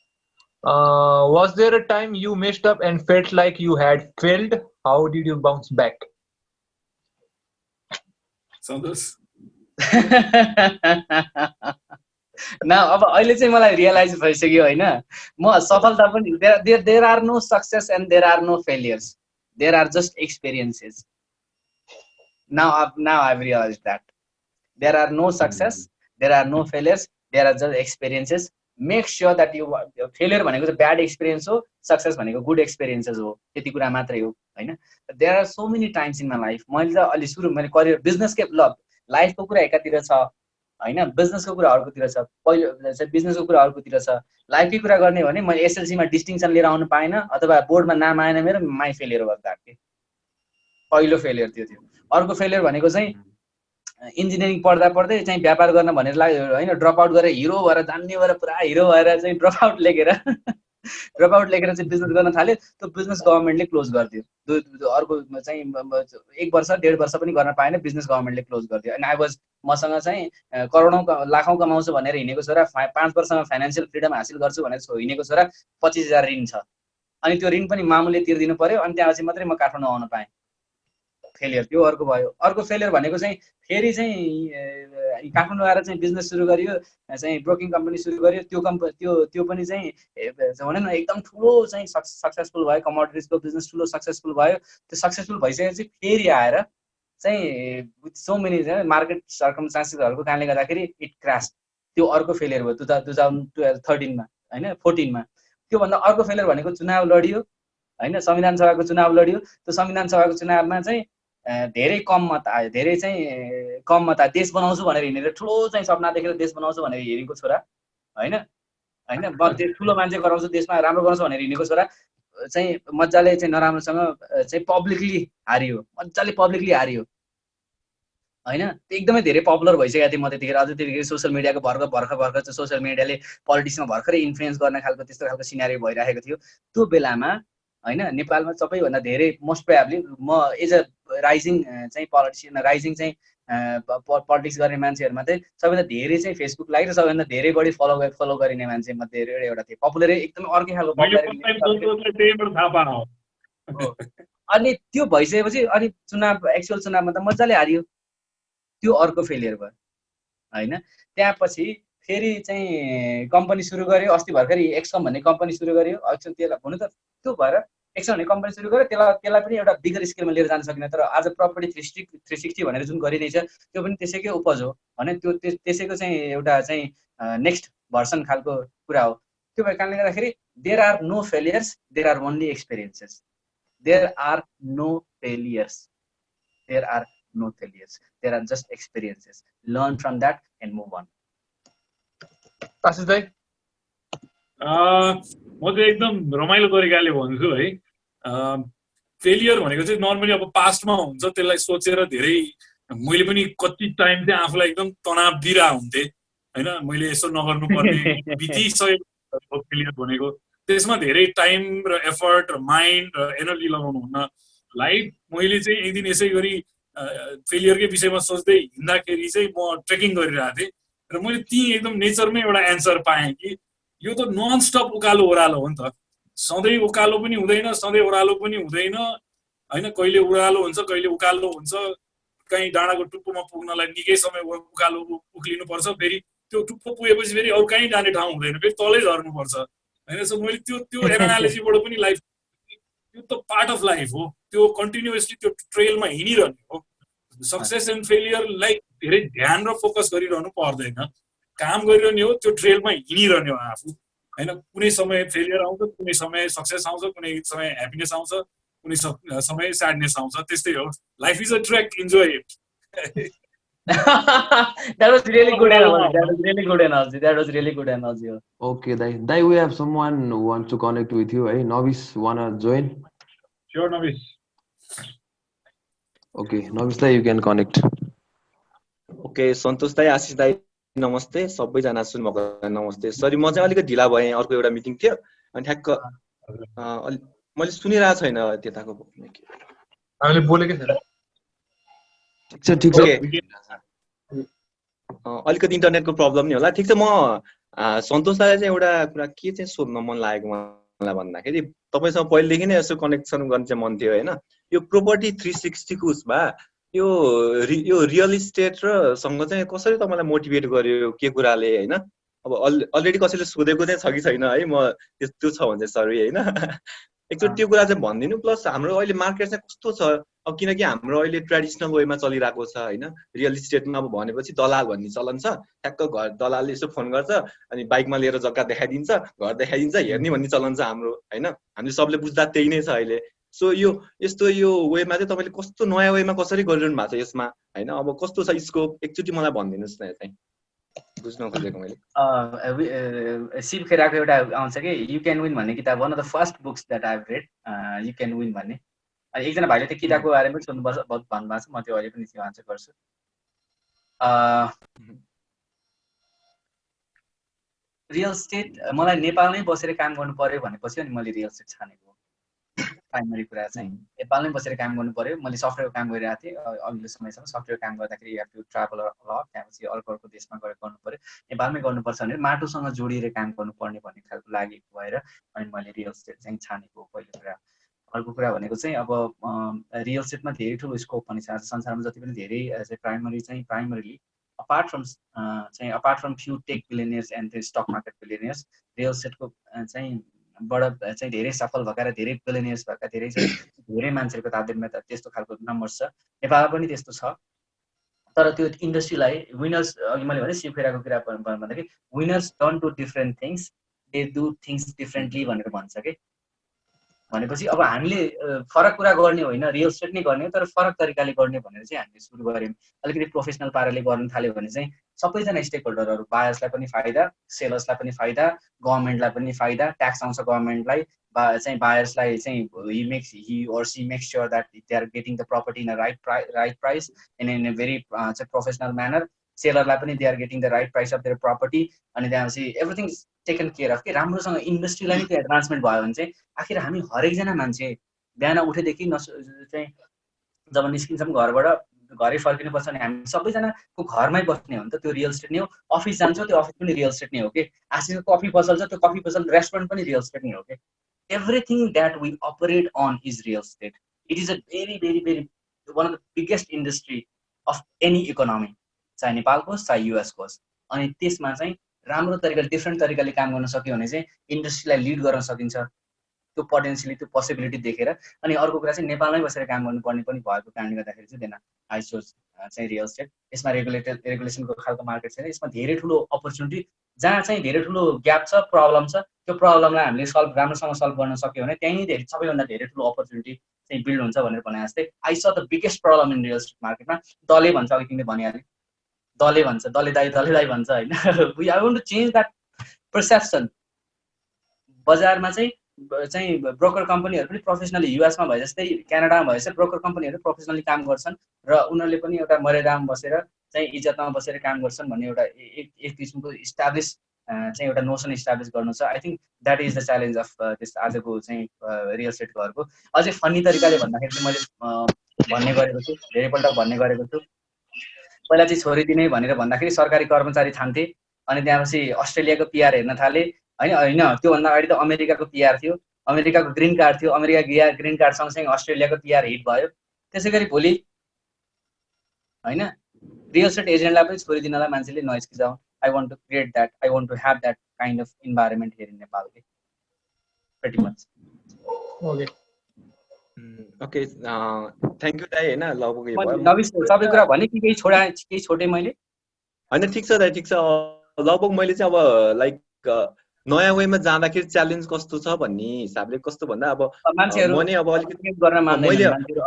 Was there a time you messed up and felt like you had failed? How did you bounce back? Santosh? न अब अहिले चाहिँ मलाई रियलाइज भइसक्यो होइन। म सफलता पनि there are no success and there are no failures, there are just experiences. Now I have realized that there are no success, there are no failures, there are just experiences. Make sure that you failure भनेको चाहिँ ब्याड एक्सपिरियन्स हो, सक्सेस भनेको गुड एक्सपिरियन्सेस हो, त्यति कुरा मात्रै हो होइन। There are so many times in my life. मैले त अलि सुरु मैले करियर बिजनेसकै लाइफको कुरा एकातिर छ होइन, बिजनेसको कुरा अर्कोतिर छ, पहिलो चाहिँ बिजनेसको कुरा अर्कोतिर छ। लाइफकै कुरा गर्ने हो भने मैले एसएलसीमा डिस्टिङसन लिएर आउनु पाएन अथवा बोर्डमा नाम आएन मेरो, माई फेलियर हो द्याट के पहिलो फेलियर त्यो थियो। अर्को फेलियर भनेको चाहिँ इन्जिनियरिङ पढ्दा पढ्दै चाहिँ व्यापार गर्न भनेर लाग्यो होइन, ड्रप आउट गरेर हिरो भएर जान्ने भएर पुरा हिरो भएर चाहिँ ड्रप आउट लेखेर चाहिँ बिजनेस गर्न थाल्यो। त्यो बिजनेस गभर्मेन्टले क्लोज गरिदियो। अर्को चाहिँ 1 वर्ष 1.5 वर्ष पनि गर्न पाएन, बिजनेस गभर्मेन्टले क्लोज गरिदियो। अनि आई वाज मसँग चाहिँ करोडौँ लाखौँ कमाउँछु भनेर हिँडेको छोरा 5 वर्षमा फाइनेन्सियल फ्रिडम हासिल गर्छु भनेर हिँडेको छोरा 25,000 ऋण छ। अनि त्यो ऋण पनि मामुले तिर्दिनु पर्यो। अनि त्यहाँपछि मात्रै म काठमाडौँ आउन पाएँ। फेलियर त्यो अर्को भयो। अर्को फेलियर भनेको चाहिँ फेरि चाहिँ काठमाडौँ आएर चाहिँ बिजनेस सुरु गरियो, चाहिँ ब्रोकिङ कम्पनी सुरु गरियो। त्यो पनि चाहिँ भनौँ न एकदम ठुलो चाहिँ सक्सेसफुल भयो, कमोडिटिजको बिजनेस ठुलो सक्सेसफुल भयो। त्यो सक्सेसफुल भइसकेपछि फेरि आएर चाहिँ विथ सो मेनी मार्केट सर्कमस्टान्सेसहरूको कारणले गर्दाखेरि इट क्रास। त्यो अर्को फेलियर भयो 2013मा होइन 14मा। त्योभन्दा अर्को फेलियर भनेको चुनाव लडियो होइन, संविधान सभाको चुनाव लडियो। त्यो संविधान सभाको चुनावमा चाहिँ धेरै कम मत आयो, धेरै चाहिँ कम मत आयो। देश बनाउँछु भनेर हिँडेर ठुलो चाहिँ सपना देखेर देश बनाउँछु भनेर हिँडेको छोरा होइन, म ठुलो मान्छे गराउँछु, देशमा राम्रो गराउँछु भनेर हिँडेको छोरा चाहिँ मजाले चाहिँ नराम्रोसँग चाहिँ पब्लिकली हारियो, मजाले पब्लिकली हारियो होइन। एकदमै धेरै पपुलर भइसकेको थियो म त्यतिखेर। अझ त्यतिखेर सोसियल मिडियाको भर्खर चाहिँ सोसियल मिडियाले पोलिटिक्समा भर्खरै इन्फ्लुएन्स गर्न खालको त्यस्तो खालको सिनारियो भइरहेको थियो। त्यो बेलामा होइन नेपालमा सबैभन्दा धेरै मोस्ट प्रोबेबली म एज अ राइजिङ चाहिँ पोलिटिसियन, राइजिङ चाहिँ पोलिटिक्स गर्ने मान्छेहरूमा चाहिँ सबैभन्दा धेरै चाहिँ फेसबुक लाइक र सबैभन्दा धेरै बढी फलो गरिने मान्छे मध्ये एउटा थियो। पपुलरै एकदमै अर्कै खालको अनि त्यो भइसकेपछि अनि एक्चुअल चुनावमा त मजाले हारियो। त्यो अर्को फेलियर भयो होइन। त्यसपछि फेरि चाहिँ कम्पनी सुरु गर्यो, अस्ति भर्खरै एक्सकम भन्ने कम्पनी सुरु गर्यो। एक्चुअल त्यसलाई हुनु त त्यो भएर एक्सकम भन्ने कम्पनी सुरु गर्यो, त्यसलाई पनि एउटा बिगर स्केलमा लिएर जान सकिन। तर आज प्रपर्टी 360 भनेर जुन गरिँदैछ त्यो पनि त्यसैकै उपज हो भने त्यो त्यसैको चाहिँ एउटा चाहिँ नेक्स्ट भर्सन खालको कुरा हो। त्यो भएको कारणले गर्दाखेरि there are no failures, there are only experiences. There are no failures, there are no failures, there are just experiences. Learn from that and move on. आशिष भाइ म चाहिँ एकदम रमाइलो तरिकाले भन्छु है। फेलियर भनेको चाहिँ नर्मली अब पास्टमा हुन्छ, त्यसलाई सोचेर धेरै मैले पनि कति टाइम चाहिँ आफूलाई एकदम तनाव दिइरहेको हुन्थेँ होइन। मैले यसो नगर्नुपर्ने बितिसकेको फेलियर भनेको त्यसमा धेरै टाइम र एफर्ट र माइन्ड र एनर्जी लगाउनु हुन्न। लाइक मैले चाहिँ एक दिन यसै गरी फेलियरकै विषयमा सोच्दै हिँड्दाखेरि चाहिँ म ट्रेकिङ गरिरहेको थिएँ र मैले ती एकदम नेचरमै एउटा एन्सर पाएँ कि यो त नन स्टप उकालो ओह्रालो हो नि त। सधैँ उकालो पनि हुँदैन, सधैँ ओह्रालो पनि हुँदैन होइन। कहिले ओह्रालो हुन्छ, कहिले उकालो हुन्छ। कहीँ डाँडाको टुप्पोमा पुग्नलाई निकै समय उकालो उक्लिनुपर्छ, फेरि त्यो टुप्पो पुगेपछि फेरि अरू कहीँ जाने ठाउँ हुँदैन, फेरि तलै झर्नुपर्छ होइन। सो मैले त्यो एनालिसिसबाट पनि लाइफ त्यो त पार्ट अफ लाइफ हो, त्यो कन्टिन्युअसली त्यो ट्रेलमा हिँडिरहने हो। सक्सेस एन्ड फेलियरलाई धेरै ध्यान र फोकस गरिरहनु पर्दैन, काम गरिरहने हो, त्यो ट्रेलमा हिँडिरहने हो आफू होइन। कुनै समय फेलियर आउँछ, कुनै समय सक्सेस आउँछ, कुनै समय ह्याप्पिनेस आउँछ, कुनै समय स्याडनेस आउँछ। त्यस्तै हो, life is a trek, enjoy it. That was really good analogy. That was really good analogy. That was really good analogy. Okay, Dai, we have someone who wants to connect with you. Hey, Novice, wanna join? Sure, Novice. Okay, Novice Dai, you can connect. Okay, Santosh Dai, Ashish Dai, नमस्ते सबैजना सुन्नुभएको नमस्ते। सरी म चाहिँ अलिकति ढिला भएँ, अर्को एउटा मिटिङ थियो अनि ठ्याक्क मैले सुनिरहेको छैन त्यताको। हामीले बोलेकै छैन। ठिक छ अलिकति इन्टरनेटको प्रब्लम नि होला। ठिक छ, म सन्तोष दाइलाई चाहिँ एउटा कुरा के चाहिँ सोध्न मन लागेको मलाई भन्दाखेरि तपाईँसँग पहिलेदेखि नै यसो कनेक्सन गर्न चाहिँ मन थियो होइन। यो प्रोपर्टी 360 को उसमा यो रियल इस्टेट र सँग चाहिँ कसरी तपाईँलाई मोटिभेट गर्यो, के कुराले होइन। अब अलरेडी कसैले सोधेको चाहिँ छ कि छैन है, म त्यो छ भने चाहिँ सरी होइन। एकचोटि त्यो कुरा चाहिँ भनिदिनु। प्लस हाम्रो अहिले मार्केट चाहिँ कस्तो छ, अब किनकि हाम्रो अहिले ट्रेडिसनल वेमा चलिरहेको छ होइन। रियल इस्टेटमा अब भनेपछि दलाल भन्ने चलन छ, ठ्याक्क घर दलालले यसो फोन गर्छ अनि बाइकमा लिएर जग्गा देखाइदिन्छ, घर देखाइदिन्छ, हेर्ने भन्ने चलन छ हाम्रो होइन। हामीले सबले बुझ्दा त्यही नै छ अहिले। सो यो यस्तो यो वेमा चाहिँ तपाईँले कस्तो नयाँ वेमा कसरी गरिरहनु भएको छ यसमा होइन। अब कस्तो छ स्कोप एकचोटि मलाई भनिदिनुहोस् न, चाहिँ बुझ्न खोजेको मैले। शिव खेराको एउटा आउँछ कि यु क्यान विन भन्ने किताब, one of the first books that I have red, you can win भन्ने। अनि एकजना भाइले त्यो किताबको बारेमा पनि सोध्नुपर्छ भन्नुभएको छ, म त्यो अहिले पनि त्यो आन्सर गर्छु। रियल इस्टेट मलाई नेपालमै बसेर काम गर्नु पर्यो भनेपछि अनि मैले रियल इस्टेट छानेको प्राइमरी कुरा चाहिँ नेपालमै बसेर काम गर्नु पर्यो। मैले सफ्टवेयर काम गरिरहेको थिएँ अघिल्लो समयसम्म। सफ्टवेयर काम गर्दाखेरि you have to travel a lot, त्यहाँपछि अर्को देशमा गएर गर्नु पर्यो। नेपालमै गर्नुपर्छ भने माटोसँग जोडिएर काम गर्नुपर्ने भन्ने खालको लागेको भएर अनि मैले रियल इस्टेट चाहिँ छानेको पहिलो कुरा। अर्को कुरा भनेको चाहिँ अब रियल इस्टेटमा धेरै ठुलो स्कोप पनि छ। संसारमा जति पनि धेरै primarily apart from few tech billionaires and the stock market billionaires, real इस्टेटको चाहिँ बाट चाहिँ धेरै सफल भएका र धेरै बिलियनियर्स भएका धेरै मान्छेहरूको तादादमा त्यस्तो खालको नम्बर छ। नेपालमा पनि त्यस्तो छ। तर त्यो इन्डस्ट्रीलाई विनर्स, अघि मैले भने शिव खेराको कुरा भन्दाखेरि winners don't do different things, they do things differently भनेर भन्छ कि। भनेपछि अब हामीले फरक कुरा गर्ने होइन, रियल इस्टेट नै गर्ने हो, तर फरक तरिकाले गर्ने भनेर चाहिँ हामीले सुरु गऱ्यौँ। अलिकति प्रोफेसनल पाराले गर्न थाल्यो भने चाहिँ सबैजना स्टेक होल्डरहरू, बायर्सलाई पनि फाइदा, सेलर्सलाई पनि फाइदा, गभर्मेन्टलाई पनि फाइदा, ट्याक्स आउँछ गभर्मेन्टलाई, चाहिँ बायर्सलाई चाहिँ he or she makes sure that they are getting the property in a right price and in a very professional manner. सेलरलाई पनि they are getting the right price of their property अनि त्यसपछि everything is taken care of के राम्रोसँग इन्डस्ट्रीलाई नि त्यो एडभान्समेन्ट भयो भने चाहिँ आखिर हामी हरेकजना मान्छे बिहान उठेदेखि चाहिँ जब निस्किन्छौँ घरबाट घरै फर्किनु पर्छ भने हामी सबैजनाको घरमै बस्ने हो नि त त्यो रियल एस्टेट नै हो अफिस जान्छ त्यो अफिस पनि रियल एस्टेट नै हो के आसिको कफी पसल छ त्यो कफी पसल रेस्टुरेन्ट पनि रियल एस्टेट नै हो के everything that we operate on is real estate. It is a very one of the biggest industry of any economy. चाहे नेपालको होस् चाहे युएसको होस् अनि त्यसमा चाहिँ राम्रो तरिकाले डिफरेन्ट तरिकाले काम गर्न सक्यो भने चाहिँ इन्डस्ट्रीलाई लिड गर्न सकिन्छ त्यो पोटेन्सियली त्यो पोसिबिलिटी देखेर अनि अर्को कुरा चाहिँ नेपालमै बसेर काम गर्नुपर्ने पनि भएको कारणले गर्दाखेरि चाहिँ देन आई सोच चाहिँ रियल एस्टेट यसमा रेगुलेसनको खालको मार्केट छैन यसमा धेरै ठुलो अपर्च्युनिटी जहाँ चाहिँ धेरै ठुलो ग्याप छ प्रब्लम छ त्यो प्रब्लमलाई हामीले राम्रोसँग सल्भ गर्न सक्यो भने त्यही नै सबैभन्दा धेरै ठुलो अपर्च्युनिटी चाहिँ बिल्ड हुन्छ भनेर भने जस्तै आई स the biggest problem in real estate मार्केटमा दले भन्छ अघि तिमीले भनिहाल्यो दले भन्छ दले दाई भन्छ हैन we I want to change that perception बजारमा चाहिँ ब्रोकर कम्पनीहरु पनि प्रोफेसनली युएसमा भए जस्तै क्यानाडामा भए जस्तै ब्रोकर कम्पनीहरु प्रोफेसनली काम गर्छन् र उनीहरूले पनि एउटा मर्यादामा बसेर चाहिँ इज्जतमा बसेर काम गर्छन् भन्ने एउटा एक किसिमको इस्टाब्लिश चाहिँ एउटा नोसन इस्टाब्लिश गर्नु छ I think that is the challenge of this आजको चाहिँ रियल एस्टेट घरको अझै फनी तरिकाले भन्दाखेरि चाहिँ मैले भन्ने गरेको छु धेरैपल्ट भन्ने गरेको छु पहिला चाहिँ छोरी दिने भनेर भन्दाखेरि सरकारी कर्मचारी छान्थे अनि त्यसपछि अस्ट्रेलियाको पीआर हेर्न थाले हैन त्यो भन्दा अगाडि त अमेरिकाको पीआर थियो अमेरिकाको ग्रीन कार्ड थियो अमेरिका ग्रीन कार्ड सँगसँगै अस्ट्रेलियाको पीआर हिट भयो त्यसैगरी भोलि हैन रियल एस्टेट एजेन्टलाई पनि छोरी दिनलाई मान्छेले नइस्किजाऊ I want to create that. I want to have that kind of environment here in Nepal. Pretty much. Okay. Okay. Thank you, दाइ हैन लगभग यो भयो नबिस सबै कुरा भने कि केही छोटे मैले हैन ठीक छ दाइ ठीक छ लगभग मैले चाहिँ अब लाइक नयाँ वेमा जाँदाखेरि च्यालेन्ज कस्तो छ भन्ने हिसाबले कस्तो भन्दा अब मान्छेहरु म नै अब अलिकति गर्न मान्दैन मान्छेहरु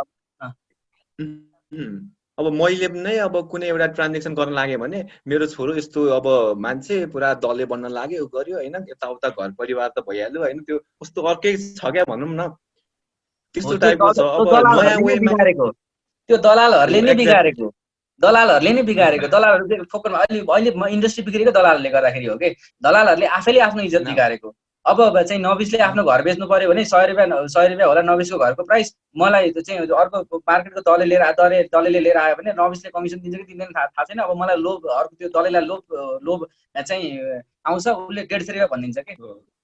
अब मैले नै अब कुनै एउटा ट्रान्जेक्सन गर्न लागे भने मेरो छोरो यस्तो अब मान्छे पुरा दले बन्न लाग्यो गर्यो हैन यताउता घर परिवार त भइहाल्यो हैन त्यो कस्तो अर्कै छ क्या भनौं न त्यस्तो टाइपको छ अब नयाँ वेमा त्यो दलालहरुले नै बिगारेको दलालहरुले चाहिँ फोकसमा अहिले इन्डस्ट्री बिग्रेको दलालहरुले गर्दाखेरि हो के दलालहरुले आफैले आफ्नो इज्जत बिगारेको अब चाहिँ नबिसले आफ्नो घर बेच्नु पर्यो भने 100 रुपैयाँ होला नबिसको घरको प्राइस मलाई चाहिँ अर्को मार्केटको दलेले लिएर आयो भने नबिसले कमिसन दिन्छ कि दिँदैन थाहा छैन अब मलाई लोभ अर्को त्यो दलेलाई लोभ चाहिँ आउँछ उसले 150 रुपैयाँ भनिदिन्छ के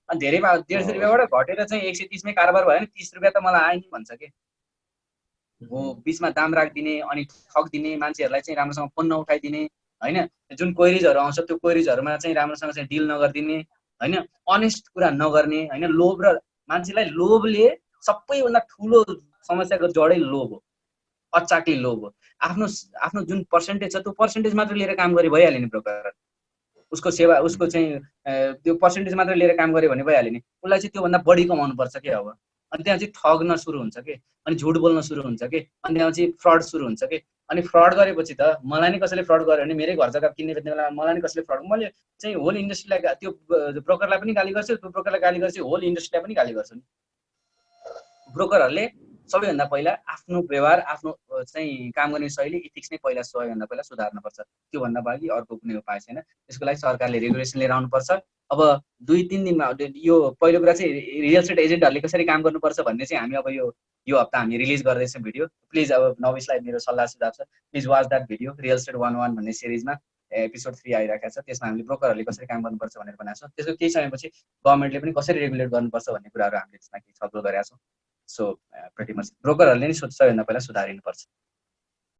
अनि धेरैमा 150 रुपैयाँबाट घटेर चाहिँ 130 मै कारोबार भयो भने 30 रुपैयाँ त मलाई आयो नि भन्छ के हो बीचमा दाम राख्दिने अनि ठग दिने मान्छेहरुलाई चाहिँ राम्रोसँग फोन नउठाइदिने हैन जुन क्वेरीजहरु आउँछ त्यो क्वेरीजहरुमा चाहिँ राम्रोसँग चाहिँ डिल नगर्दिने हैन अनेस्ट कुरा नगर्ने हैन लोभ र मान्छेलाई लोभले सबैभन्दा ठूलो समस्याको जडै लोभ हो अचाकली लोभ हो आफ्नो जुन पर्सेन्टेज छ त्यो पर्सेन्टेज मात्र लिएर काम गरे भइहाल्यो नि ब्रोकर उसको सेवा उसको चाहिँ त्यो पर्सेन्टेज मात्र लिएर काम गरे भने भइहाल्यो नि उसलाई चाहिँ त्यो भन्दा बढी कमाउनु पर्छ के अब अनि त्यहाँ चाहिँ ठग्न सुरु हुन्छ के अनि झुट बोल्न सुरु हुन्छ के अनि त्यहाँ चाहिँ फ्रड सुरु हुन्छ के अनि फ्रड गरेपछि त मलाई नै कसैले फ्रड गर्यो भने मेरै घर जग्गा किन्ने बेच्ने बेला मलाई नै कसैले फ्रड मैले चाहिँ होल इन्डस्ट्रीलाई त्यो ब्रोकरलाई पनि गाली गर्छु त्यो ब्रोकरलाई गाली गर्छु होल इन्डस्ट्रीलाई पनि गाली गर्छु नि ब्रोकरहरुले सबैभन्दा पहिला आफ्नो व्यवहार आफ्नो चाहिँ काम गर्ने शैली इथिक्स नै पहिला सबैभन्दा पहिला सुधार्नु पर्छ त्यो भन्दा बाली अर्को कुनै उपाय छैन त्यसको लागि सरकारले रेगुलेसन लिएर आउनु पर्छ अब 2-3 दिनमा यो पहिलो कुरा चाहिँ रियल एस्टेट एजेन्टहरुले कसरी काम गर्नुपर्छ भन्ने चाहिँ हामी अब यो हप्ता हामी रिलिज गर्दैछौँ भिडियो प्लिज अब नबिसलाई मेरो सल्लाह सुझाव छ please watch that video real estate 101 भन्ने सिरिजमा एपिसोड 3 आइराखेको छ त्यसमा हामीले ब्रोकरहरुले कसरी काम गर्नुपर्छ भनेर भनेको छौँ त्यसको केही समयपछि गभर्नमेन्टले पनि कसरी रेगुलेट गर्नुपर्छ भन्ने कुराहरु हामीले त्यसमा केही छलफल गरेका छौँ सो प्रिटी मच ब्रोकरहरुले नि सबैभन्दा पहिला सुधारिनुपर्छ